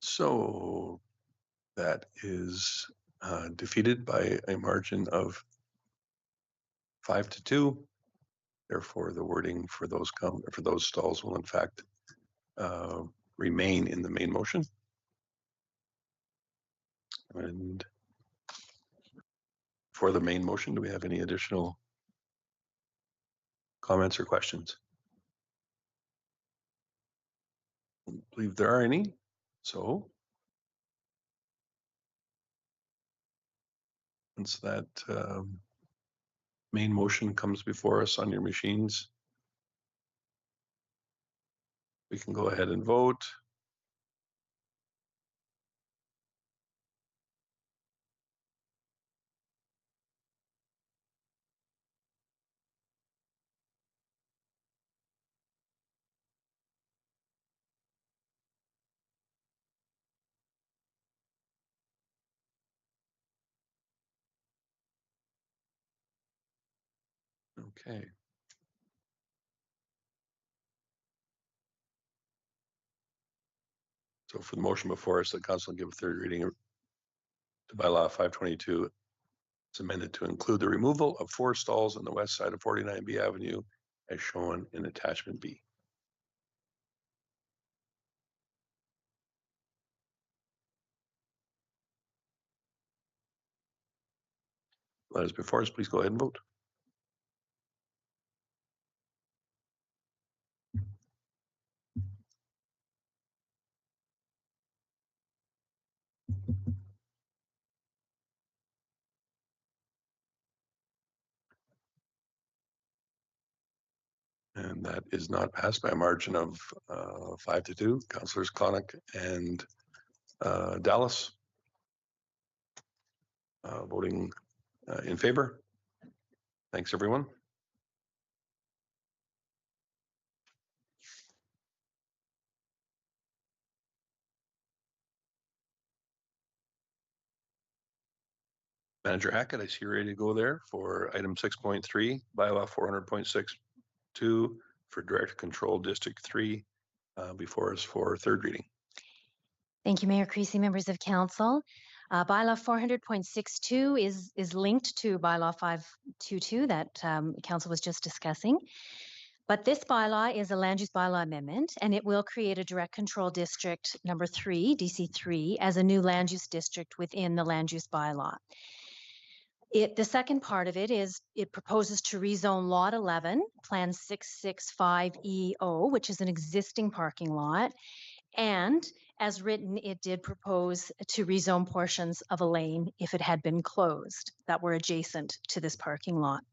So that is defeated by a margin of 5-2. Therefore, the wording for those stalls will in fact remain in the main motion. And for the main motion, do we have any additional comments or questions? I don't believe there are any. So once that main motion comes before us on your machines, we can go ahead and vote. Okay. So for the motion before us, the council give a third reading to bylaw 522. It's amended to include the removal of 4 stalls on the west side of 49B Avenue as shown in attachment B. That is before us. Please go ahead and vote. And that is not passed by a margin of 5-2. Councillors Clonic and Dallas voting in favor. Thanks, everyone. Manager Hackett, I see you're ready to go there for item 6.3, bylaw 400.62 for direct control District 3 before us for third reading. Thank you, Mayor Creasy, members of council. Bylaw 400.62 is linked to bylaw 522 that council was just discussing. But this bylaw is a land use bylaw amendment, and it will create a direct control district number 3, DC3, as a new land use district within the land use bylaw. The second part of it is it proposes to rezone lot 11, plan 665EO, which is an existing parking lot. And as written, it did propose to rezone portions of a lane if it had been closed that were adjacent to this parking lot.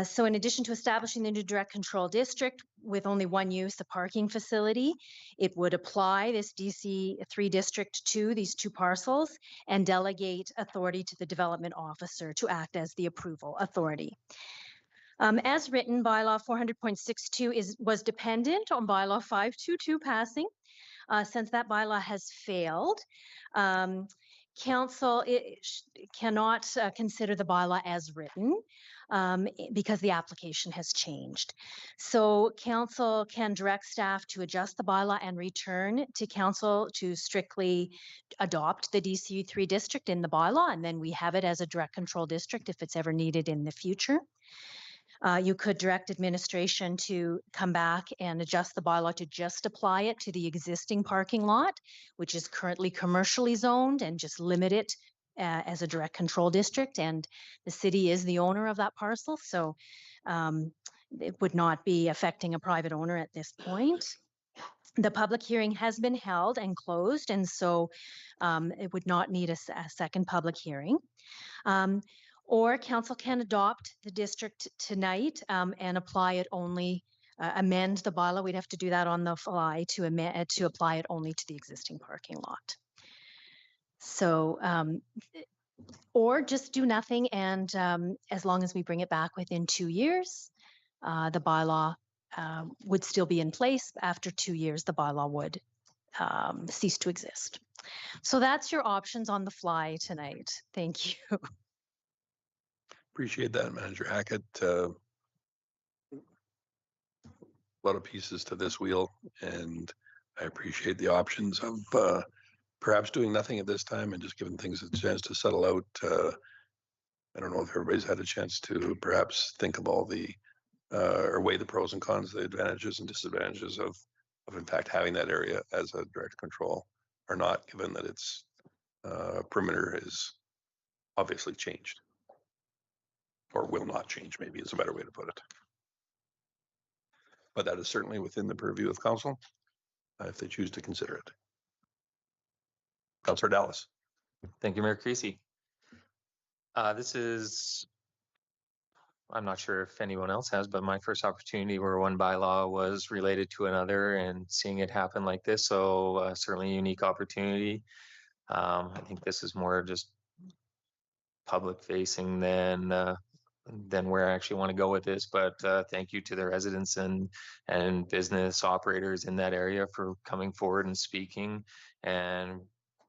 So in addition to establishing the new direct control district with only one use, the parking facility, it would apply this DC3 district to these 2 parcels and delegate authority to the development officer to act as the approval authority. As written, bylaw 400.62 was dependent on bylaw 522 passing. Since that bylaw has failed, council cannot consider the bylaw as written because the application has changed. So council can direct staff to adjust the bylaw and return to council to strictly adopt the DC3 district in the bylaw, and then we have it as a direct control district if it's ever needed in the future. You could direct administration to come back and adjust the bylaw to just apply it to the existing parking lot, which is currently commercially zoned, and just limit it as a direct control district. And the city is the owner of that parcel, so it would not be affecting a private owner at this point. The public hearing has been held and closed, and so it would not need a second public hearing. Or council can adopt the district tonight and apply it only, amend the bylaw. We'd have to do that on the fly to apply it only to the existing parking lot. So, or just do nothing, and as long as we bring it back within 2 years, the bylaw would still be in place. After 2 years, the bylaw would cease to exist. So that's your options on the fly tonight. Thank you. Appreciate that, Manager Hackett. A lot of pieces to this wheel, and I appreciate the options of perhaps doing nothing at this time and just giving things a chance to settle out. I don't know if everybody's had a chance to perhaps think of all the or weigh the pros and cons, the advantages and disadvantages of in fact having that area as a direct control or not, given that its perimeter is obviously changed. Or will not change, maybe is a better way to put it. But that is certainly within the purview of council if they choose to consider it. Councillor Dallas. Thank you, Mayor Creasy. This is, I'm not sure if anyone else has, but my first opportunity where one bylaw was related to another and seeing it happen like this. So certainly a unique opportunity. I think this is more just public facing than where I actually want to go with this, but thank you to the residents and business operators in that area for coming forward and speaking and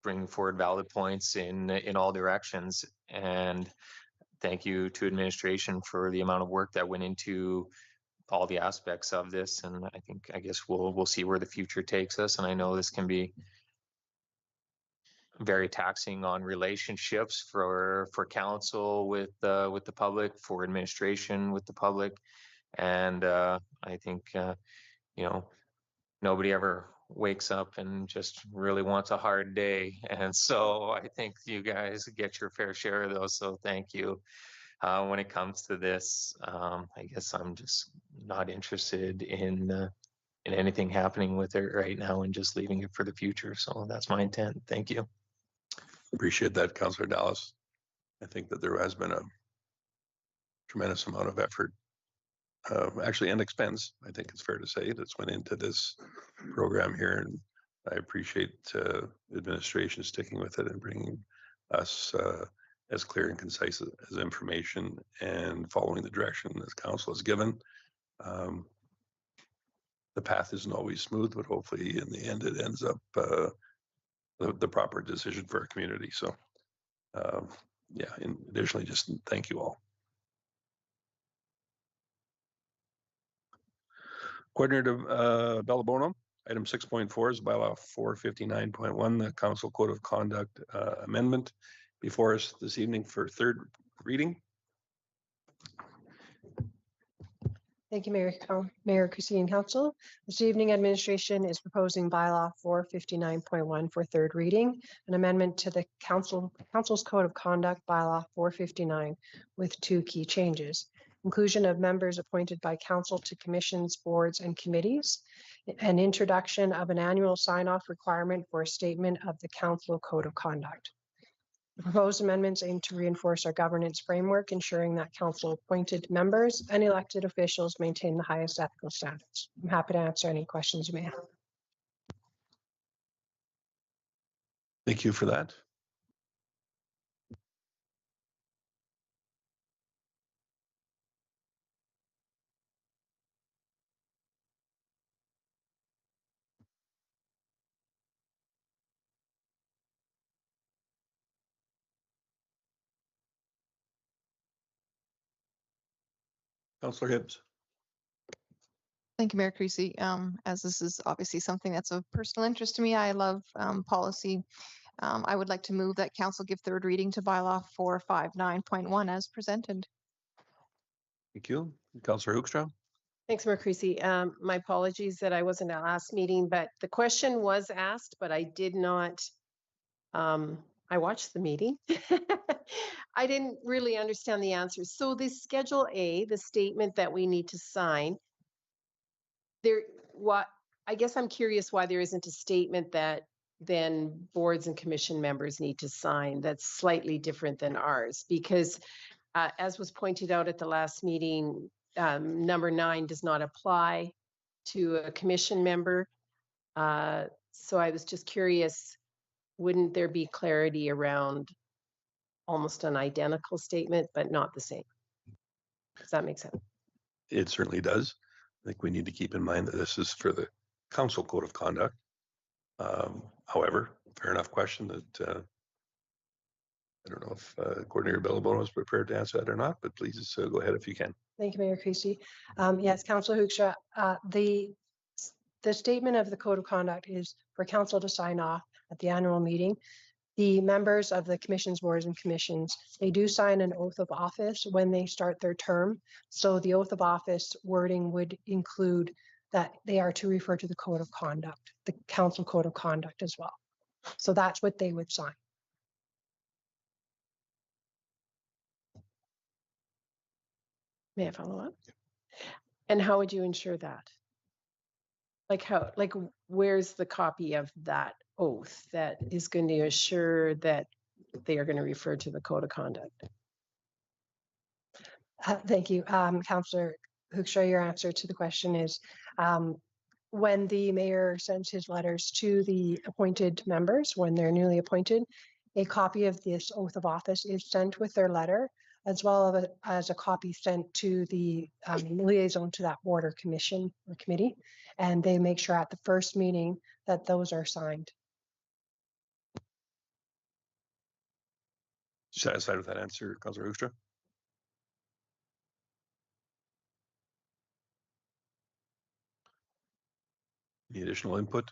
bringing forward valid points in all directions. And thank you to administration for the amount of work that went into all the aspects of this. And I guess we'll see where the future takes us. And I know this can be very taxing on relationships for council with the public, for administration with the public. And I think, you know, nobody ever wakes up and just really wants a hard day. And so I think you guys get your fair share of those. So thank you. When it comes to this, I guess I'm just not interested in anything happening with it right now and just leaving it for the future. So that's my intent. Thank you. Appreciate that, Councillor Dallas. I think that there has been a tremendous amount of effort, actually, and expense, I think it's fair to say, that's went into this program here. And I appreciate administration sticking with it and bringing us as clear and concise as information and following the direction this council has given. The path isn't always smooth, but hopefully in the end it ends up the proper decision for our community. So yeah, and additionally, just thank you all. Coordinator Bellabonum, item 6.4 is bylaw 459.1, the council code of conduct amendment before us this evening for third reading. Thank you, Mayor Christine Council. This evening, administration is proposing bylaw 459.1 for third reading, an amendment to the council's code of conduct bylaw 459 with 2 key changes. Inclusion of members appointed by council to commissions, boards, and committees, an introduction of an annual sign-off requirement for a statement of the council code of conduct. The proposed amendments aim to reinforce our governance framework, ensuring that council-appointed members and elected officials maintain the highest ethical standards. I'm happy to answer any questions you may have. Thank you for that. Councillor Hibbs. Thank you, Mayor Creasy. As this is obviously something that's of personal interest to me, I love policy. I would like to move that council give third reading to bylaw 459.1 as presented. Thank you. Councillor Hoekstra. Thanks, Mayor Creasy. My apologies that I wasn't at last meeting, but the question was asked, but I did not, I watched the meeting. I didn't really understand the answer. So this Schedule A, the statement that we need to sign, I guess I'm curious why there isn't a statement that then boards and commission members need to sign that's slightly different than ours, because as was pointed out at the last meeting, number 9 does not apply to a commission member. So I was just curious, wouldn't there be clarity around almost an identical statement, but not the same? Does that make sense? It certainly does. I think we need to keep in mind that this is for the council code of conduct. However, fair enough question that I don't know if Coordinator Bellabonum is prepared to answer that or not, but please go ahead if you can. Thank you, Mayor Creasy. Yes, Councillor Hoekstra, the statement of the code of conduct is for council to sign off at the annual meeting. The members of the commissions, boards, and commissions, they do sign an oath of office when they start their term. So the oath of office wording would include that they are to refer to the code of conduct, the council code of conduct as well. So that's what they would sign. May I follow up? And how would you ensure that? Like where's the copy of that oath that is going to assure that they are going to refer to the code of conduct? Thank you. Councillor Hoekstra, your answer to the question is when the mayor sends his letters to the appointed members, when they're newly appointed, a copy of this oath of office is sent with their letter, as well as a copy sent to the liaison to that board or commission or committee. And they make sure at the first meeting that those are signed. Satisfied with that answer, Councillor Hoekstra? Any additional input?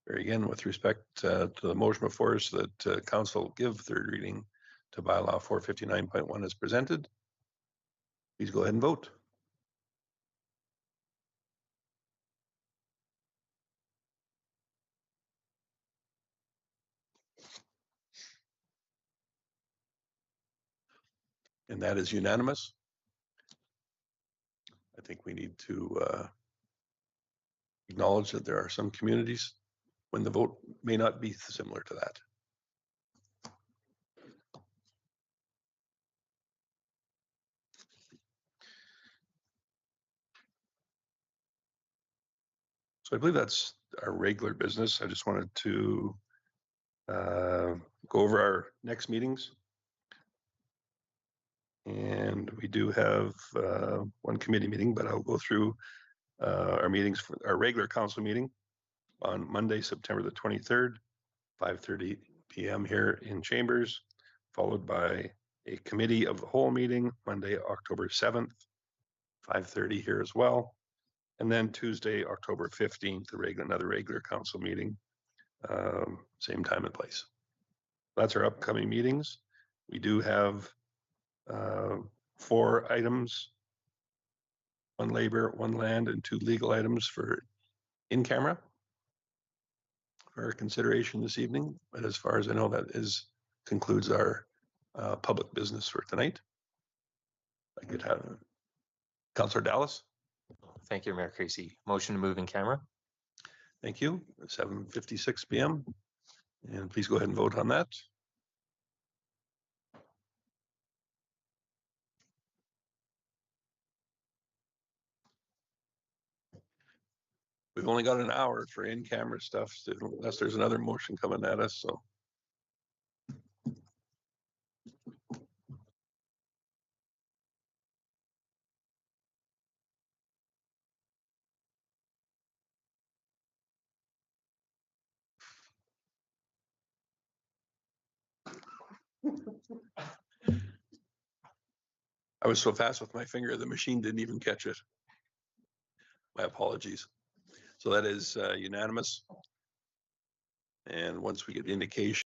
Very again, with respect to the motion before us that council give third reading to bylaw 459.1 as presented, please go ahead and vote. And that is unanimous. I think we need to acknowledge that there are some communities when the vote may not be similar to that. So I believe that's our regular business. I just wanted to go over our next meetings. And we do have one committee meeting, but I'll go through our meetings for our regular council meeting on Monday, September the 23rd, 5:30 p.m. here in Chambers, followed by a committee of the whole meeting, Monday, October 7th, 5:30 here as well. And then Tuesday, October 15th, another regular council meeting, same time and place. That's our upcoming meetings. We do have 4 items, 1 labor, 1 land, and 2 legal items for in camera for our consideration this evening. But as far as I know, that concludes our public business for tonight. I could have Councillor Dallas. Thank you, Mayor Creasy. Motion to move in camera. Thank you. 7:56 p.m. And please go ahead and vote on that. We've only got an hour for in-camera stuff, unless there's another motion coming at us, so. I was so fast with my finger, the machine didn't even catch it. My apologies. So that is unanimous. And once we get indication